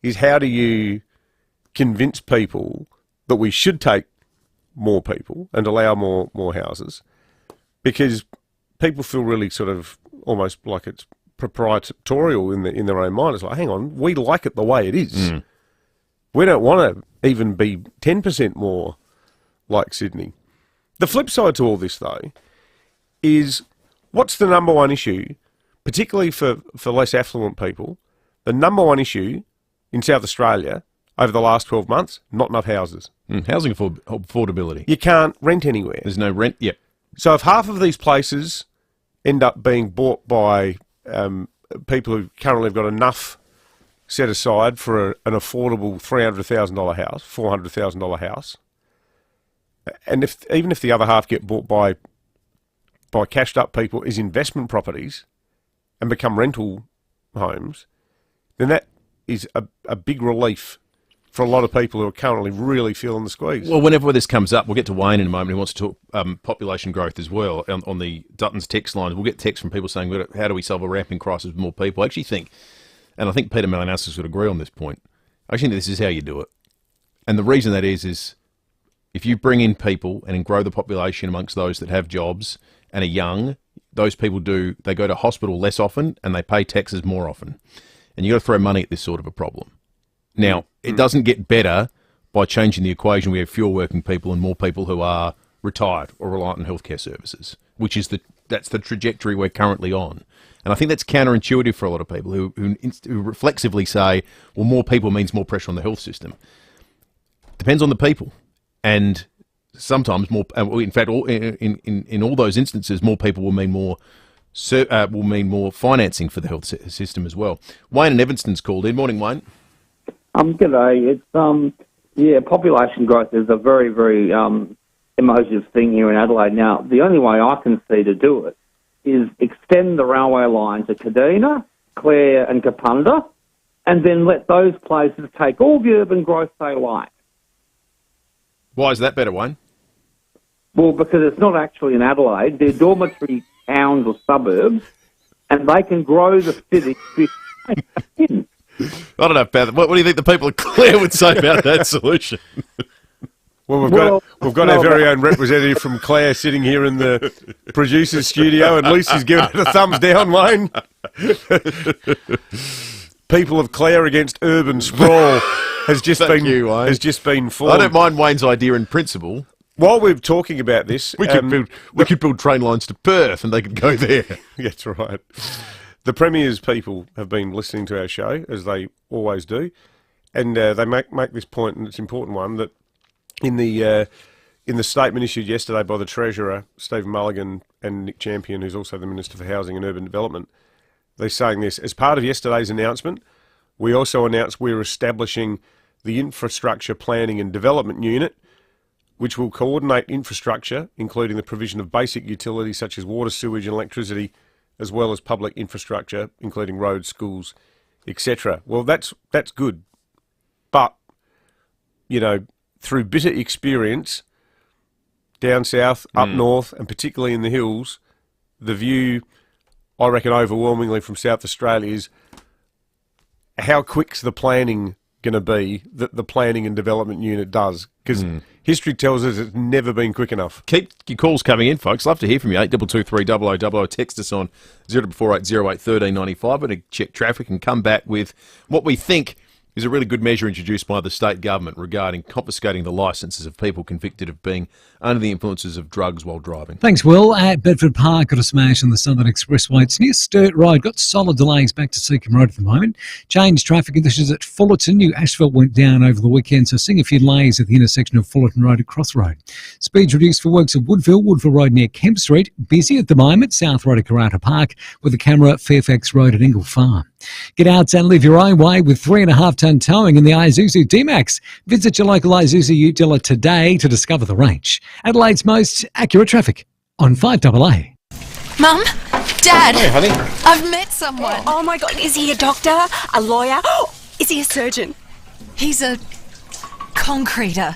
[SPEAKER 10] is how do you convince people that we should take more people and allow more houses, because people feel really sort of almost like it's proprietorial in their own mind. It's like, hang on, we like it the way it is. We don't want to even be 10% more like Sydney. The flip side to all this, though, is what's the number one issue, particularly for less affluent people? The number one issue in South Australia over the last 12 months, not enough houses.
[SPEAKER 19] Housing affordability.
[SPEAKER 10] You can't rent anywhere.
[SPEAKER 19] There's no rent, yep.
[SPEAKER 10] So if half of these places end up being bought by people who currently have got enough set aside for an affordable $300,000 house, $400,000 house, and even if the other half get bought by cashed up people as investment properties and become rental homes, then that is a big relief for a lot of people who are currently really feeling the squeeze.
[SPEAKER 19] Well, whenever this comes up, we'll get to Wayne in a moment, who wants to talk population growth as well on the Dutton's text lines. We'll get texts from people saying, how do we solve a ramping crisis with more people? I actually think, and I think Peter Malinowskis would agree on this point, I actually think this is how you do it. And the reason that is if you bring in people and grow the population amongst those that have jobs and are young, those people they go to hospital less often and they pay taxes more often. And you've got to throw money at this sort of a problem. Now, it doesn't get better by changing the equation. We have fewer working people and more people who are retired or reliant on healthcare services, which is that's the trajectory we're currently on. And I think that's counterintuitive for a lot of people who reflexively say, well, more people means more pressure on the health system. Depends on the people. And sometimes more, in fact, in all those instances, more people will mean more financing for the health system as well. Wayne in Evanston's called in. Morning, Wayne.
[SPEAKER 3] G'day. It's population growth is a very, very emotive thing here in Adelaide. Now, the only way I can see to do it is extend the railway line to Kadina, Clare and Kapunda, and then let those places take all the urban growth they like.
[SPEAKER 19] Why is that better, Wayne?
[SPEAKER 3] Well, because it's not actually in Adelaide. They're dormitory towns or suburbs, and they can grow the city.
[SPEAKER 19] I don't know about that. What do you think the people of Clare would say about that solution?
[SPEAKER 10] Well, we've got our very own representative from Clare sitting here in the producer's studio, and Lucy's giving it a thumbs down, Wayne. People of Clare against urban sprawl has just been formed.
[SPEAKER 19] I don't mind Wayne's idea in principle.
[SPEAKER 10] While we're talking about this,
[SPEAKER 19] we could build train lines to Perth, and they could go there.
[SPEAKER 10] That's right. The Premier's people have been listening to our show, as they always do, and they make this point, and it's an important one, that in the statement issued yesterday by the Treasurer, Stephen Mulligan, and Nick Champion, who's also the Minister for Housing and Urban Development, they're saying this: as part of yesterday's announcement, we also announced we're establishing the Infrastructure Planning and Development Unit, which will coordinate infrastructure, including the provision of basic utilities such as water, sewage and electricity, as well as public infrastructure, including roads, schools, etc. Well, that's good. But, you know, through bitter experience, down south, up north, and particularly in the hills, the view, I reckon overwhelmingly from South Australia, is how quick's the planning going to be that the Planning and Development Unit does? Because history tells us it's never been quick enough.
[SPEAKER 19] Keep your calls coming in, folks. Love to hear from you. 8223 0000. Text us on 0448 08 1395. We're going to check traffic and come back with what we think is a really good measure introduced by the state government regarding confiscating the licences of people convicted of being under the influences of drugs while driving.
[SPEAKER 9] Thanks, Will. At Bedford Park, got a smash on the Southern Expressway. It's near Sturt Road. Got solid delays back to Seacombe Road at the moment. Changed traffic conditions at Fullerton. New asphalt went down over the weekend, so seeing a few delays at the intersection of Fullerton Road and Cross Road. Speeds reduced for works at Woodville Road near Kemp Street. Busy at the moment, South Road at Karata Park, with the camera Fairfax Road at Ingle Farm. Get out and live your own way with 3.5-tonne towing in the Isuzu D-Max. Visit your local Isuzu Ute dealer today to discover the range. Adelaide's most accurate traffic on 5AA.
[SPEAKER 12] Mum, Dad,
[SPEAKER 19] Hey, honey.
[SPEAKER 12] I've met someone. Oh my God, is he a doctor? A lawyer? Is he a surgeon? He's a concreter.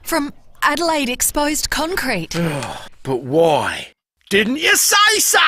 [SPEAKER 12] From Adelaide Exposed Concrete.
[SPEAKER 14] But why? Didn't you say so?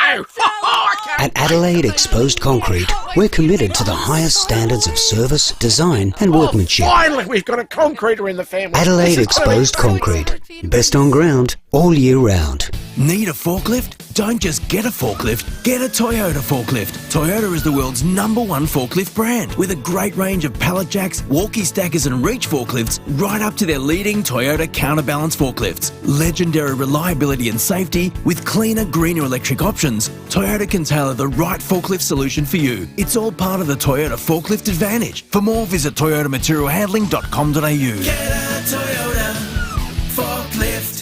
[SPEAKER 16] At Adelaide Exposed Concrete, we're committed to the highest standards of service, design and workmanship.
[SPEAKER 14] Finally, we've got a concreter in the family.
[SPEAKER 16] Adelaide Exposed Concrete. Best on ground, all year round.
[SPEAKER 17] Need a forklift? Don't just get a forklift, get a Toyota forklift. Toyota is the world's #1 forklift brand with a great range of pallet jacks, walkie stackers and reach forklifts right up to their leading Toyota counterbalance forklifts. Legendary reliability and safety with cleaner, greener electric options, Toyota can tailor the right forklift solution for you. It's all part of the Toyota Forklift Advantage. For more, visit toyotamaterialhandling.com.au. Get a Toyota forklift.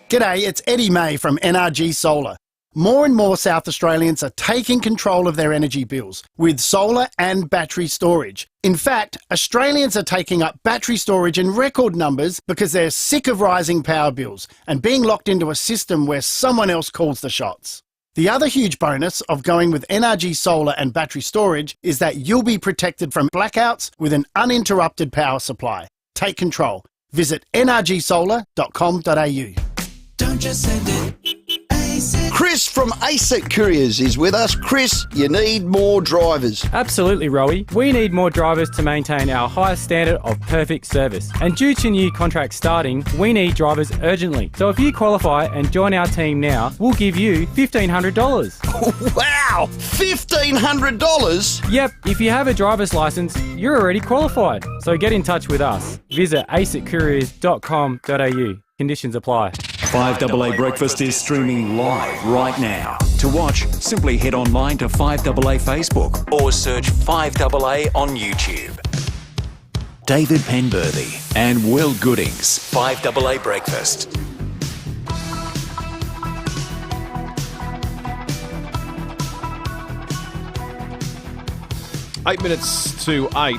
[SPEAKER 18] G'day, it's Eddie May from NRG Solar. More and more South Australians are taking control of their energy bills with solar and battery storage. In fact, Australians are taking up battery storage in record numbers because they're sick of rising power bills and being locked into a system where someone else calls the shots. The other huge bonus of going with NRG Solar and battery storage is that you'll be protected from blackouts with an uninterrupted power supply. Take control. Visit nrgsolar.com.au.
[SPEAKER 17] Don't just send it.
[SPEAKER 20] Chris from ASIC Couriers is with us. Chris, you need more drivers.
[SPEAKER 21] Absolutely, Rowie. We need more drivers to maintain our highest standard of perfect service. And due to new contracts starting, we need drivers urgently. So if you qualify and join our team now, we'll give you $1,500.
[SPEAKER 20] Wow! $1,500?
[SPEAKER 21] Yep, if you have a driver's licence, you're already qualified. So get in touch with us. Visit asiccouriers.com.au. Conditions apply.
[SPEAKER 15] 5AA Breakfast is streaming live right now. To watch, simply head online to 5AA Facebook or search 5AA on YouTube. David Penberthy and Will Goodings, 5AA Breakfast.
[SPEAKER 19] Eight minutes to 8.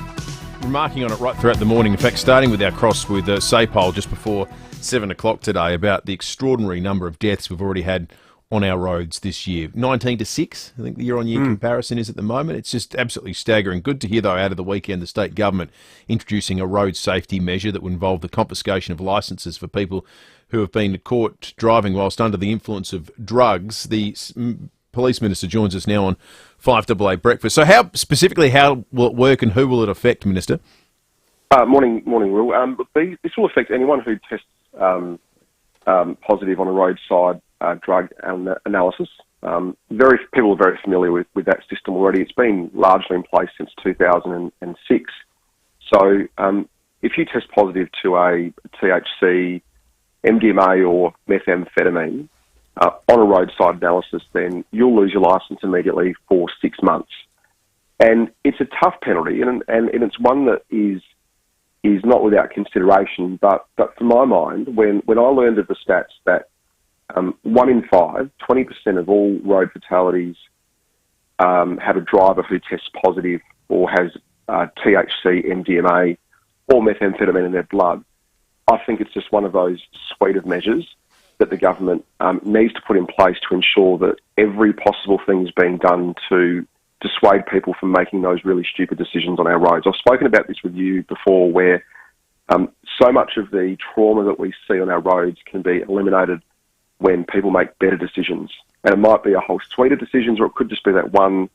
[SPEAKER 19] Remarking on it right throughout the morning. In fact, starting with our cross with SAPOL just before 7 o'clock today about the extraordinary number of deaths we've already had on our roads this year. 19 to 6, I think the year-on-year comparison is at the moment. It's just absolutely staggering. Good to hear, though, out of the weekend, the state government introducing a road safety measure that would involve the confiscation of licences for people who have been caught driving whilst under the influence of drugs. The Police Minister joins us now on 5AA Breakfast. So how will it work and who will it affect, Minister?
[SPEAKER 28] Morning, Will. This will affect anyone who tests positive on a roadside drug analysis. People are very familiar with that system already. It's been largely in place since 2006. So if you test positive to a THC, MDMA or methamphetamine on a roadside analysis, then you'll lose your licence immediately for 6 months. And it's a tough penalty, and it's one that is not without consideration, but for my mind, when I learned of the stats that 1 in 5, 20% of all road fatalities have a driver who tests positive or has THC, MDMA or methamphetamine in their blood, I think it's just one of those suite of measures that the government needs to put in place to ensure that every possible thing is being done to dissuade people from making those really stupid decisions on our roads. I've spoken about this with you before, where so much of the trauma that we see on our roads can be eliminated when people make better decisions. And it might be a whole suite of decisions, or it could just be that one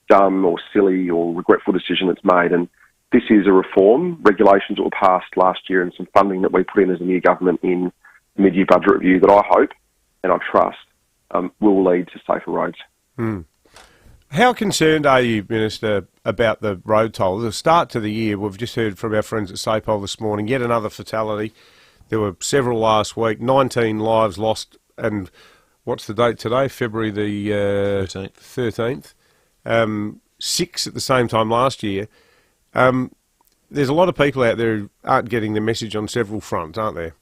[SPEAKER 28] dumb or silly or regretful decision that's made. And this is a reform, regulations that were passed last year and some funding that we put in as a new government in the mid-year budget review that I hope and I trust will lead to safer roads.
[SPEAKER 10] How concerned are you, Minister, about the road toll? The start to the year, we've just heard from our friends at SAPOL this morning, yet another fatality. There were several last week, 19 lives lost, and what's the date today? February the 13th. 6 at the same time last year. There's a lot of people out there who aren't getting the message on several fronts, aren't there?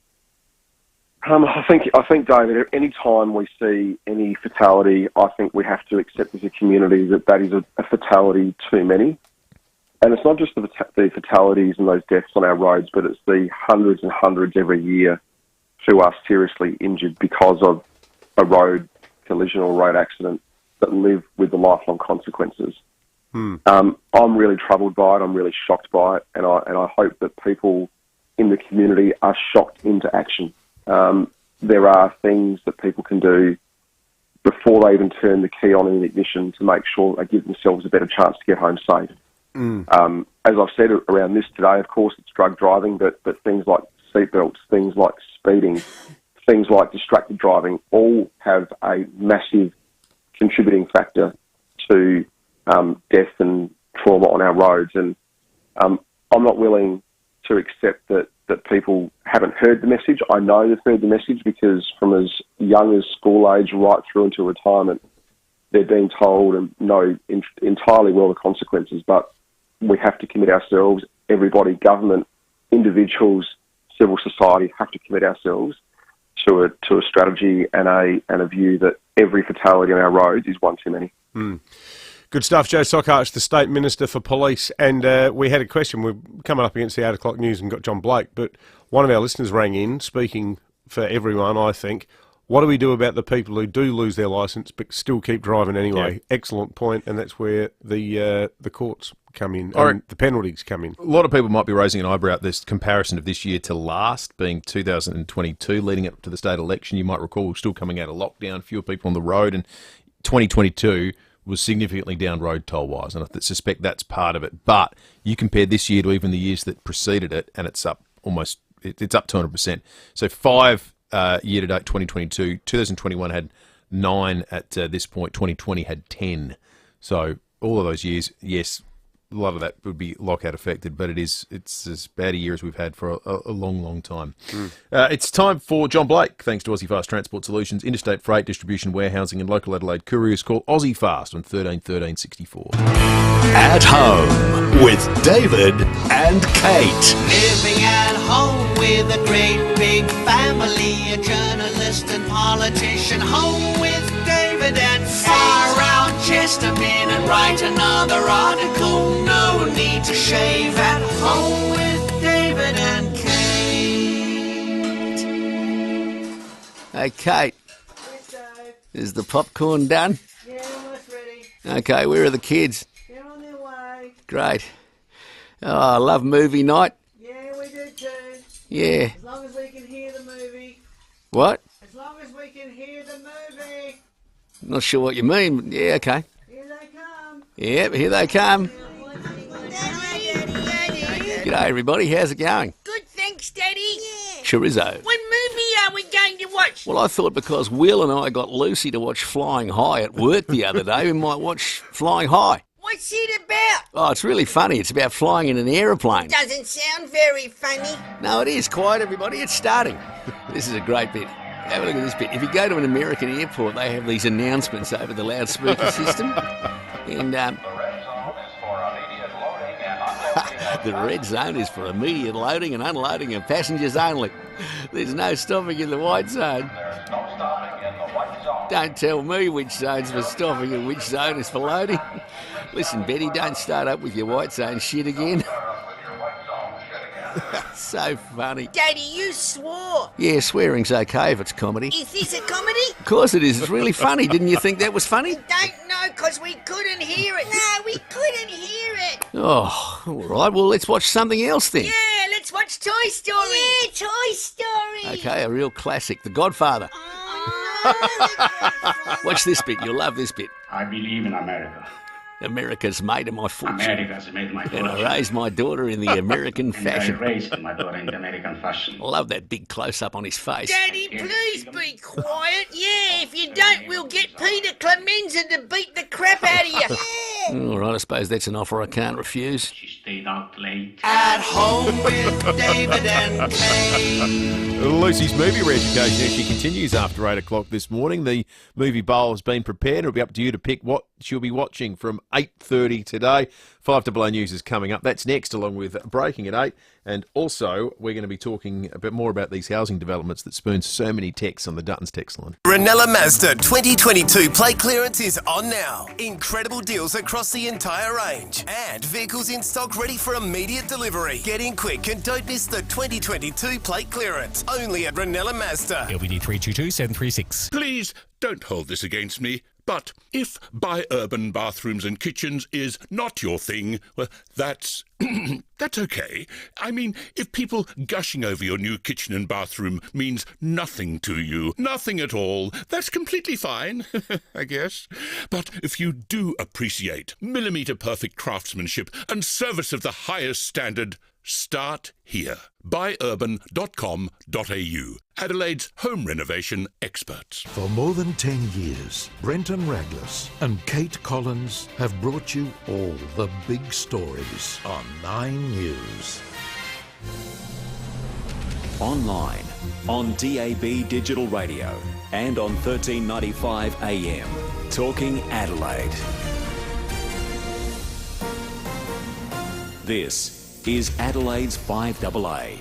[SPEAKER 28] I think, David, any time we see any fatality, I think we have to accept as a community that is a fatality too many. And it's not just the fatalities and those deaths on our roads, but it's the hundreds and hundreds every year who are seriously injured because of a road collision or road accident that live with the lifelong consequences. I'm really troubled by it. I'm really shocked by it, and I hope that people in the community are shocked into action. There are things that people can do before they even turn the key on in the ignition to make sure they give themselves a better chance to get home safe. As I've said around this today, of course, it's drug driving, but things like seatbelts, things like speeding, things like distracted driving all have a massive contributing factor to death and trauma on our roads. And I'm not willing to accept that people haven't heard the message. I know they've heard the message because from as young as school age right through into retirement, they're being told and know entirely well the consequences. But we have to commit ourselves, everybody, government, individuals, civil society, have to commit ourselves to a strategy and a view that every fatality on our roads is one too many.
[SPEAKER 10] Good stuff. Joe Sockarch, the State Minister for Police. And we had a question. We're coming up against the 8 o'clock news and got John Blake, but one of our listeners rang in, speaking for everyone, I think. What do we do about the people who do lose their licence but still keep driving anyway? Yeah. Excellent point, and that's where the courts come in and the penalties come in.
[SPEAKER 19] A lot of people might be raising an eyebrow at this comparison of this year to last, being 2022, leading up to the state election. You might recall we're still coming out of lockdown, fewer people on the road, and 2022 was significantly down road toll-wise, and I suspect that's part of it. But you compare this year to even the years that preceded it, and it's up almost, it's up 200%. So 5 year-to-date 2022, 2021 had 9 at this point, 2020 had 10. So all of those years, yes, a lot of that would be lockout affected, but it's as bad a year as we've had for a long, long time. It's time for John Blake, thanks to Aussie Fast Transport Solutions, interstate freight, distribution, warehousing and local Adelaide couriers. Call Aussie Fast on 13 13 64.
[SPEAKER 14] At Home with David and Kate.
[SPEAKER 5] Living at home with a great big family, a journalist and politician. Home with David and far round Chesterman and write another article. No need to shave. At Home with David and Kate.
[SPEAKER 20] Hey, Kate. Is the popcorn done?
[SPEAKER 5] Yeah, almost ready.
[SPEAKER 20] Okay, where are the kids?
[SPEAKER 5] They're on their way.
[SPEAKER 20] Great. Oh, I love movie night.
[SPEAKER 5] Yeah, we do too.
[SPEAKER 20] Yeah.
[SPEAKER 5] As long as we can hear the movie.
[SPEAKER 20] What?
[SPEAKER 5] As long as we can hear the movie.
[SPEAKER 20] Not sure what you mean, but yeah, okay.
[SPEAKER 5] Here they come.
[SPEAKER 20] Yep, here they come. G'day, everybody. How's it going?
[SPEAKER 5] Good, thanks, Daddy. Yeah.
[SPEAKER 20] Chorizo.
[SPEAKER 5] What movie are we going to watch?
[SPEAKER 20] Well, I thought because Will and I got Lucy to watch Flying High at work the other day, we might watch Flying High.
[SPEAKER 5] What's it about?
[SPEAKER 20] Oh, it's really funny. It's about flying in an aeroplane.
[SPEAKER 5] Doesn't sound very funny.
[SPEAKER 20] No, it is. Quiet, everybody. It's starting. This is a great bit. Have a look at this bit. If you go to an American airport, they have these announcements over the loudspeaker system. And the red zone is for immediate loading and unloading of passengers only. There's no stopping in the white zone. Don't tell me which zone's for stopping and which zone is for loading. Listen, Betty, don't start up with your white zone shit again. So funny.
[SPEAKER 5] Daddy, you swore.
[SPEAKER 20] Yeah, swearing's okay if it's comedy.
[SPEAKER 5] Is this a comedy?
[SPEAKER 20] Of course it is. It's really funny. Didn't you think that was funny?
[SPEAKER 5] Don't know, because we couldn't hear it. No, we couldn't hear it.
[SPEAKER 20] Oh, all right. Well, let's watch something else then.
[SPEAKER 5] Yeah, let's watch Toy Story. Yeah, Toy Story.
[SPEAKER 20] Okay, a real classic, The Godfather. Watch this bit. You'll love this bit.
[SPEAKER 6] I believe in America.
[SPEAKER 20] America's made of my fortune.
[SPEAKER 6] America's made my fortune.
[SPEAKER 20] And I raised my daughter in the American fashion.
[SPEAKER 6] I raised my daughter in the American fashion.
[SPEAKER 20] I love that big close-up on his face.
[SPEAKER 5] Daddy, please be quiet. Yeah, if you don't, we'll get Peter Clemenza to beat the crap out of you.
[SPEAKER 20] All right, I suppose that's an offer I can't refuse.
[SPEAKER 6] She stayed out late.
[SPEAKER 5] At home with David and Kay.
[SPEAKER 19] Lucy's movie re-education actually continues after 8 o'clock this morning. The movie bowl has been prepared. It'll be up to you to pick what she'll be watching from 8:30 today. 5AA News is coming up. That's next, along with Breaking at 8. And also, we're going to be talking a bit more about these housing developments that spoon so many texts on the Dutton's text line.
[SPEAKER 7] Ranella Mazda 2022 plate clearance is on now. Incredible deals across the entire range. And vehicles in stock ready for immediate delivery. Get in quick and don't miss the 2022 plate clearance. Only at Ranella Mazda.
[SPEAKER 8] LBD 322-736.
[SPEAKER 14] Please don't hold this against me. But if buy urban bathrooms and kitchens is not your thing, well, that's that's okay. I mean, if people gushing over your new kitchen and bathroom means nothing to you, nothing at all, that's completely fine, I guess. But if you do appreciate millimetre-perfect craftsmanship and service of the highest standard, start here. Buyurban.com.au, Adelaide's home renovation experts.
[SPEAKER 22] For more than 10 years, Brenton Raglas and Kate Collins have brought you all the big stories on 9 News.
[SPEAKER 15] Online, on DAB Digital Radio and on 1395 AM. Talking Adelaide. This is Adelaide's 5AA.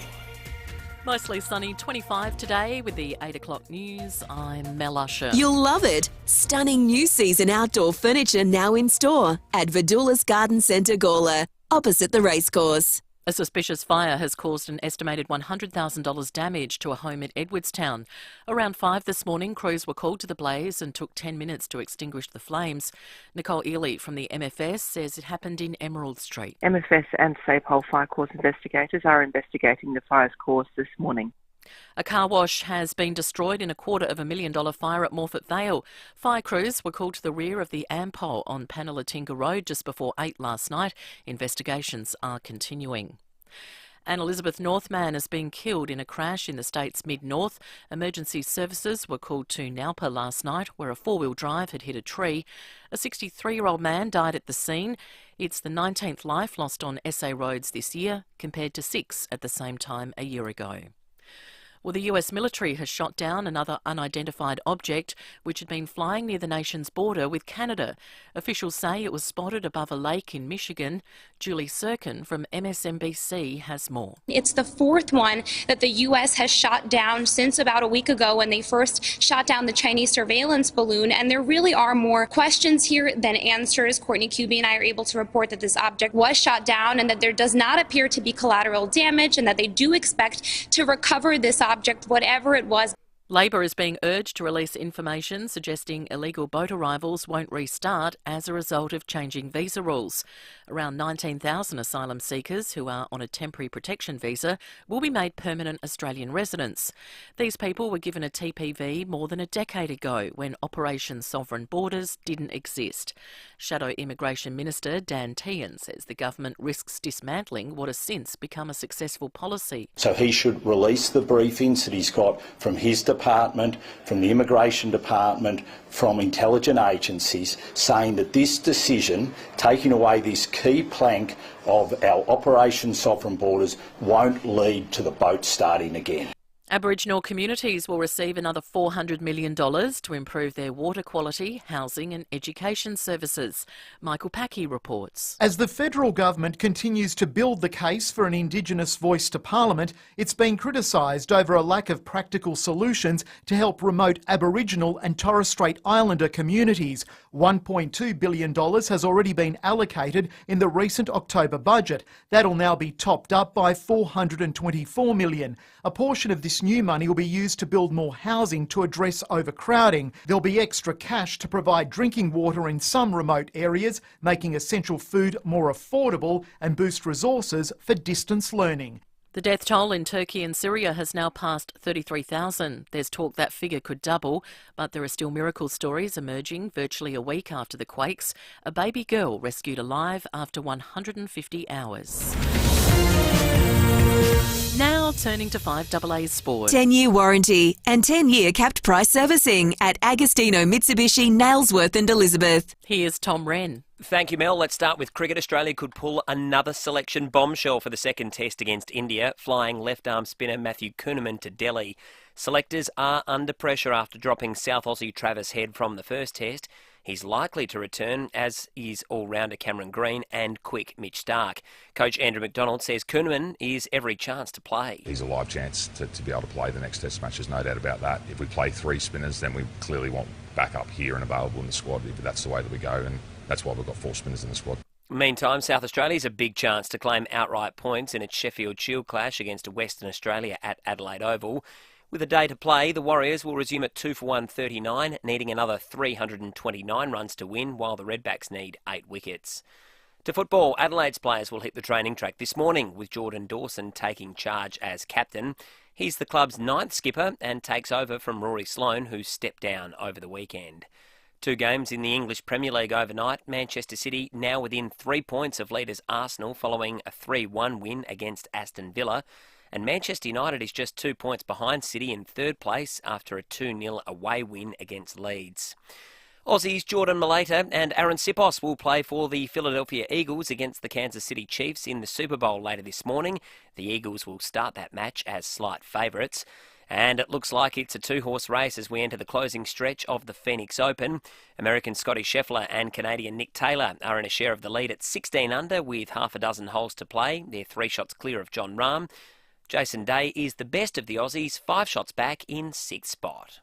[SPEAKER 1] Mostly sunny, 25 today with the 8 o'clock news. I'm Mel Usher.
[SPEAKER 4] You'll love it. Stunning new season outdoor furniture now in store at Vidula's Garden Centre, Gawler, opposite the racecourse.
[SPEAKER 1] A suspicious fire has caused an estimated $100,000 damage to a home at Edwardstown. Around 5 this morning, crews were called to the blaze and took 10 minutes to extinguish the flames. Nicole Ely from the MFS says it happened in Emerald Street.
[SPEAKER 23] MFS and SAPOL fire cause investigators are investigating the fire's cause this morning.
[SPEAKER 1] A car wash has been destroyed in a $250,000 fire at Morphett Vale. Fire crews were called to the rear of the Ampol on Panalatinga Road just before 8 last night. Investigations are continuing. An Elizabeth North man has been killed in a crash in the state's mid-north. Emergency services were called to Naupaa last night, where a four-wheel drive had hit a tree. A 63-year-old man died at the scene. It's the 19th life lost on SA roads this year, compared to 6 at the same time a year ago. Well, the US military has shot down another unidentified object which had been flying near the nation's border with Canada. Officials say it was spotted above a lake in Michigan. Julie Serkin from MSNBC has more.
[SPEAKER 24] It's the fourth one that the US has shot down since about a week ago when they first shot down the Chinese surveillance balloon, and there really are more questions here than answers. Courtney Cuby and I are able to report that this object was shot down and that there does not appear to be collateral damage and that they do expect to recover this object, whatever it was.
[SPEAKER 1] Labor is being urged to release information suggesting illegal boat arrivals won't restart as a result of changing visa rules. Around 19,000 asylum seekers who are on a temporary protection visa will be made permanent Australian residents. These people were given a TPV more than a decade ago when Operation Sovereign Borders didn't exist. Shadow Immigration Minister Dan Tehan says the government risks dismantling what has since become a successful policy.
[SPEAKER 25] So he should release the briefings that he's got from his department, from the Immigration Department, from intelligence agencies, saying that this decision, taking away this key plank of our Operation Sovereign Borders, won't lead to the boat starting again.
[SPEAKER 1] Aboriginal communities will receive another $400 million to improve their water quality, housing and education services. Michael Packey reports.
[SPEAKER 26] As the federal government continues to build the case for an Indigenous voice to Parliament, it's been criticised over a lack of practical solutions to help remote Aboriginal and Torres Strait Islander communities. $1.2 billion has already been allocated in the recent October budget. That'll now be topped up by $424 million. A portion of this new money will be used to build more housing to address overcrowding. There'll be extra cash to provide drinking water in some remote areas, making essential food more affordable and boost resources for distance learning.
[SPEAKER 1] The death toll in Turkey and Syria has now passed 33,000. There's talk that figure could double, but there are still miracle stories emerging virtually a week after the quakes. A baby girl rescued alive after 150 hours. Now turning to 5AA Sport.
[SPEAKER 4] 10-year warranty and 10-year capped price servicing at Agostino Mitsubishi, Nailsworth and Elizabeth.
[SPEAKER 1] Here's Tom Wren.
[SPEAKER 2] Thank you, Mel. Let's start with cricket. Australia could pull another selection bombshell for the second test against India, flying left-arm spinner Matthew Kuhnemann to Delhi. Selectors are under pressure after dropping South Aussie Travis Head from the first test. He's likely to return, as is all-rounder Cameron Green and quick Mitch Starc. Coach Andrew McDonald says Kuhnemann is every chance to play.
[SPEAKER 3] He's a live chance to be able to play the next test match, there's no doubt about that. If we play three spinners, then we clearly want backup here and available in the squad, but that's the way that we go, and that's why we've got four spinners in the squad.
[SPEAKER 2] Meantime, South Australia's a big chance to claim outright points in its Sheffield Shield clash against Western Australia at Adelaide Oval. With a day to play, the Warriors will resume at 2 for 139, needing another 329 runs to win, while the Redbacks need 8 wickets. To football, Adelaide's players will hit the training track this morning, with Jordan Dawson taking charge as captain. He's the club's 9th skipper and takes over from Rory Sloane, who stepped down over the weekend. 2 games in the English Premier League overnight. Manchester City now within 3 points of leaders Arsenal following a 3-1 win against Aston Villa. And Manchester United is just 2 points behind City in third place after a 2-0 away win against Leeds. Aussies Jordan Mailata and Aaron Sipos will play for the Philadelphia Eagles against the Kansas City Chiefs in the Super Bowl later this morning. The Eagles will start that match as slight favourites. And it looks like it's a 2-horse race as we enter the closing stretch of the Phoenix Open. American Scotty Scheffler and Canadian Nick Taylor are in a share of the lead at 16 under with half a dozen holes to play. They're 3 shots clear of Jon Rahm. Jason Day is the best of the Aussies, 5 shots back in 6th spot.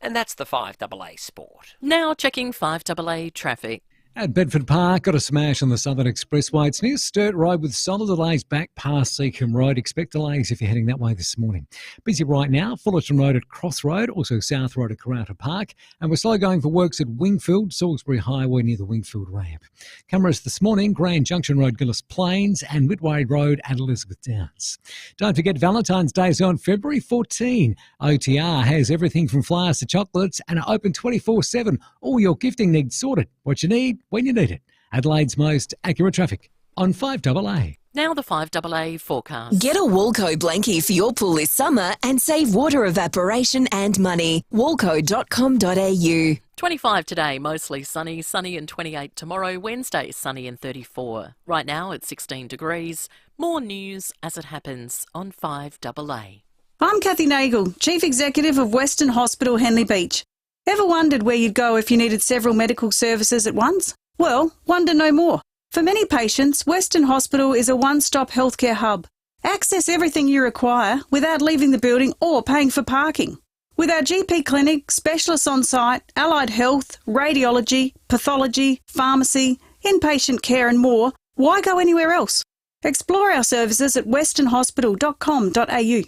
[SPEAKER 2] And that's the 5AA Sport.
[SPEAKER 1] Now checking 5AA traffic.
[SPEAKER 9] At Bedford Park, got a smash on the Southern Expressway. It's near Sturt Road with solid delays back past Seacombe Road. Expect delays if you're heading that way this morning. Busy right now, Fullerton Road at Cross Road, also South Road at Karata Park. And we're slow going for works at Wingfield, Salisbury Highway near the Wingfield ramp. Cameras this morning, Grand Junction Road, Gillis Plains and Whitway Road at Elizabeth Downs. Don't forget Valentine's Day is on February 14. OTR has everything from flowers to chocolates and are open 24/7. All your gifting needs sorted. What you need, when you need it. Adelaide's most accurate traffic on 5AA.
[SPEAKER 1] Now the 5AA forecast.
[SPEAKER 4] Get a Walco blankie for your pool this summer and save water evaporation and money. Walco.com.au.
[SPEAKER 1] 25 today, mostly sunny and 28 tomorrow. Wednesday, sunny and 34. Right now it's 16 degrees. More news as it happens on 5AA.
[SPEAKER 11] I'm Kathy Nagel, Chief Executive of Western Hospital Henley Beach. Ever wondered where you'd go if you needed several medical services at once? Well, wonder no more. For many patients, Western Hospital is a one-stop healthcare hub. Access everything you require without leaving the building or paying for parking. With our GP clinic, specialists on site, allied health, radiology, pathology, pharmacy, inpatient care and more, why go anywhere else? Explore our services at westernhospital.com.au.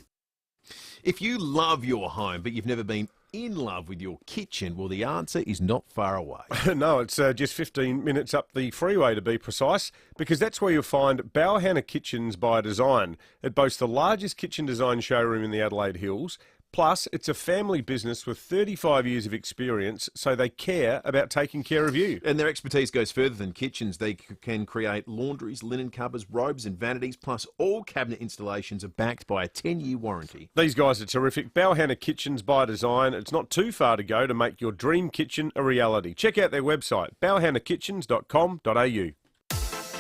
[SPEAKER 19] If you love your home but you've never been in love with your kitchen, well, the answer is not far away.
[SPEAKER 10] No, it's just 15 minutes up the freeway to be precise, because that's where you'll find Bauhanna Kitchens by Design. It boasts the largest kitchen design showroom in the Adelaide Hills. Plus, it's a family business with 35 years of experience, so they care about taking care of you.
[SPEAKER 19] And their expertise goes further than kitchens. They can create laundries, linen cupboards, robes and vanities, plus all cabinet installations are backed by a 10-year warranty.
[SPEAKER 10] These guys are terrific. Bauhanna Kitchens by Design. It's not too far to go to make your dream kitchen a reality. Check out their website, bauhannakitchens.com.au.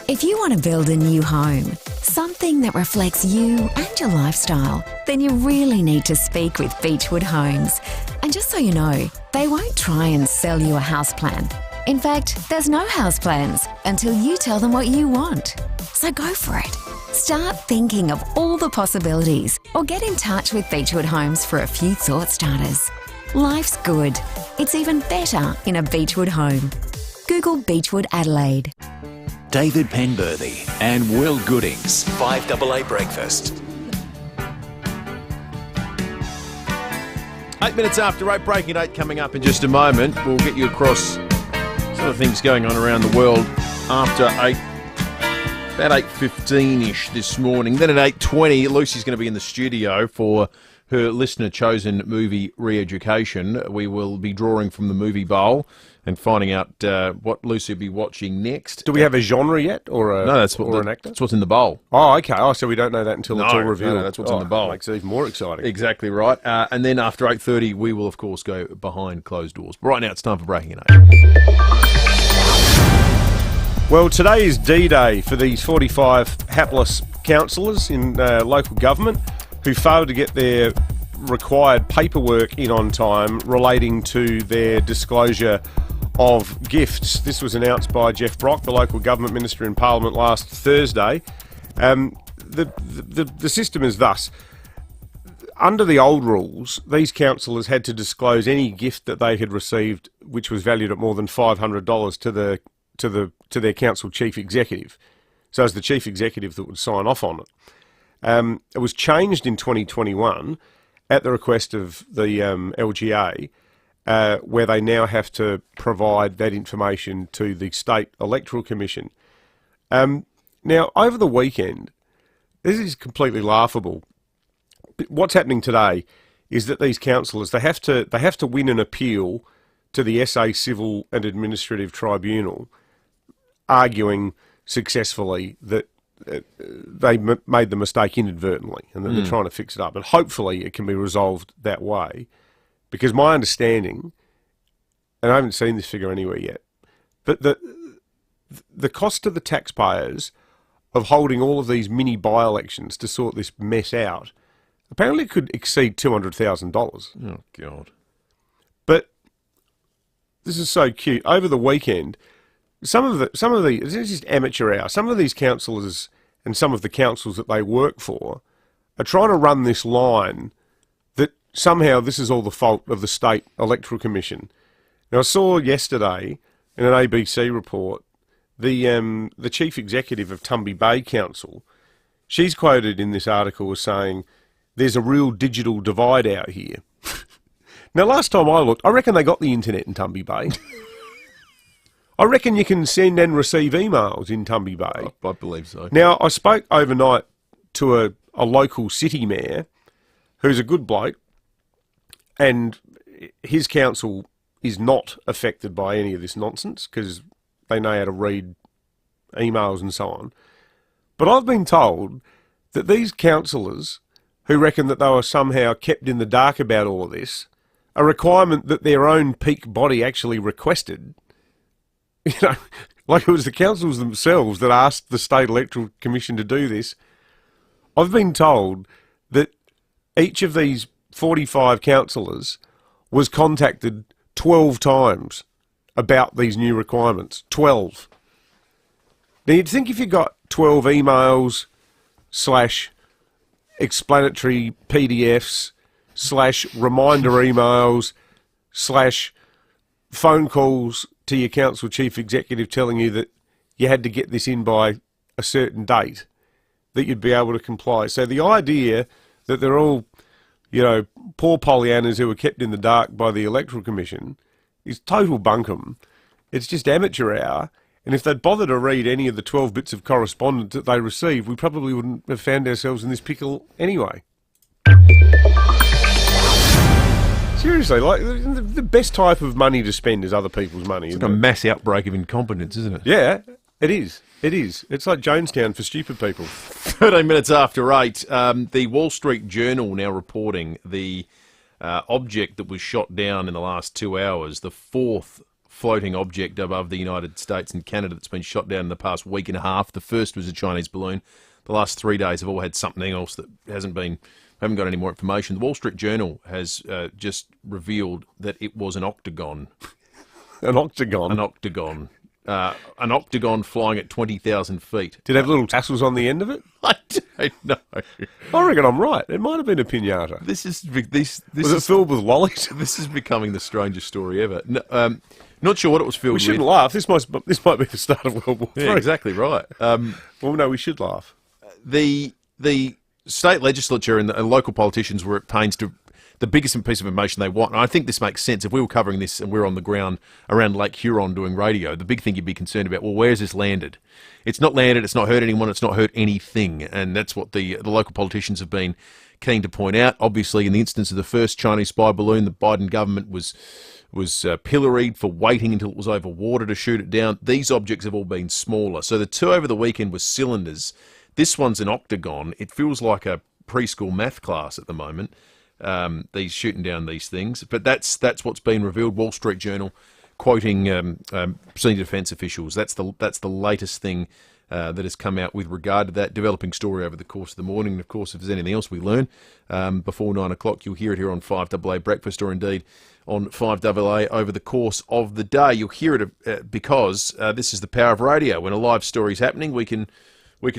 [SPEAKER 12] If you want to build a new home, something that reflects you and your lifestyle, then you really need to speak with Beechwood Homes. And just so you know, they won't try and sell you a house plan. In fact, there's no house plans until you tell them what you want. So go for it. Start thinking of all the possibilities or get in touch with Beechwood Homes for a few thought starters. Life's good. It's even better in a Beechwood home. Google Beechwood Adelaide.
[SPEAKER 15] David Penberthy and Will Goodings, 5AA Breakfast.
[SPEAKER 19] 8 minutes after 8, breaking at 8 coming up in just a moment. We'll get you across some of the things going on around the world after 8, about 8:15ish this morning. Then at 8:20, Lucy's going to be in the studio for her listener-chosen movie re-education. We will be drawing from the movie bowl. and finding out what Lucy will be watching next.
[SPEAKER 10] Do we have a genre yet, or
[SPEAKER 19] no? That's what
[SPEAKER 10] an actor.
[SPEAKER 19] That's what's in the bowl.
[SPEAKER 10] Oh, okay. Oh, so we don't know that until it's all revealed.
[SPEAKER 19] No, that's what's in the bowl.
[SPEAKER 10] Makes it even more exciting.
[SPEAKER 19] Exactly right. And then after 8:30, we will of course go behind closed doors. But right now, it's time for Breaking in 8.
[SPEAKER 10] Well, today is D-Day for these 45 hapless councillors in local government who failed to get their required paperwork in on time relating to their disclosure of gifts. This was announced by Jeff Brock, the local government minister in Parliament, last Thursday. The system is thus. Under the old rules, these councillors had to disclose any gift that they had received which was valued at more than $500 to their council chief executive. So it's the chief executive that would sign off on it. It was changed in 2021 at the request of the LGA, where they now have to provide that information to the State Electoral Commission. Now, over the weekend, this is completely laughable. What's happening today is that these councillors, they have to win an appeal to the SA Civil and Administrative Tribunal, arguing successfully that they made the mistake inadvertently and that they're trying to fix it up. And hopefully it can be resolved that way, because my understanding, and I haven't seen this figure anywhere yet, but the cost to the taxpayers of holding all of these mini by-elections to sort this mess out apparently could exceed $200,000.
[SPEAKER 19] Oh, God.
[SPEAKER 10] But this is so cute. Over the weekend, some of the this is just amateur hour. Some of these councillors and some of the councils that they work for are trying to run this line that somehow this is all the fault of the State Electoral Commission. Now, I saw yesterday in an ABC report the chief executive of Tumby Bay Council. She's quoted in this article as saying, "There's a real digital divide out here." Now, last time I looked, I reckon they got the internet in Tumby Bay. I reckon you can send and receive emails in Tumby Bay.
[SPEAKER 19] I believe so.
[SPEAKER 10] Now, I spoke overnight to a local city mayor who's a good bloke, and his council is not affected by any of this nonsense because they know how to read emails and so on. But I've been told that these councillors who reckon that they were somehow kept in the dark about all of this, a requirement that their own peak body actually requested, you know, like it was the councils themselves that asked the State Electoral Commission to do this. I've been told that each of these 45 councillors was contacted 12 times about these new requirements. 12. Now, you'd think if you got 12 emails / explanatory PDFs / reminder emails / phone calls to your council chief executive telling you that you had to get this in by a certain date, that you'd be able to comply. So the idea that they're all, you know, poor Pollyannas who were kept in the dark by the Electoral Commission is total bunkum. It's just amateur hour. And if they'd bothered to read any of the 12 bits of correspondence that they received, we probably wouldn't have found ourselves in this pickle anyway. Seriously, like the best type of money to spend is other people's money.
[SPEAKER 19] It's like a mass outbreak of incompetence, isn't it?
[SPEAKER 10] Yeah, it is. It is. It's like Jonestown for stupid people.
[SPEAKER 19] 13 minutes after 8, the Wall Street Journal now reporting the object that was shot down in the last 2 hours, the fourth floating object above the United States and Canada that's been shot down in the past week and a half. The first was a Chinese balloon. The last 3 days have all had something else that haven't got any more information. The Wall Street Journal has just revealed that it was an octagon.
[SPEAKER 10] An octagon?
[SPEAKER 19] An octagon. An octagon flying at 20,000 feet.
[SPEAKER 10] Did it have little tassels on the end of it?
[SPEAKER 19] I don't know.
[SPEAKER 10] I reckon I'm right. It might have been a piñata.
[SPEAKER 19] Was
[SPEAKER 10] it filled with lollies?
[SPEAKER 19] This is becoming the strangest story ever. No, not sure what it was filled with.
[SPEAKER 10] We shouldn't laugh. This might be the start of World War III.
[SPEAKER 19] Yeah, exactly right.
[SPEAKER 10] Well, no, we should laugh.
[SPEAKER 19] The state legislature and the local politicians were at pains to the biggest piece of information they want. And I think this makes sense. If we were covering this and we're on the ground around Lake Huron doing radio, the big thing you'd be concerned about, well, where's this landed? It's not landed, it's not hurt anyone, it's not hurt anything. And that's what the local politicians have been keen to point out. Obviously, in the instance of the first Chinese spy balloon, the Biden government was pilloried for waiting until it was over water to shoot it down. These objects have all been smaller. So the two over the weekend were cylinders. This one's an octagon. It feels like a preschool math class at the moment. These shooting down these things, but that's what's been revealed. Wall Street Journal quoting senior defence officials. That's the latest thing that has come out with regard to that developing story over the course of the morning. And of course, if there's anything else we learn before 9 o'clock, you'll hear it here on 5AA Breakfast, or indeed on 5AA over the course of the day. You'll hear it because this is the power of radio. When a live story is happening, we can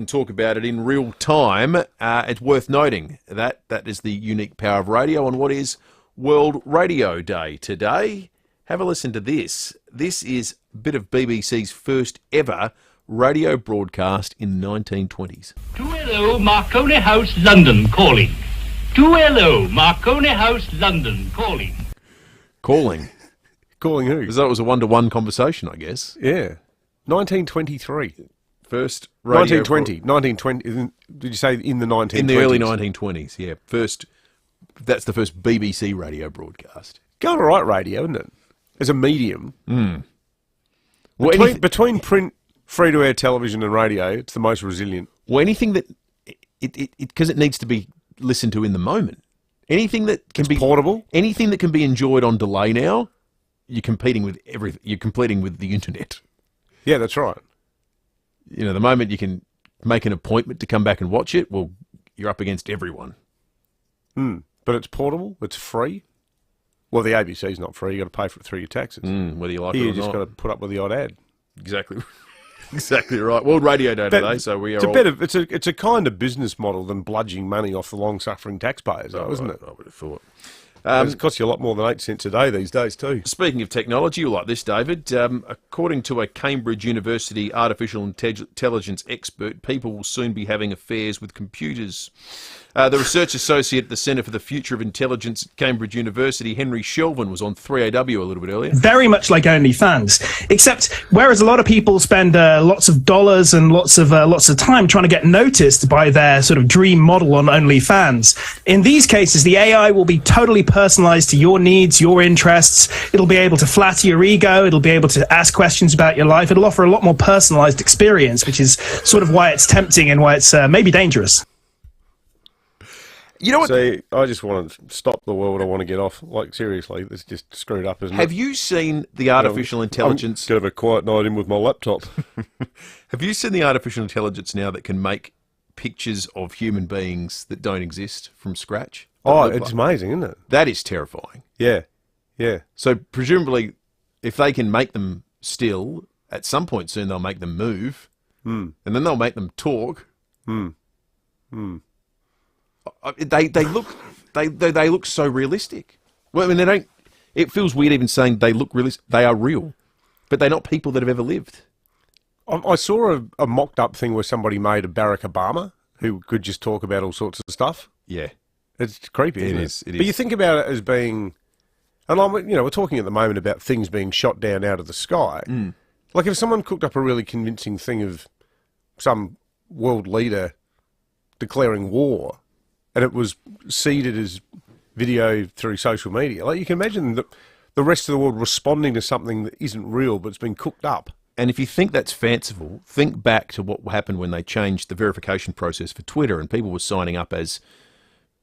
[SPEAKER 19] talk about it in real time. It's worth noting that is the unique power of radio on what is World Radio Day today. Have a listen to this. This is a bit of BBC's first ever radio broadcast in the 1920s.
[SPEAKER 13] 2LO Marconi House, London, calling. 2LO Marconi House, London, calling.
[SPEAKER 19] Calling
[SPEAKER 10] who?
[SPEAKER 19] Because that was a one-to-one conversation, I guess.
[SPEAKER 10] Yeah. 1923.
[SPEAKER 19] First radio...
[SPEAKER 10] 1920. Did you say in the 1920s?
[SPEAKER 19] In the early 1920s, yeah. That's the first BBC radio broadcast.
[SPEAKER 10] Going all right radio, isn't it? As a medium.
[SPEAKER 19] Mm.
[SPEAKER 10] Between print, free-to-air television and radio, it's the most resilient.
[SPEAKER 19] Well, anything that... Because it needs to be listened to in the moment. Anything that can be
[SPEAKER 10] portable,
[SPEAKER 19] anything that can be enjoyed on delay now, you're competing with everything. You're competing with the internet.
[SPEAKER 10] Yeah, that's right.
[SPEAKER 19] You know, the moment you can make an appointment to come back and watch it, well, you're up against everyone.
[SPEAKER 10] But it's portable. It's free. Well, the ABC's not free. You got to pay for it through your taxes.
[SPEAKER 19] Whether you like it or
[SPEAKER 10] you
[SPEAKER 19] not.
[SPEAKER 10] just got to put up with the odd ad.
[SPEAKER 19] Exactly. Exactly right. World Radio Day today, so we are.
[SPEAKER 10] It's a kind of business model than bludging money off the long-suffering taxpayers, isn't it?
[SPEAKER 19] I would have thought.
[SPEAKER 10] It costs you a lot more than 8 cents a day these days too.
[SPEAKER 19] Speaking of technology, you like this, David. According to a Cambridge University artificial intelligence expert, people will soon be having affairs with computers. The research associate at the Centre for the Future of Intelligence at Cambridge University, Henry Shelvin, was on 3AW a little bit earlier.
[SPEAKER 16] Very much like OnlyFans, except whereas a lot of people spend lots of dollars and lots of time trying to get noticed by their sort of dream model on OnlyFans, in these cases, the AI will be totally personalized to your needs, your interests. It'll be able to flatter your ego. It'll be able to ask questions about your life. It'll offer a lot more personalized experience, which is sort of why it's tempting and why it's maybe dangerous.
[SPEAKER 19] You know what?
[SPEAKER 10] See, I just want to stop the world. I want to get off. Like, seriously, it's just screwed up, isn't it?
[SPEAKER 19] Have you seen the artificial intelligence?
[SPEAKER 10] I'm going to have a quiet night in with my laptop.
[SPEAKER 19] Have you seen the artificial intelligence now that can make pictures of human beings that don't exist from scratch?
[SPEAKER 10] Oh, it's amazing, isn't it?
[SPEAKER 19] That is terrifying.
[SPEAKER 10] Yeah, yeah.
[SPEAKER 19] So presumably, if they can make them still, at some point soon they'll make them move, and then they'll make them talk. They look so realistic. Well, I mean, they don't. It feels weird even saying they look realistic. They are real, but they're not people that have ever lived.
[SPEAKER 10] I saw a mocked up thing where somebody made a Barack Obama who could just talk about all sorts of stuff.
[SPEAKER 19] Yeah,
[SPEAKER 10] it's creepy. Isn't
[SPEAKER 19] it?
[SPEAKER 10] But you think about it as being, and we're talking at the moment about things being shot down out of the sky. Like if someone cooked up a really convincing thing of some world leader declaring war, and it was seeded as video through social media. Like you can imagine the rest of the world responding to something that isn't real, but it's been cooked up.
[SPEAKER 19] And if you think that's fanciful, think back to what happened when they changed the verification process for Twitter, and people were signing up as,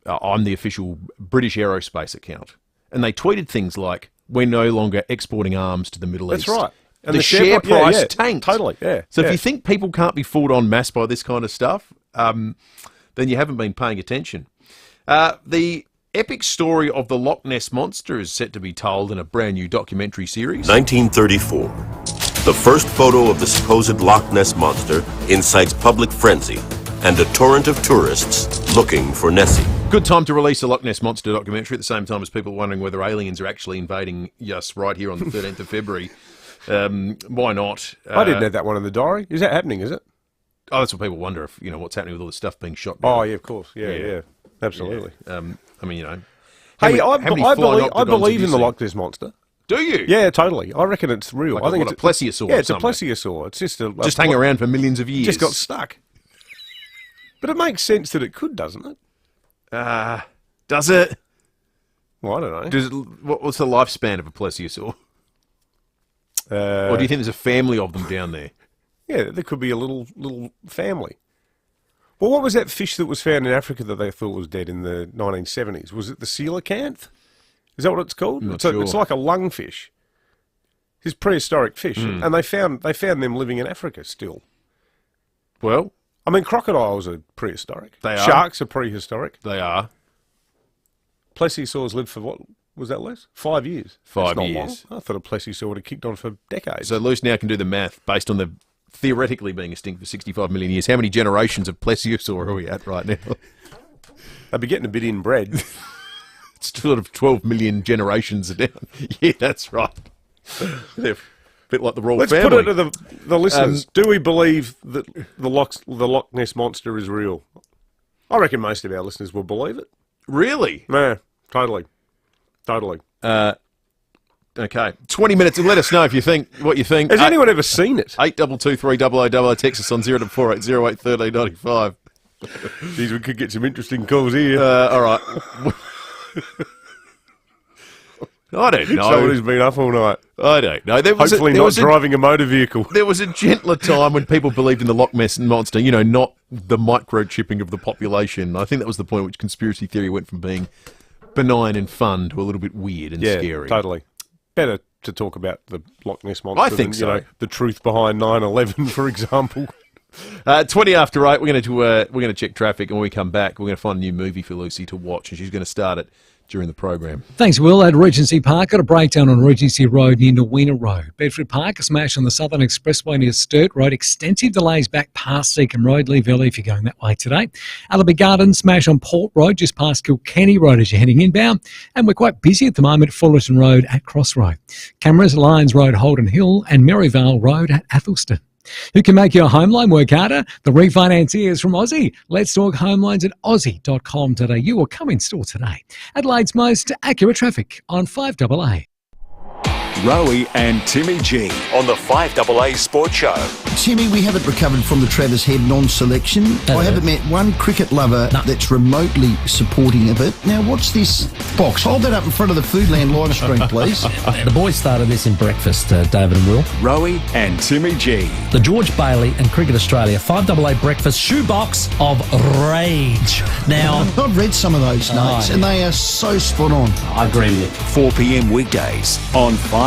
[SPEAKER 19] I'm the official British aerospace account. And they tweeted things like, we're no longer exporting arms to the Middle East.
[SPEAKER 10] That's right.
[SPEAKER 19] And the share price tanked.
[SPEAKER 10] Totally, yeah.
[SPEAKER 19] So if you think people can't be fooled en masse by this kind of stuff, then you haven't been paying attention. The epic story of the Loch Ness Monster is set to be told in a brand new documentary series.
[SPEAKER 17] 1934. The first photo of the supposed Loch Ness Monster incites public frenzy and a torrent of tourists looking for Nessie.
[SPEAKER 19] Good time to release a Loch Ness Monster documentary at the same time as people wondering whether aliens are actually invading us right here on the 13th of February. Why not?
[SPEAKER 10] I didn't have that one in the diary. Is that happening, is it?
[SPEAKER 19] Oh, that's what people wonder, if what's happening with all this stuff being shot down.
[SPEAKER 10] Oh, yeah, of course. Yeah. Absolutely.
[SPEAKER 19] I mean,
[SPEAKER 10] Hey,
[SPEAKER 19] How many flying
[SPEAKER 10] I
[SPEAKER 19] octagons
[SPEAKER 10] believe
[SPEAKER 19] have
[SPEAKER 10] in
[SPEAKER 19] you
[SPEAKER 10] the
[SPEAKER 19] seen?
[SPEAKER 10] Loch Ness Monster.
[SPEAKER 19] Do you?
[SPEAKER 10] Yeah, totally. I reckon it's real.
[SPEAKER 19] Like
[SPEAKER 10] I think
[SPEAKER 19] a
[SPEAKER 10] it's
[SPEAKER 19] plesiosaur.
[SPEAKER 10] Yeah,
[SPEAKER 19] or
[SPEAKER 10] it's a
[SPEAKER 19] something.
[SPEAKER 10] plesiosaur. It's just
[SPEAKER 19] Just hang around for millions of years.
[SPEAKER 10] Just got stuck. But it makes sense that it could, doesn't it?
[SPEAKER 19] Does it?
[SPEAKER 10] Well, I don't know.
[SPEAKER 19] What's the lifespan of a plesiosaur? Or do you think there's a family of them down there?
[SPEAKER 10] Yeah, there could be a little family. Well, what was that fish that was found in Africa that they thought was dead in the 1970s? Was it the coelacanth? Is that what it's called?
[SPEAKER 19] Not sure.
[SPEAKER 10] It's like a lungfish. It's prehistoric fish, and they found them living in Africa still.
[SPEAKER 19] Well,
[SPEAKER 10] I mean, crocodiles are prehistoric.
[SPEAKER 19] They are.
[SPEAKER 10] Sharks are prehistoric.
[SPEAKER 19] They are.
[SPEAKER 10] Plesiosaurs lived for what? Was that less? 5 years.
[SPEAKER 19] 5
[SPEAKER 10] That's not
[SPEAKER 19] years.
[SPEAKER 10] long. I thought a plesiosaur would have kicked on for decades.
[SPEAKER 19] So Luce now can do the math based on the theoretically being extinct for 65 million years. How many generations of plesiosaur are we at right now?
[SPEAKER 10] They'd be getting a bit inbred.
[SPEAKER 19] It's sort of 12 million generations down. Yeah, that's right. They're a bit like the royal
[SPEAKER 10] Let's
[SPEAKER 19] family.
[SPEAKER 10] put it to the listeners. Do we believe that the Loch Ness Monster is real? I reckon most of our listeners will believe it.
[SPEAKER 19] Really?
[SPEAKER 10] Yeah, totally.
[SPEAKER 19] Okay, 20 minutes and let us know if you think what you think.
[SPEAKER 10] Has anyone ever seen it?
[SPEAKER 19] 8223000. Text us on 0480811395.
[SPEAKER 10] Geez, we could get some interesting calls here.
[SPEAKER 19] All right. I don't know.
[SPEAKER 10] Someone who's been up all night.
[SPEAKER 19] I don't know.
[SPEAKER 10] Hopefully not driving a motor vehicle.
[SPEAKER 19] There was a gentler time when people believed in the Loch Ness Monster, not the microchipping of the population. I think that was the point at which conspiracy theory went from being benign and fun to a little bit weird and scary.
[SPEAKER 10] Totally. Better to talk about the Loch Ness Monster
[SPEAKER 19] I think
[SPEAKER 10] than,
[SPEAKER 19] so.
[SPEAKER 10] The truth behind 9/11, for example.
[SPEAKER 19] 20 after 8, we're going to check traffic, and when we come back, we're going to find a new movie for Lucy to watch, and she's going to start it during the program.
[SPEAKER 9] Thanks, Will. At Regency Park, got a breakdown on Regency Road near Nowina Road. Bedford Park, a smash on the Southern Expressway near Sturt Road. Extensive delays back past Seacombe Road. Leave early if you're going that way today. Allaby Gardens, smash on Port Road, just past Kilkenny Road as you're heading inbound. And we're quite busy at the moment at Fullerton Road at Crossroad. Cameras, Lyons Road, Holden Hill, and Merivale Road at Athelston. Who can make your home loan work harder? The refinanciers from Aussie. Let's talk home loans at aussie.com.au or come in store today. Adelaide's most accurate traffic on 5AA.
[SPEAKER 15] Rowie and Timmy G on the 5AA Sports Show.
[SPEAKER 5] Timmy, we haven't recovered from the Travis Head non-selection. I haven't met one cricket lover that's remotely supporting of it. Now, what's this box? Hold that up in front of the Foodland live stream, please.
[SPEAKER 6] The boys started this in breakfast, David and Will.
[SPEAKER 15] Rowie and Timmy G.
[SPEAKER 6] The George Bailey and Cricket Australia 5AA breakfast shoebox of rage. Now,
[SPEAKER 5] I've read some of those notes, and they are so spot on.
[SPEAKER 6] I agree with you.
[SPEAKER 15] 4 p.m. weekdays on 5AA.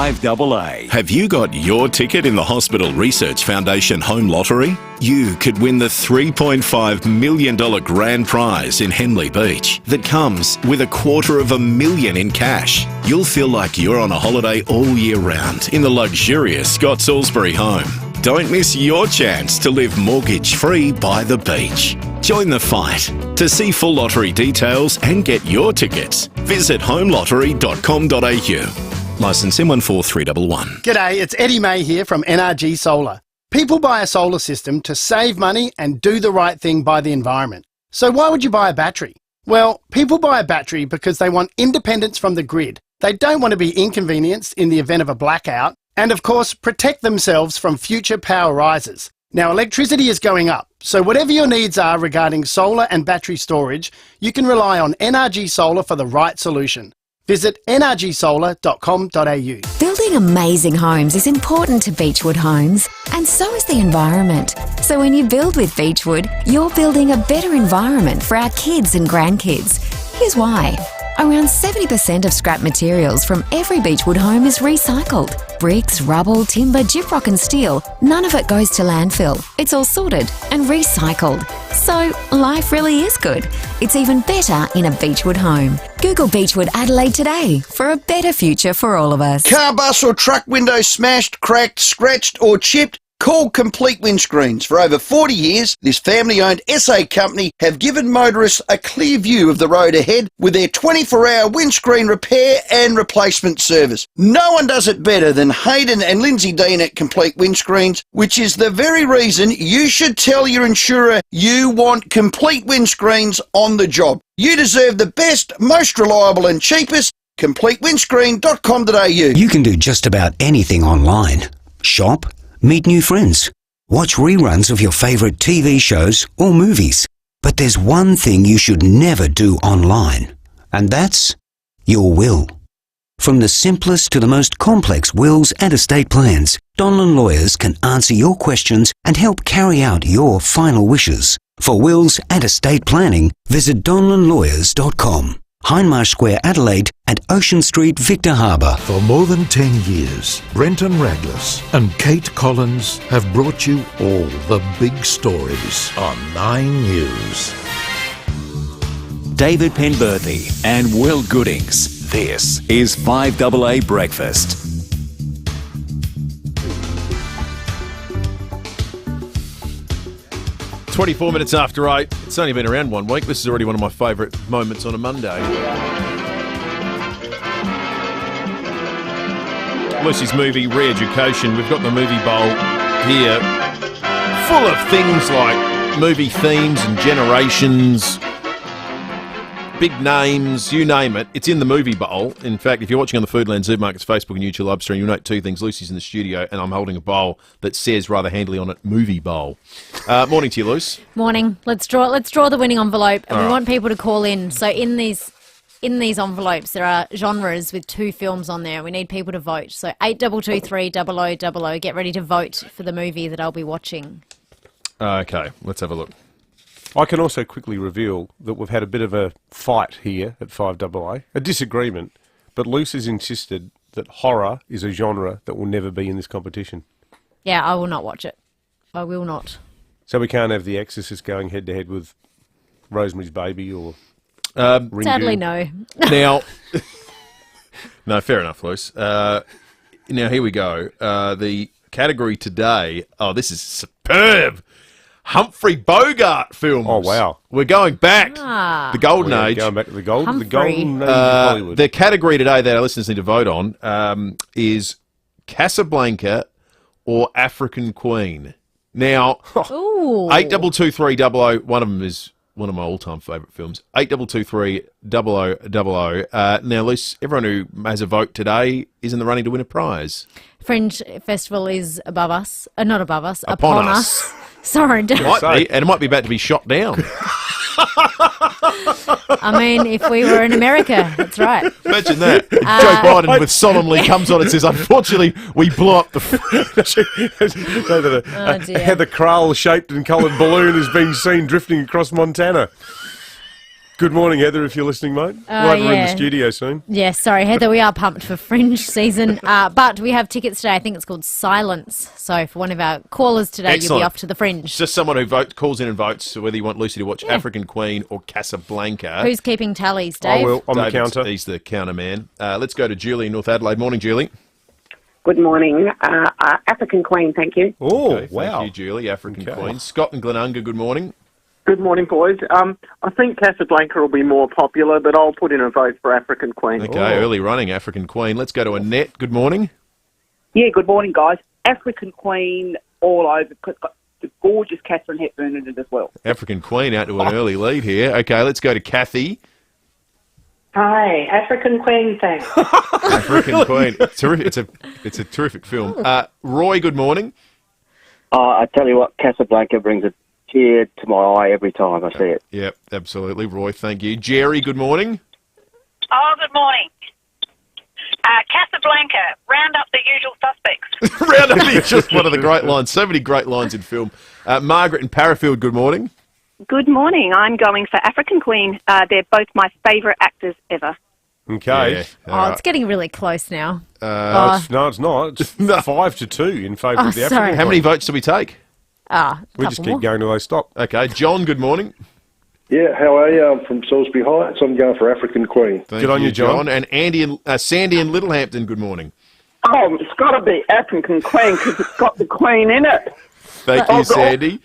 [SPEAKER 7] Have you got your ticket in the Hospital Research Foundation Home Lottery? You could win the $3.5 million grand prize in Henley Beach that comes with $250,000 in cash. You'll feel like you're on a holiday all year round in the luxurious Scott Salisbury home. Don't miss your chance to live mortgage-free by the beach. Join the fight. To see full lottery details and get your tickets, visit homelottery.com.au. Licence M14311.
[SPEAKER 18] G'day, it's Eddie May here from NRG Solar. People buy a solar system to save money and do the right thing by the environment. So why would you buy a battery? Well, people buy a battery because they want independence from the grid. They don't want to be inconvenienced in the event of a blackout, and of course, protect themselves from future power rises. Now, electricity is going up, so whatever your needs are regarding solar and battery storage, you can rely on NRG Solar for the right solution. Visit nrgsolar.com.au.
[SPEAKER 12] Building amazing homes is important to Beechwood Homes, and so is the environment. So when you build with Beechwood, you're building a better environment for our kids and grandkids. Here's why. Around 70% of scrap materials from every Beechwood home is recycled. Bricks, rubble, timber, gyprock and steel, none of it goes to landfill. It's all sorted and recycled. So life really is good. It's even better in a Beechwood home. Google Beechwood Adelaide today for a better future for all of us.
[SPEAKER 5] Car, bus or truck window smashed, cracked, scratched or chipped? Call Complete Windscreens. For over 40 years, this family-owned SA company have given motorists a clear view of the road ahead with their 24-hour windscreen repair and replacement service. No one does it better than Hayden and Lindsay Dean at Complete Windscreens, which is the very reason you should tell your insurer you want Complete Windscreens on the job. You deserve the best, most reliable and cheapest. CompleteWindscreen.com.au.
[SPEAKER 8] You can do just about anything online. Shop, meet new friends, watch reruns of your favourite TV shows or movies. But there's one thing you should never do online, and that's your will. From the simplest to the most complex wills and estate plans, Donlan Lawyers can answer your questions and help carry out your final wishes. For wills and estate planning, visit donlanlawyers.com. Hindmarsh Square, Adelaide, and Ocean Street, Victor Harbour.
[SPEAKER 14] For more than 10 years, Brenton Raglas and Kate Collins have brought you all the big stories on 9 News.
[SPEAKER 15] David Penberthy and Will Goodings. This is 5AA Breakfast.
[SPEAKER 19] "24 minutes after 8. It's only been around 1 week. This is already one of my favourite moments on a Monday. Lucy's movie Re-Education. We've got the movie bowl here, full of things like movie themes and generations, big names, you name it. It's in the movie bowl. In fact, if you're watching on the Foodland Supermarkets Facebook and YouTube live stream, you'll note two things. Lucy's in the studio and I'm holding a bowl that says rather handily on it, movie bowl. Morning to you, Luce.
[SPEAKER 20] Morning. Let's draw the winning envelope, and
[SPEAKER 19] All
[SPEAKER 20] we
[SPEAKER 19] right.
[SPEAKER 20] want people to call in. So in these envelopes, there are genres with 2 films on there. We need people to vote. So 8223 0000. Get ready to vote for the movie that I'll be watching.
[SPEAKER 19] Okay, let's have a look.
[SPEAKER 10] I can also quickly reveal that we've had a bit of a fight here at 5AA, a disagreement, but Luce has insisted that horror is a genre that will never be in this competition.
[SPEAKER 20] Yeah, I will not watch it. I will not.
[SPEAKER 10] So we can't have The Exorcist going head-to-head with Rosemary's Baby or Ringu.
[SPEAKER 20] Sadly, no.
[SPEAKER 19] Now, no, fair enough, Luce. Now, here we go. The category today, this is superb. Humphrey Bogart films.
[SPEAKER 10] Oh, wow.
[SPEAKER 19] We're going back. The golden
[SPEAKER 10] We're
[SPEAKER 19] age.
[SPEAKER 10] going back to the golden age of
[SPEAKER 19] Uh,
[SPEAKER 10] Hollywood.
[SPEAKER 19] the category today that our listeners need to vote on is Casablanca or African Queen. Now, 822300, one of them is one of my all-time favourite films. 8223 0000. Now, Luce, everyone who has a vote today is in the running to win a prize.
[SPEAKER 20] Fringe Festival is above us. Not above us.
[SPEAKER 19] Upon
[SPEAKER 20] Upon
[SPEAKER 19] us.
[SPEAKER 20] us. Sorry.
[SPEAKER 19] Might be, and it might be about to be shot down.
[SPEAKER 20] I mean, if we were in America, that's right.
[SPEAKER 19] Imagine that. Joe Biden with solemnly comes on and says, unfortunately, we blew up the...
[SPEAKER 10] A Heather Crowell-shaped and coloured balloon is being seen drifting across Montana. Good morning, Heather, if you're listening, mate. We'll have her in the studio soon.
[SPEAKER 20] Yeah, sorry, Heather, we are pumped for Fringe season, but we have tickets today. I think it's called Silence. So for one of our callers today, you'll
[SPEAKER 19] Excellent.
[SPEAKER 20] be off to the Fringe.
[SPEAKER 19] It's just someone who calls in and votes whether you want Lucy to watch African Queen or Casablanca.
[SPEAKER 20] Who's keeping tallies, Dave?
[SPEAKER 10] I will. I'm the
[SPEAKER 19] David's-
[SPEAKER 10] counter.
[SPEAKER 19] He's the counter man. Let's go to Julie in North Adelaide. Morning, Julie.
[SPEAKER 21] Good morning. African Queen, thank you.
[SPEAKER 19] Okay, thank you, Julie. African Queen. Scott and Glenunga, good morning.
[SPEAKER 22] Good morning, boys. I think Casablanca will be more popular, but I'll put in a vote for African Queen.
[SPEAKER 19] Okay, early running, African Queen. Let's go to Annette. Good morning.
[SPEAKER 23] Yeah, good morning, guys. African Queen all over. Got the gorgeous Catherine Hepburn in it as well.
[SPEAKER 19] African Queen out to an early lead here. Okay, let's go to Kathy.
[SPEAKER 27] Hi, African Queen, thanks.
[SPEAKER 19] African Queen. Terrific. It's a terrific film. Roy, good morning.
[SPEAKER 28] I tell you what, Casablanca brings a tear to my eye every time I see it.
[SPEAKER 19] Yep, absolutely. Roy, thank you. Jerry, good morning.
[SPEAKER 29] Oh, good morning. Casablanca, round up the usual suspects.
[SPEAKER 19] Round up the just one of the great lines. So many great lines in film. Margaret and Parafield, good morning.
[SPEAKER 30] Good morning. I'm going for African Queen. They're both my favourite actors ever.
[SPEAKER 10] Okay.
[SPEAKER 20] Oh, it's getting really close now.
[SPEAKER 10] No, it's not. It's 5-2 in favour
[SPEAKER 20] Oh,
[SPEAKER 10] of the
[SPEAKER 20] sorry.
[SPEAKER 10] African
[SPEAKER 19] How many
[SPEAKER 10] Queen.
[SPEAKER 19] votes do we take?
[SPEAKER 10] We just keep going till they stop.
[SPEAKER 19] Okay, John, good morning.
[SPEAKER 31] Yeah, how are you? I'm from Salisbury Heights. I'm going for African Queen.
[SPEAKER 19] Thank you, John. And Andy and Sandy and Littlehampton, good morning.
[SPEAKER 22] Oh, it's got to be African Queen because it's got the Queen in it.
[SPEAKER 19] Thank you, Sandy.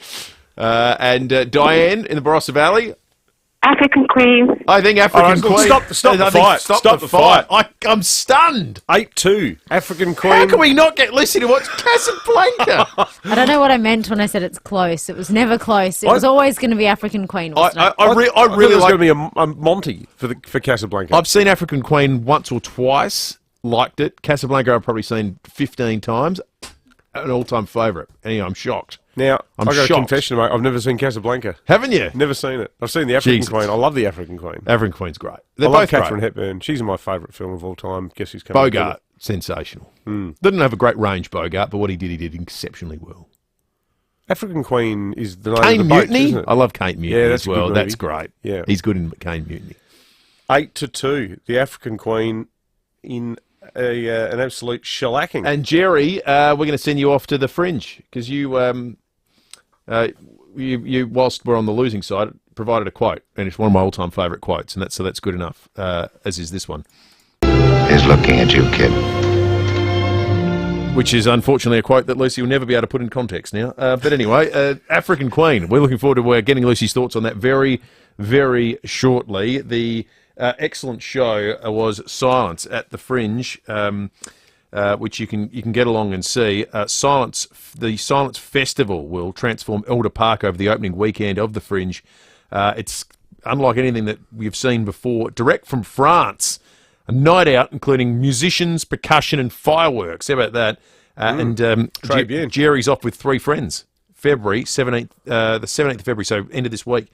[SPEAKER 19] And Diane in the Barossa Valley.
[SPEAKER 30] African Queen.
[SPEAKER 19] I think African Queen.
[SPEAKER 10] Stop the fight. Stop the fight.
[SPEAKER 19] I'm stunned.
[SPEAKER 10] 8-2. African Queen.
[SPEAKER 19] How can we not get Lucy to watch Casablanca?
[SPEAKER 20] I don't know what I meant when I said it's close. It was never close. It was always going to be African Queen, wasn't it?
[SPEAKER 10] I really like... going to be a Monty for Casablanca.
[SPEAKER 19] I've seen African Queen once or twice. Liked it. Casablanca I've probably seen 15 times. An all-time favourite. Anyway, I'm shocked.
[SPEAKER 10] Now,
[SPEAKER 19] I'm
[SPEAKER 10] I've got
[SPEAKER 19] shocked.
[SPEAKER 10] a confession, mate. I've never seen Casablanca.
[SPEAKER 19] Haven't you?
[SPEAKER 10] Never seen it. I've seen the African Queen. I love the African Queen.
[SPEAKER 19] African Queen's great.
[SPEAKER 10] I love Catherine Hepburn. She's my favourite film of all time. Guess who's coming?
[SPEAKER 19] Bogart, sensational. Didn't have a great range, Bogart, but what he did exceptionally well.
[SPEAKER 10] African Queen is the name
[SPEAKER 19] Kane
[SPEAKER 10] of the boat,
[SPEAKER 19] Mutiny?
[SPEAKER 10] isn't it?
[SPEAKER 19] I love Kane Mutiny
[SPEAKER 10] that's
[SPEAKER 19] as well.
[SPEAKER 10] a good movie.
[SPEAKER 19] That's great.
[SPEAKER 10] Yeah.
[SPEAKER 19] He's good in Kane Mutiny.
[SPEAKER 10] 8-2. The African Queen in an absolute shellacking.
[SPEAKER 19] And Jerry, we're going to send you off to the Fringe because you, whilst we're on the losing side, provided a quote, and it's one of my all-time favourite quotes, and that's good enough. As is this one.
[SPEAKER 1] He's looking at you, kid.
[SPEAKER 19] Which is unfortunately a quote that Lucy will never be able to put in context now. But anyway, African Queen. We're looking forward to getting Lucy's thoughts on that very, very shortly. The excellent show was Silence at the Fringe, which you can get along and see. The Silence Festival will transform Elder Park over the opening weekend of the Fringe. It's unlike anything that we've seen before. Direct from France. A night out, including musicians, percussion, and fireworks. How about that? Jerry's off with 3 friends. February 17th, the 17th of February, so end of this week.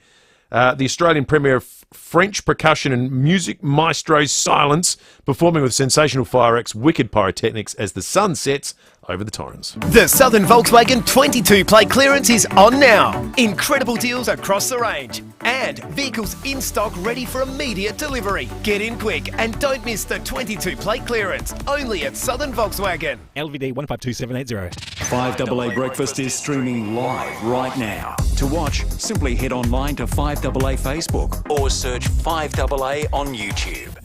[SPEAKER 19] The Australian premiere of French percussion and music maestros Silence, performing with sensational fireworks, wicked pyrotechnics as the sun sets over the Torrens.
[SPEAKER 2] The Southern Volkswagen 22 plate clearance is on now. Incredible deals across the range. And vehicles in stock ready for immediate delivery. Get in quick and don't miss the 22 plate clearance. Only at Southern Volkswagen.
[SPEAKER 3] LVD 152780.
[SPEAKER 15] 5AA Breakfast is streaming live right now. To watch, simply head online to 5AA Facebook or search 5AA on YouTube.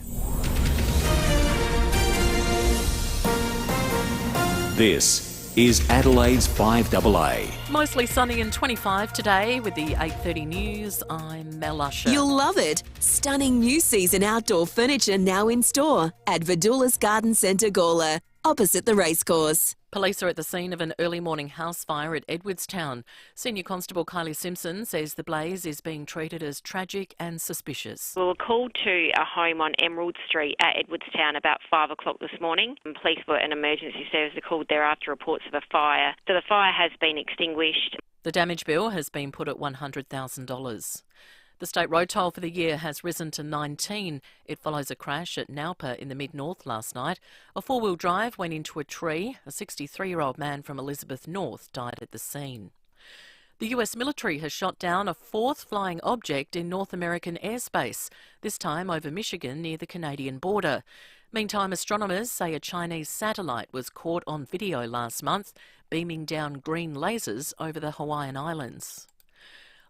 [SPEAKER 15] This is Adelaide's 5AA.
[SPEAKER 4] Mostly sunny and 25 today with the 8:30 news. I'm Mel Usher.
[SPEAKER 11] You'll love it. Stunning new season outdoor furniture now in store at Vidula's Garden Centre, Gawler, opposite the racecourse.
[SPEAKER 4] Police are at the scene of an early morning house fire at Edwardstown. Senior Constable Kylie Simpson says the blaze is being treated as tragic and suspicious.
[SPEAKER 13] We were called to a home on Emerald Street at Edwardstown about 5 o'clock this morning. Police were an emergency service called there after reports of a fire. So the fire has been extinguished.
[SPEAKER 4] The damage bill has been put at $100,000. The state road toll for the year has risen to 19. It follows a crash at Naupa in the mid-north last night. A four-wheel drive went into a tree. A 63-year-old man from Elizabeth North died at the scene. The US military has shot down a 4th flying object in North American airspace, this time over Michigan near the Canadian border. Meantime, astronomers say a Chinese satellite was caught on video last month, beaming down green lasers over the Hawaiian Islands.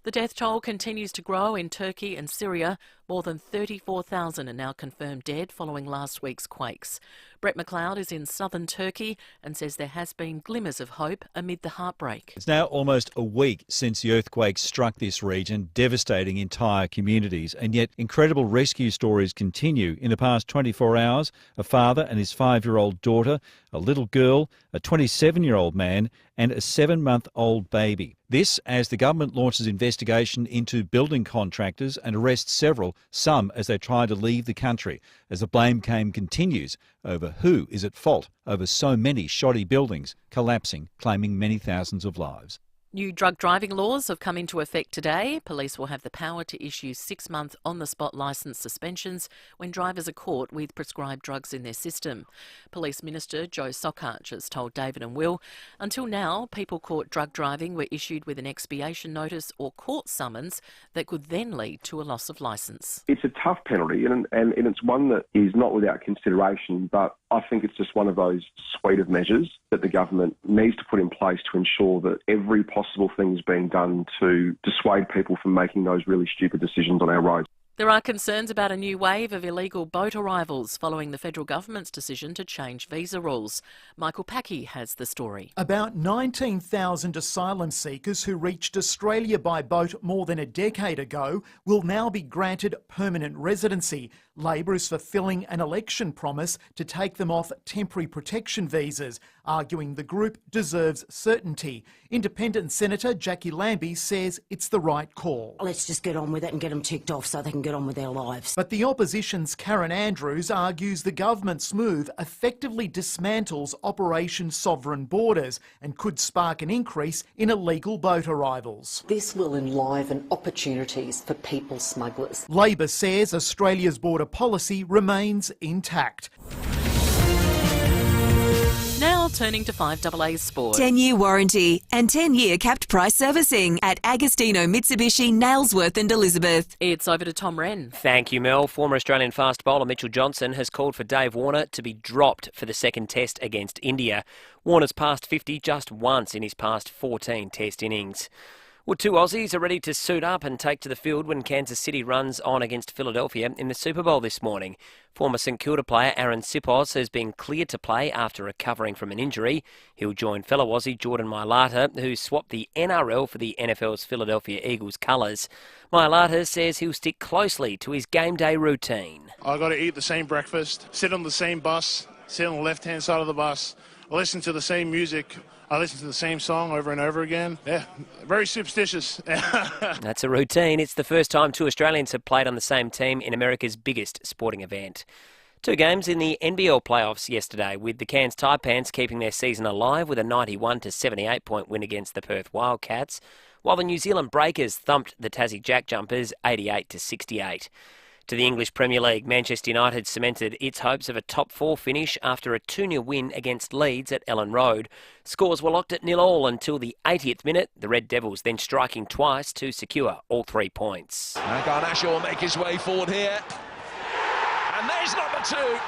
[SPEAKER 4] The death toll continues to grow in Turkey and Syria. More than 34,000 are now confirmed dead following last week's quakes. Brett McLeod is in southern Turkey and says there has been glimmers of hope amid the heartbreak.
[SPEAKER 16] It's now almost a week since the earthquake struck this region, devastating entire communities. And yet incredible rescue stories continue. In the past 24 hours, a father and his 5-year-old daughter, a little girl, a 27-year-old man and a 7-month-old baby. This as the government launches investigation into building contractors and arrests several, some as they try to leave the country, as the blame game continues over who is at fault over so many shoddy buildings collapsing, claiming many thousands of lives.
[SPEAKER 4] New drug driving laws have come into effect today. Police will have the power to issue 6-month on-the-spot licence suspensions when drivers are caught with prescribed drugs in their system. Police Minister Joe Sockarch has told David and Will, until now, people caught drug driving were issued with an expiation notice or court summons that could then lead to a loss of licence.
[SPEAKER 17] It's a tough penalty and it's one that is not without consideration, but I think it's just one of those suite of measures that the government needs to put in place to ensure that every possible thing is being done to dissuade people from making those really stupid decisions on our roads.
[SPEAKER 4] There are concerns about a new wave of illegal boat arrivals following the federal government's decision to change visa rules. Michael Packey has the story.
[SPEAKER 5] About 19,000 asylum seekers who reached Australia by boat more than a decade ago will now be granted permanent residency. Labor is fulfilling an election promise to take them off temporary protection visas, arguing the group deserves certainty. Independent Senator Jackie Lambie says it's the right call.
[SPEAKER 6] Let's just get on with it and get them ticked off so they can get on with their lives.
[SPEAKER 5] But the opposition's Karen Andrews argues the government's move effectively dismantles Operation Sovereign Borders and could spark an increase in illegal boat arrivals.
[SPEAKER 7] This will enliven opportunities for people smugglers.
[SPEAKER 5] Labor says Australia's border policy remains intact.
[SPEAKER 4] Now turning to 5AA Sport.
[SPEAKER 11] 10-year warranty and 10-year capped price servicing at Agostino Mitsubishi, Nailsworth and Elizabeth.
[SPEAKER 4] It's over to Tom Wren.
[SPEAKER 8] Thank you, Mel. Former Australian fast bowler Mitchell Johnson has called for Dave Warner to be dropped for the second test against India. Warner's passed 50 just once in his past 14 test innings. Well, two Aussies are ready to suit up and take to the field when Kansas City runs on against Philadelphia in the Super Bowl this morning. Former St Kilda player Aaron Sipos has been cleared to play after recovering from an injury. He'll join fellow Aussie Jordan Mailata, who swapped the NRL for the NFL's Philadelphia Eagles colours. Mailata says he'll stick closely to his game day routine.
[SPEAKER 9] I got to eat the same breakfast, sit on the same bus, sit on the left-hand side of the bus, listen to the same music. I listen to the same song over and over again. Yeah, very superstitious.
[SPEAKER 8] That's a routine. It's the first time two Australians have played on the same team in America's biggest sporting event. Two games in the NBL playoffs yesterday, with the Cairns Taipans keeping their season alive with a 91-78 point win against the Perth Wildcats, while the New Zealand Breakers thumped the Tassie Jack Jumpers 88-68. To the English Premier League, Manchester United cemented its hopes of a top four finish after a 2-0 win against Leeds at Ellen Road. Scores were locked at 0-0 until the 80th minute, the Red Devils then striking twice to secure all 3 points.
[SPEAKER 12] Garnacho will make his way forward here. And there's number two.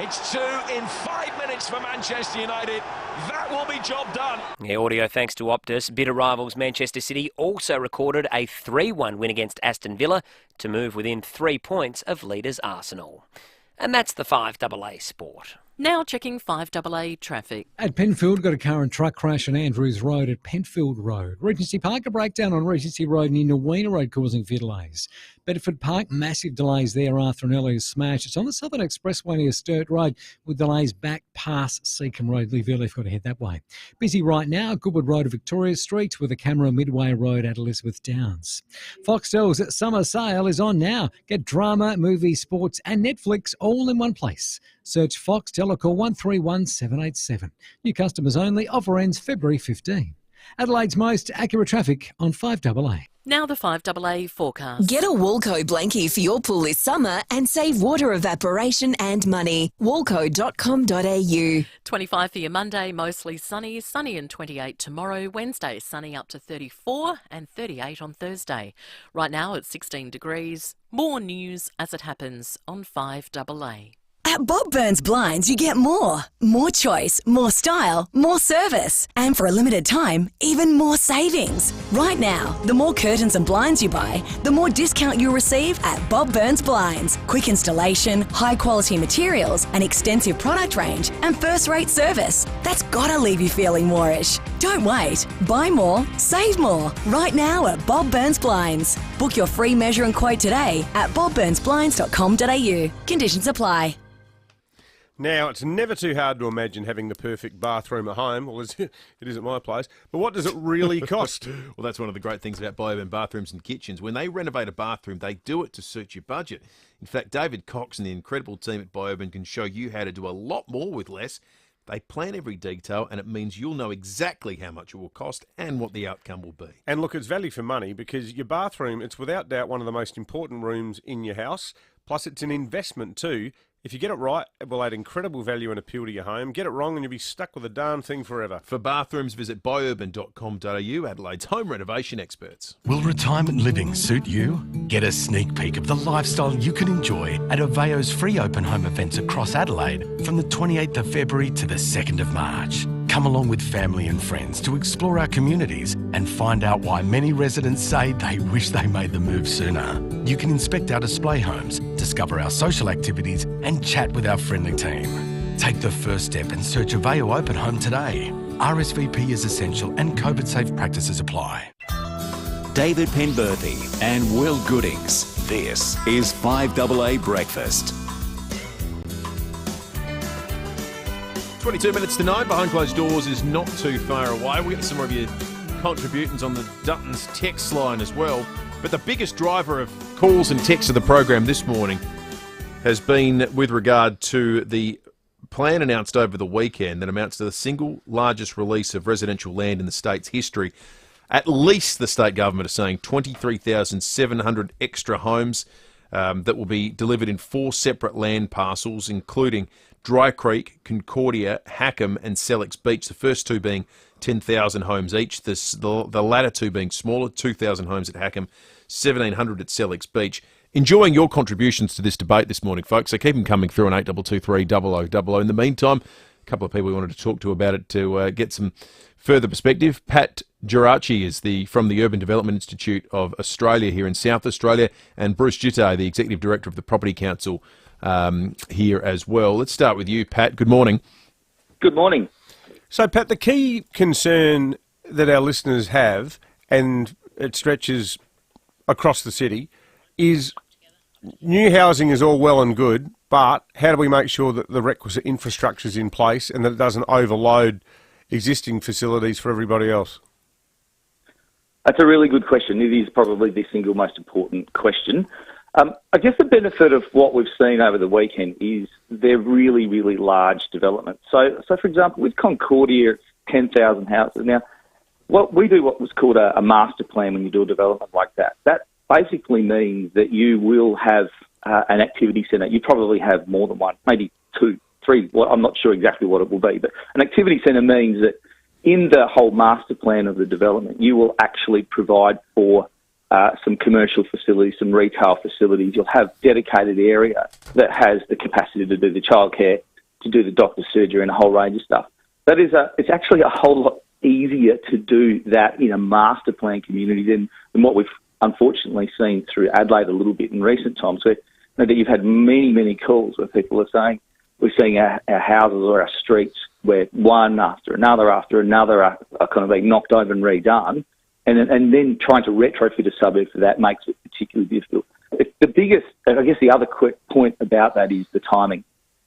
[SPEAKER 12] It's 2 in 5 minutes for Manchester United. That will be job done.
[SPEAKER 8] Yeah, audio thanks to Optus. Bitter rivals Manchester City also recorded a 3-1 win against Aston Villa to move within 3 points of leaders Arsenal. And that's the 5AA Sport.
[SPEAKER 4] Now checking 5AA traffic.
[SPEAKER 14] At Penfield, got a car and truck crash on Andrews Road at Penfield Road. Regency Park, a breakdown on Regency Road near Nowina Road causing few delays. Bedford Park, massive delays there after an earlier smash. It's on the Southern Expressway near Sturt Road with delays back past Seacombe Road. Leave early if you've got to head that way. Busy right now, Goodwood Road to Victoria Street with a camera Midway Road at Elizabeth Downs. Foxtel's summer sale is on now. Get drama, movies, sports and Netflix all in one place. Search Foxtel or call 131 787. New customers only. Offer ends February 15. Adelaide's most accurate traffic on 5AA.
[SPEAKER 4] Now the 5AA forecast.
[SPEAKER 11] Get a Walco blankie for your pool this summer and save water evaporation and money. Walco.com.au.
[SPEAKER 4] 25 for your Monday, mostly sunny and 28 tomorrow. Wednesday, sunny up to 34 and 38 on Thursday. Right now it's 16 degrees. More news as it happens on 5AA.
[SPEAKER 11] At Bob Burns Blinds, you get more. More choice, more style, more service. And for a limited time, even more savings. Right now, the more curtains and blinds you buy, the more discount you'll receive at Bob Burns Blinds. Quick installation, high quality materials, an extensive product range, and first-rate service. That's gotta leave you feeling more-ish. Don't wait. Buy more, save more. Right now at Bob Burns Blinds. Book your free measure and quote today at bobburnsblinds.com.au. Conditions apply.
[SPEAKER 10] Now, it's never too hard to imagine having the perfect bathroom at home. Well, it is at my place. But what does it really cost?
[SPEAKER 19] Well, that's one of the great things about Bioban bathrooms and kitchens. When they renovate a bathroom, they do it to suit your budget. In fact, David Cox and the incredible team at Bioban can show you how to do a lot more with less. They plan every detail, and it means you'll know exactly how much it will cost and what the outcome will be.
[SPEAKER 10] And look, it's value for money because your bathroom, it's without doubt one of the most important rooms in your house. Plus, it's an investment too. If you get it right, it will add incredible value and appeal to your home. Get it wrong and you'll be stuck with a darn thing forever.
[SPEAKER 19] For bathrooms, visit biourban.com.au, Adelaide's home renovation experts.
[SPEAKER 18] Will retirement living suit you? Get a sneak peek of the lifestyle you can enjoy at FIVEAA's free open home events across Adelaide from the 28th of February to the 2nd of March. Come along with family and friends to explore our communities and find out why many residents say they wish they made the move sooner. You can inspect our display homes, discover our social activities and chat with our friendly team. Take the first step and search a FIVEAA open home today. RSVP is essential and COVID-safe practices apply.
[SPEAKER 15] David Penberthy and Will Goodings. This is 5AA Breakfast.
[SPEAKER 19] 22 minutes to 9, behind closed doors is not too far away. We'll get some more of your contributions on the Dutton's text line as well. But the biggest driver of calls and texts of the program this morning has been with regard to the plan announced over the weekend that amounts to the single largest release of residential land in the state's history. At least the state government is saying 23,700 extra homes that will be delivered in 4 separate land parcels, including Dry Creek, Concordia, Hackham and Sellex Beach, the first 2 being 10,000 homes each, the latter 2 being smaller, 2,000 homes at Hackham, 1,700 at Sellex Beach. Enjoying your contributions to this debate this morning, folks, so keep them coming through on 8223 0000. In the meantime, a couple of people we wanted to talk to about it to get some further perspective. Pat Geraci is from the Urban Development Institute of Australia here in South Australia, and Bruce Gittay, the Executive Director of the Property Council here as well. Let's start with you, Pat. Good morning.
[SPEAKER 21] Good morning.
[SPEAKER 10] So, Pat, the key concern that our listeners have, and it stretches across the city, is new housing is all well and good, but how do we make sure that the requisite infrastructure is in place and that it doesn't overload existing facilities for everybody else?
[SPEAKER 21] That's a really good question. It is probably the single most important question. I guess the benefit of what we've seen over the weekend is they're really, really large developments. So for example, with Concordia, it's 10,000 houses. Now, we do what was called a master plan when you do a development like that. That basically means that you will have an activity centre. You probably have more than one, maybe 2, 3. Well, I'm not sure exactly what it will be, but an activity centre means that in the whole master plan of the development, you will actually provide for some commercial facilities, some retail facilities. You'll have dedicated area that has the capacity to do the childcare, to do the doctor's surgery and a whole range of stuff. It's actually a whole lot easier to do that in a master plan community than what we've unfortunately seen through Adelaide a little bit in recent times, where that you've had many, many calls where people are saying, we're seeing our houses or our streets where one after another are kind of being knocked over and redone. And then trying to retrofit a suburb for that makes it particularly difficult. The biggest, I guess the other quick point about that is the timing.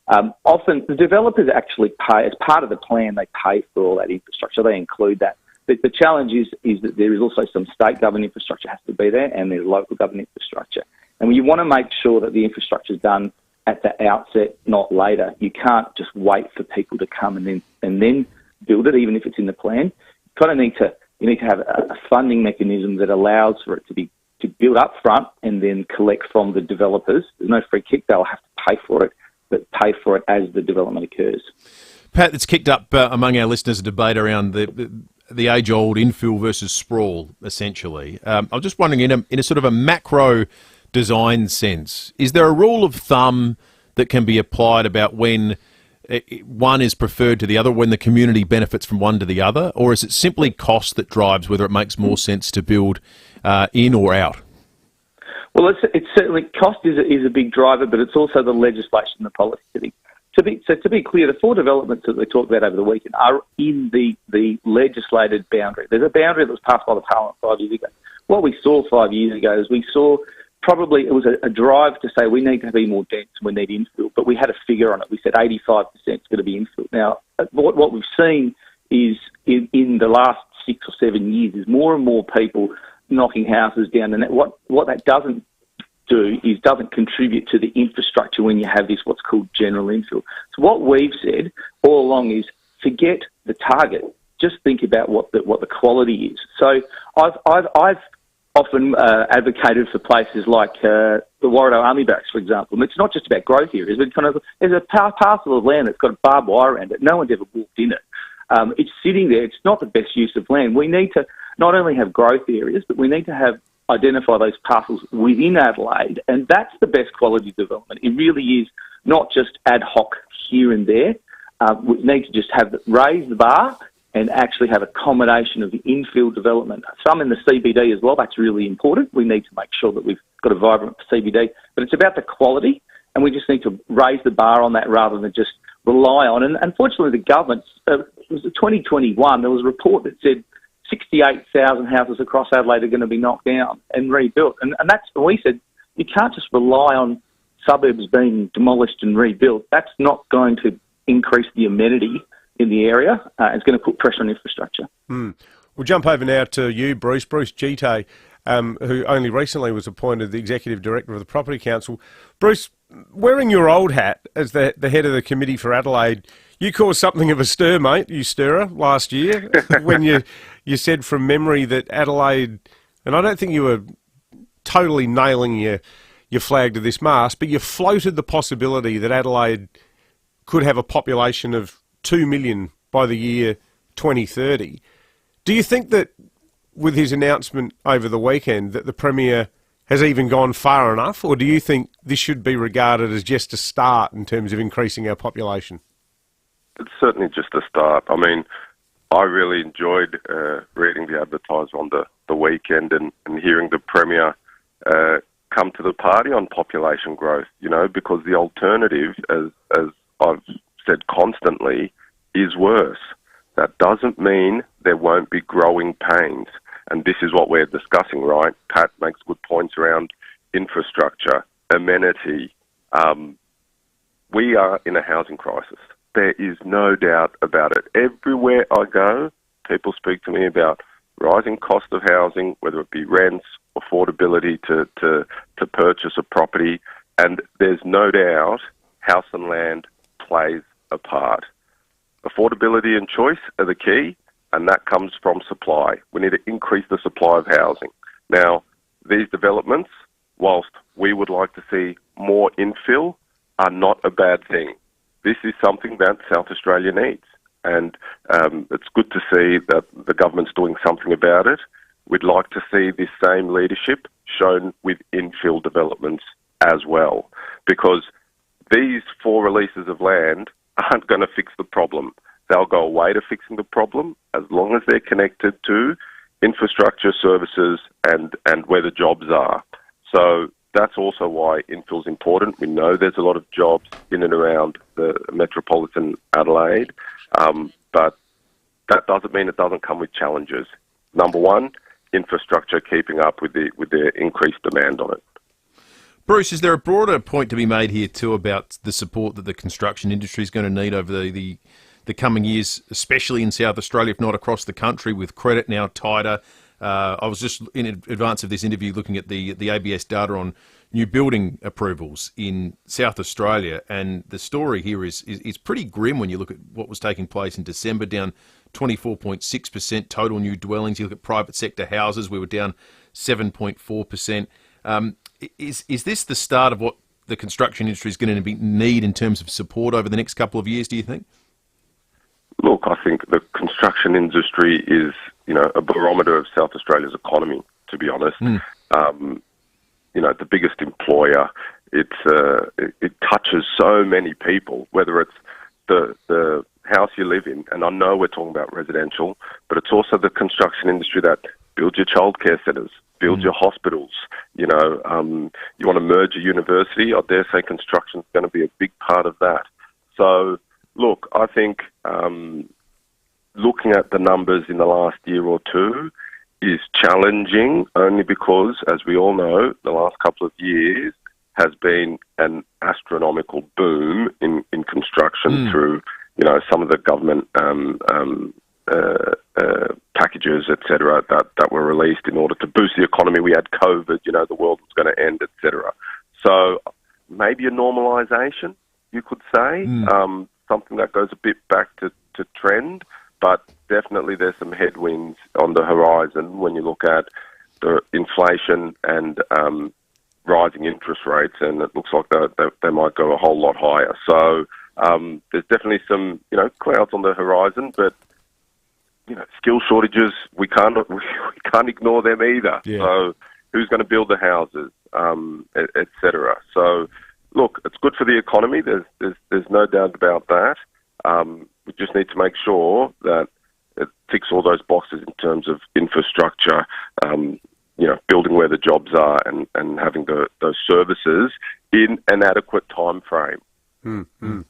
[SPEAKER 21] Often the developers actually pay, as part of the plan, they pay for all that infrastructure. They include that. But the challenge is that there is also some state government infrastructure has to be there and there's local government infrastructure. And you want to make sure that the infrastructure is done at the outset, not later. You can't just wait for people to come and then build it, even if it's in the plan. You kind of need to have a funding mechanism that allows for it to build up front and then collect from the developers. There's no free kick. They'll have to pay for it, but pay for it as the development occurs.
[SPEAKER 19] Pat, it's kicked up among our listeners a debate around the age-old infill versus sprawl, essentially. I'm just wondering, in a sort of a macro design sense, is there a rule of thumb that can be applied about when one is preferred to the other, when the community benefits from one to the other, or is it simply cost that drives whether it makes more sense to build in or out?
[SPEAKER 21] Well, it's certainly cost is a big driver, but it's also the legislation and the policy. To be clear, the 4 developments that we talked about over the weekend are in the legislated boundary. There's a boundary that was passed by the Parliament 5 years ago. What we saw 5 years ago is we saw probably it was a drive to say we need to be more dense, we need infill, but we had a figure on it. We said 85% is going to be infill. Now, what we've seen is in the last 6 or 7 years is more and more people knocking houses down, and what that doesn't do is doesn't contribute to the infrastructure when you have this what's called general infill. So what we've said all along is forget the target, just think about what the quality is. So I've often advocated for places like the Warrido Army Barracks, for example. And it's not just about growth areas, but there's a parcel of land that's got a barbed wire around it. No one's ever walked in it. It's sitting there. It's not the best use of land. We need to not only have growth areas, but we need to identify those parcels within Adelaide, and that's the best quality development. It really is not just ad hoc here and there. We need to just raise the bar and actually have a combination of the infill development. Some in the CBD as well, that's really important. We need to make sure that we've got a vibrant CBD, but it's about the quality, and we just need to raise the bar on that rather than just rely on. And unfortunately, the government, it was 2021, there was a report that said 68,000 houses across Adelaide are going to be knocked down and rebuilt. And that's when we said, you can't just rely on suburbs being demolished and rebuilt. That's not going to increase the amenity in the area. It's going to put pressure on infrastructure.
[SPEAKER 10] We'll jump over now to you, Bruce Gite, who only recently was appointed the Executive Director of the Property Council. Bruce, wearing your old hat as the head of the committee for Adelaide, you caused something of a stir, mate, you stirrer, last year when you said from memory that Adelaide, and I don't think you were totally nailing your flag to this mast, but you floated the possibility that Adelaide could have a population of 2 million by the year 2030. Do you think that with his announcement over the weekend that the Premier has even gone far enough, or do you think this should be regarded as just a start in terms of increasing our population?
[SPEAKER 20] It's certainly just a start. I mean, I really enjoyed reading the advertisement on the weekend and hearing the Premier come to the party on population growth, because the alternative, as I've said constantly, is worse. That doesn't mean there won't be growing pains. And this is what we're discussing, right? Pat makes good points around infrastructure, amenity. We are in a housing crisis. There is no doubt about it. Everywhere I go, people speak to me about rising cost of housing, whether it be rents, affordability to purchase a property, and there's no doubt house and land plays a part. Affordability and choice are the key, and that comes from supply. We need to increase the supply of housing. Now, these developments, whilst we would like to see more infill, are not a bad thing. This is something that South Australia needs, and it's good to see that the government's doing something about it. We'd like to see this same leadership shown with infill developments as well, because these 4 releases of land aren't going to fix the problem. They'll go away to fixing the problem as long as they're connected to infrastructure services and where the jobs are. So that's also why infill's important. We know there's a lot of jobs in and around the metropolitan Adelaide, but that doesn't mean it doesn't come with challenges. Number one, infrastructure keeping up with the increased demand on it.
[SPEAKER 19] Bruce, is there a broader point to be made here too about the support that the construction industry is going to need over the coming years, especially in South Australia, if not across the country, with credit now tighter? I was just in advance of this interview looking at the ABS data on new building approvals in South Australia, and the story here is pretty grim when you look at what was taking place in December, down 24.6% total new dwellings. You look at private sector houses, we were down 7.4%. Is this the start of what the construction industry is going to need in terms of support over the next couple of years, do you think?
[SPEAKER 20] Look, I think the construction industry is, a barometer of South Australia's economy, to be honest. The biggest employer. It touches so many people, whether it's the house you live in, and I know we're talking about residential, but it's also the construction industry that builds your childcare centres, builds your hospitals. You want to merge a university, I dare say construction is going to be a big part of that. So, look, I think looking at the numbers in the last year or two is challenging, only because, as we all know, the last couple of years has been an astronomical boom in construction through, some of the government packages, etc., that were released in order to boost the economy. We had COVID, the world was going to end, etc. So maybe a normalisation, you could say, something that goes a bit back to trend, but definitely there's some headwinds on the horizon when you look at the inflation and rising interest rates, and it looks like they might go a whole lot higher. So there's definitely some clouds on the horizon, but skill shortages, we can't ignore them either. Yeah. So who's going to build the houses, etc. So look, it's good for the economy. There's no doubt about that. We just need to make sure that it ticks all those boxes in terms of infrastructure, building where the jobs are and having those services in an adequate time frame.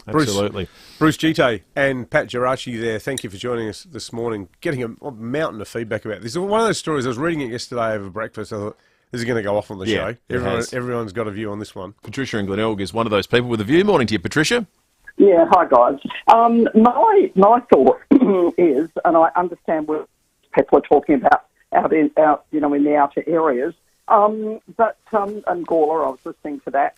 [SPEAKER 19] Absolutely.
[SPEAKER 10] Bruce Gite and Pat Geraci there, thank you for joining us this morning, getting a mountain of feedback about this. One of those stories, I was reading it yesterday over breakfast, I thought, this is going to go off on the show. Everyone's got a view on this one.
[SPEAKER 19] Patricia in Glenelg is one of those people with a view. Morning to you, Patricia.
[SPEAKER 1] Yeah, hi guys. My thought is, and I understand what people are talking about out in the outer areas, but and Gawler, I was listening to that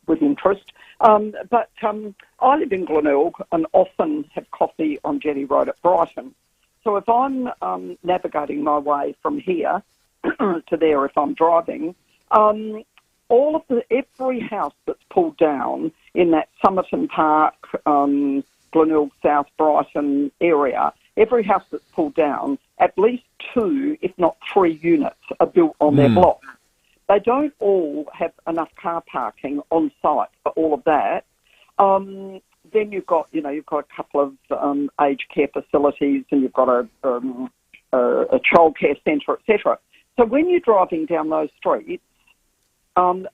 [SPEAKER 1] with interest. But I live in Glenelg and often have coffee on Jetty Road at Brighton. So if I'm navigating my way from here to there, if I'm driving, every house that's pulled down in that Somerton Park, Glenelg South, Brighton area, every house that's pulled down, at least 2, if not 3 units are built on their block. They don't all have enough car parking on site for all of that. Then you've got a couple of aged care facilities, and you've got a childcare centre, etc. So when you're driving down those streets, and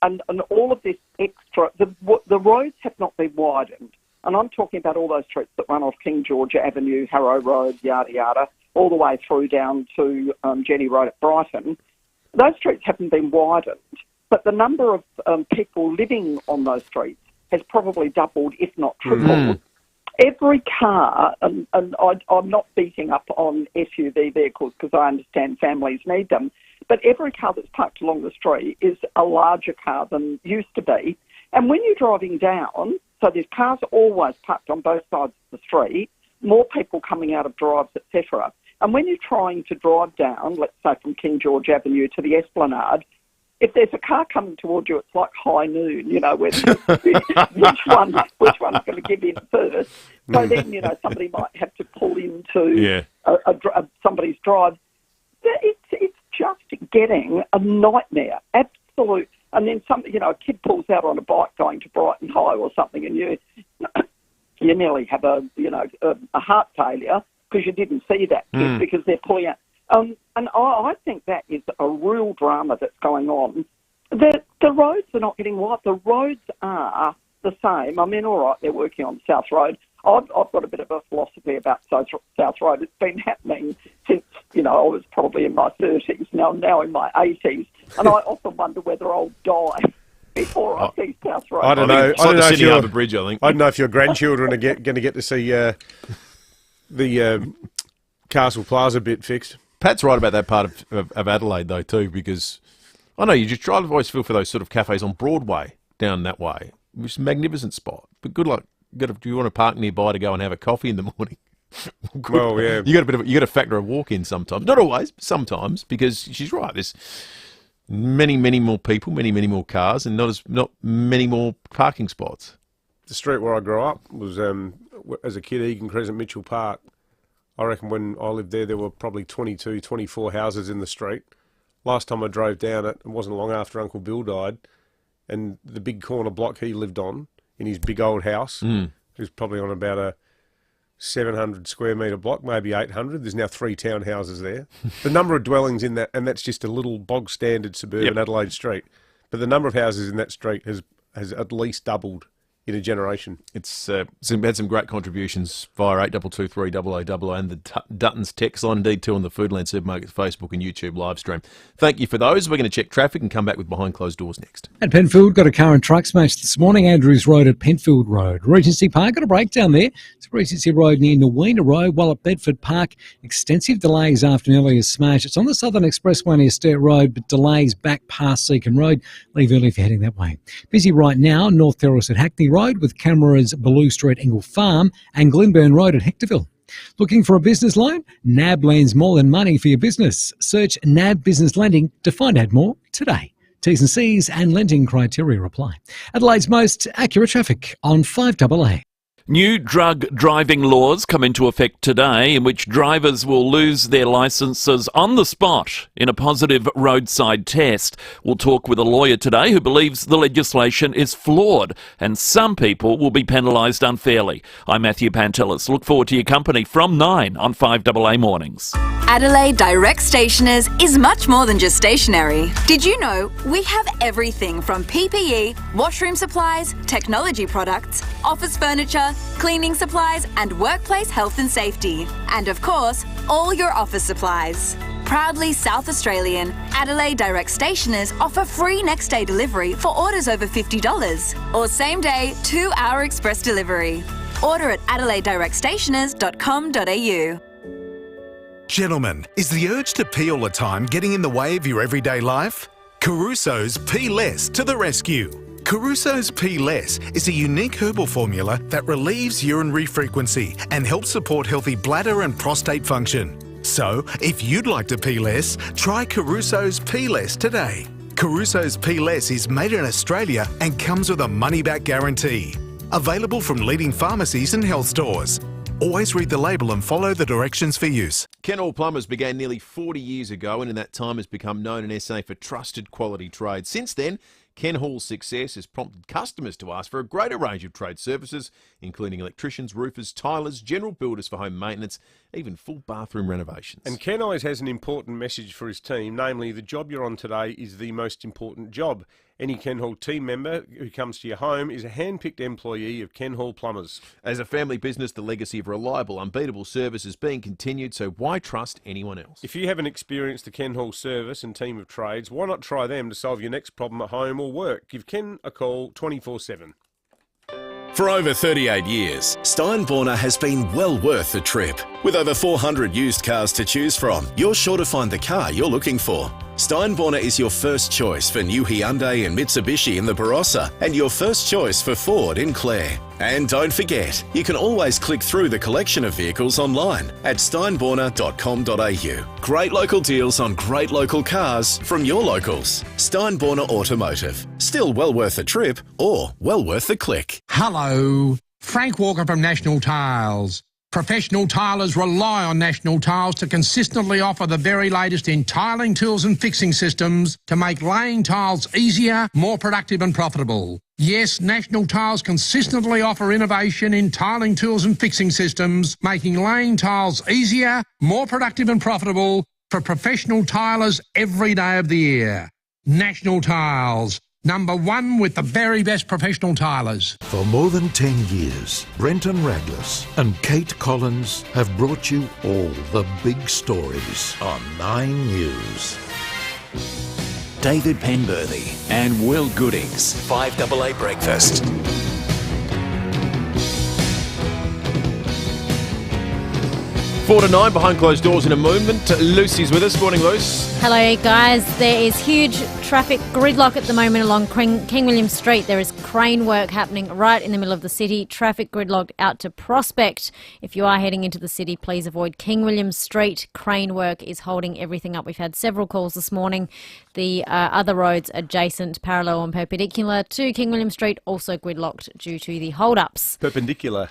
[SPEAKER 1] all of this extra, the roads have not been widened. And I'm talking about all those streets that run off King George Avenue, Harrow Road, yada, yada, all the way through down to Jetty Road at Brighton. Those streets haven't been widened, but the number of people living on those streets has probably doubled, if not tripled. Every car, and I'm not beating up on SUV vehicles because I understand families need them, but every car that's parked along the street is a larger car than used to be. And when you're driving down, so there's cars always parked on both sides of the street, more people coming out of drives, etc. And when you're trying to drive down, let's say from King George Avenue to the Esplanade, if there's a car coming towards you, it's like high noon, where which one's going to give in first. So then, somebody might have to pull into somebody's drive. It's just getting a nightmare, absolute. And then a kid pulls out on a bike going to Brighton High or something, and you nearly have a heart failure because you didn't see that kid because they're pulling out. And I think that is a real drama that's going on. The roads are not getting wide. The roads are the same. I mean, all right, they're working on South Road. I've got a bit of a philosophy about South Road. It's been happening since, I was probably in my 30s. Now I'm now in my 80s. And I often wonder whether I'll die before I see South Road.
[SPEAKER 10] I don't know.
[SPEAKER 19] It's like the Sydney Harbour Bridge, I think.
[SPEAKER 10] I don't know if your grandchildren are going to get to see the Castle Plaza bit fixed.
[SPEAKER 19] Pat's right about that part of Adelaide, though, too, because I know you just try to always feel for those sort of cafes on Broadway down that way, which is a magnificent spot. But good luck. Do you want to park nearby to go and have a coffee in the morning?
[SPEAKER 10] Well, yeah.
[SPEAKER 19] You got to factor a walk in sometimes. Not always, but sometimes, because she's right. There's many more people, many more cars, and not many more parking spots.
[SPEAKER 10] The street where I grew up was, as a kid, Egan Crescent, Mitchell Park. I reckon when I lived there were probably 22, 24 houses in the street. Last time I drove down it wasn't long after Uncle Bill died, and the big corner block he lived on in his big old house, it was probably on about a 700 square metre block, maybe 800. There's now 3 townhouses there. The number of dwellings in that, and that's just a little bog standard suburban Adelaide street, but the number of houses in that street has at least doubled in a generation.
[SPEAKER 19] It's had some great contributions via 8223 0000 and the Dutton's text line, indeed too, on the Foodland Supermarkets Facebook and YouTube live stream. Thank you for those. We're going to check traffic and come back with Behind Closed Doors next.
[SPEAKER 14] At Penfield, got a car and truck smash this morning. Andrews Road at Penfield Road. Regency Park, got a breakdown there. It's Regency Road near Nowina Road, while at Bedford Park, extensive delays after an earlier smash. It's on the Southern Expressway near Sturt Road, but delays back past Seacombe Road. Leave early if you're heading that way. Busy right now, North Terrace at Hackney Road with cameras Ballou Street, Engle Farm, and Glenburn Road at Hectorville. Looking for a business loan? NAB lends more than money for your business. Search NAB Business Lending to find out more today. T's and C's and lending criteria apply. Adelaide's most accurate traffic on 5AA.
[SPEAKER 2] New drug driving laws come into effect today, in which drivers will lose their licences on the spot in a positive roadside test. We'll talk with a lawyer today who believes the legislation is flawed and some people will be penalised unfairly. I'm Matthew Pantelis. Look forward to your company from 9 on 5AA Mornings.
[SPEAKER 11] Adelaide Direct Stationers is much more than just stationery. Did you know we have everything from PPE, washroom supplies, technology products, office furniture, cleaning supplies and workplace health and safety. And of course, all your office supplies. Proudly South Australian, Adelaide Direct Stationers offer free next day delivery for orders over $50 or same day 2-hour express delivery. Order at adelaidedirectstationers.com.au.
[SPEAKER 22] Gentlemen, is the urge to pee all the time getting in the way of your everyday life? Caruso's Pee Less to the rescue. Caruso's Pee Less is a unique herbal formula that relieves urinary frequency and helps support healthy bladder and prostate function. So, if you'd like to pee less, try Caruso's Pee Less today. Caruso's Pee Less is made in Australia and comes with a money-back guarantee. Available from leading pharmacies and health stores. Always read the label and follow the directions for use.
[SPEAKER 19] Ken Hall Plumbers began nearly 40 years ago and in that time has become known in SA for trusted quality trade. Since then, Ken Hall's success has prompted customers to ask for a greater range of trade services, including electricians, roofers, tilers, general builders for home maintenance, even full bathroom renovations.
[SPEAKER 10] And Ken always has an important message for his team, namely the job you're on today is the most important job. Any Ken Hall team member who comes to your home is a hand-picked employee of Ken Hall Plumbers.
[SPEAKER 19] As a family business, the legacy of reliable, unbeatable service is being continued, so why trust anyone else?
[SPEAKER 10] If you haven't experienced the Ken Hall service and team of trades, why not try them to solve your next problem at home or work? Give Ken a call 24/7.
[SPEAKER 23] For over 38 years, Steinborner has been well worth the trip. With over 400 used cars to choose from, you're sure to find the car you're looking for. Steinborner is your first choice for new Hyundai and Mitsubishi in the Barossa, and your first choice for Ford in Clare. And don't forget, you can always click through the collection of vehicles online at steinborner.com.au. Great local deals on great local cars from your locals. Steinborner Automotive. Still well worth the trip or well worth the click.
[SPEAKER 24] Hello, Frank Walker from National Tiles. Professional tilers rely on National Tiles to consistently offer the very latest in tiling tools and fixing systems to make laying tiles easier, more productive and profitable. Yes, National Tiles consistently offer innovation in tiling tools and fixing systems, making laying tiles easier, more productive and profitable for professional tilers every day of the year. National Tiles. #1 with the very best professional tilers.
[SPEAKER 25] For more than 10 years, Brenton Raglas and Kate Collins have brought you all the big stories on 9 News.
[SPEAKER 15] David Penberthy and Will Goodings, 5AA Breakfast.
[SPEAKER 19] Four to 9 behind closed doors in a moment. Lucy's with us. Morning, Luce.
[SPEAKER 26] Hello, guys. There is huge traffic gridlock at the moment along King William Street. There is crane work happening right in the middle of the city. Traffic gridlock out to Prospect. If you are heading into the city, please avoid King William Street. Crane work is holding everything up. We've had several calls this morning. The other roads adjacent, parallel and perpendicular to King William Street, also gridlocked due to the hold-ups.
[SPEAKER 10] Perpendicular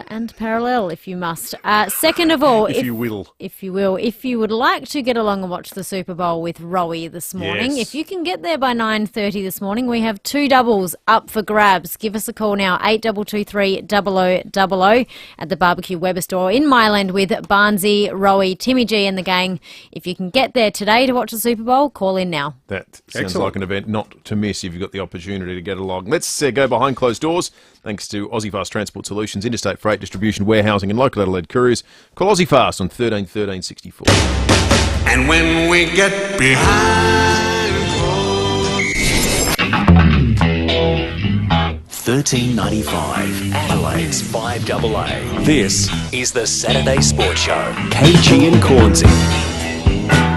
[SPEAKER 26] and parallel, if you must. Second of all, if you would like to get along and watch the Super Bowl with Rowie this morning, if you can get there by 9:30 this morning, we have 2 doubles up for grabs. Give us a call now, 8223 0000 at the Barbecue Weber store in Myland with Barnsey, Rowie, Timmy G and the gang. If you can get there today to watch the Super Bowl, call in now.
[SPEAKER 19] That sounds like an event not to miss if you've got the opportunity to get along. Let's go behind closed doors. Thanks to Aussie Fast Transport Solutions, interstate freight distribution, warehousing and local Adelaide couriers. Call Aussie Fast on 13 13 64.
[SPEAKER 27] And when we get behind
[SPEAKER 15] $13.95, Adelaide's 5AA. This is the Saturday Sports Show. KG and Cornsey.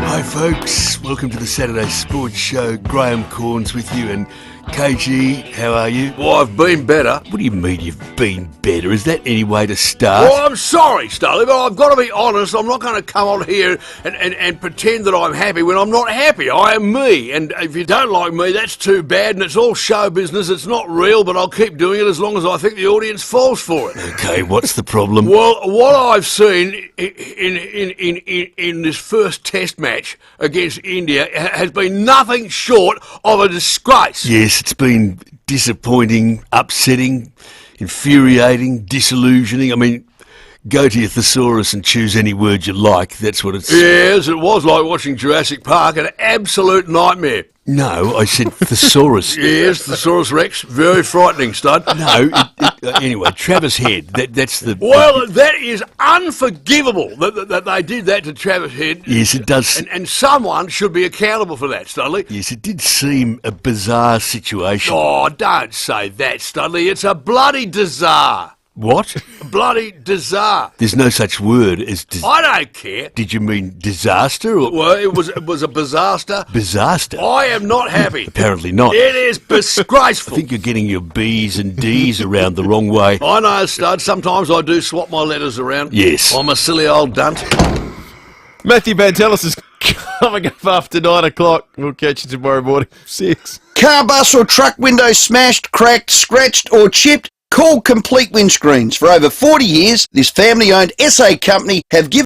[SPEAKER 28] Hi folks, welcome to the Saturday Sports Show. Graham Corns with you, and
[SPEAKER 3] KG, how are you?
[SPEAKER 5] Well, I've been better.
[SPEAKER 3] What do you mean you've been better? Is that any way to start?
[SPEAKER 5] Well, I'm sorry, Stanley, but I've got to be honest. I'm not going to come on here and pretend that I'm happy when I'm not happy. I am me, and if you don't like me, that's too bad, and it's all show business. It's not real, but I'll keep doing it as long as I think the audience falls for it.
[SPEAKER 3] Okay, what's the problem?
[SPEAKER 5] Well, what I've seen in this first test match against India has been nothing short of a disgrace.
[SPEAKER 3] Yes, it's been disappointing, upsetting, infuriating, disillusioning. I mean, go to your thesaurus and choose any word you like. That's what it's...
[SPEAKER 5] Yes, it was like watching Jurassic Park, an absolute nightmare.
[SPEAKER 3] No, I said thesaurus.
[SPEAKER 5] Yes, Thesaurus Rex, very frightening, stud.
[SPEAKER 3] No, anyway, Travis Head, that's the...
[SPEAKER 5] Well, that is unforgivable that they did that to Travis Head.
[SPEAKER 3] Yes, it does.
[SPEAKER 5] And someone should be accountable for that, Studley.
[SPEAKER 3] Yes, it did seem a bizarre situation.
[SPEAKER 5] Oh, don't say that, Studley. It's a bloody disaster.
[SPEAKER 3] What?
[SPEAKER 5] Bloody disaster.
[SPEAKER 3] There's no such word as...
[SPEAKER 5] I don't care.
[SPEAKER 3] Did you mean disaster? Or...
[SPEAKER 5] Well, it was a disaster.
[SPEAKER 3] Disaster?
[SPEAKER 5] I am not happy.
[SPEAKER 3] Apparently not.
[SPEAKER 5] It is disgraceful.
[SPEAKER 3] I think you're getting your B's and D's around the wrong way.
[SPEAKER 5] I know, Stud. Sometimes I do swap my letters around.
[SPEAKER 3] Yes.
[SPEAKER 5] I'm a silly old dunt.
[SPEAKER 19] Matthew Bantelis is coming up after 9 o'clock. We'll catch you tomorrow morning, 6.
[SPEAKER 6] Car, bus or truck window smashed, cracked, scratched or chipped? Call Complete Windscreens. For over 40 years, this family-owned SA company have given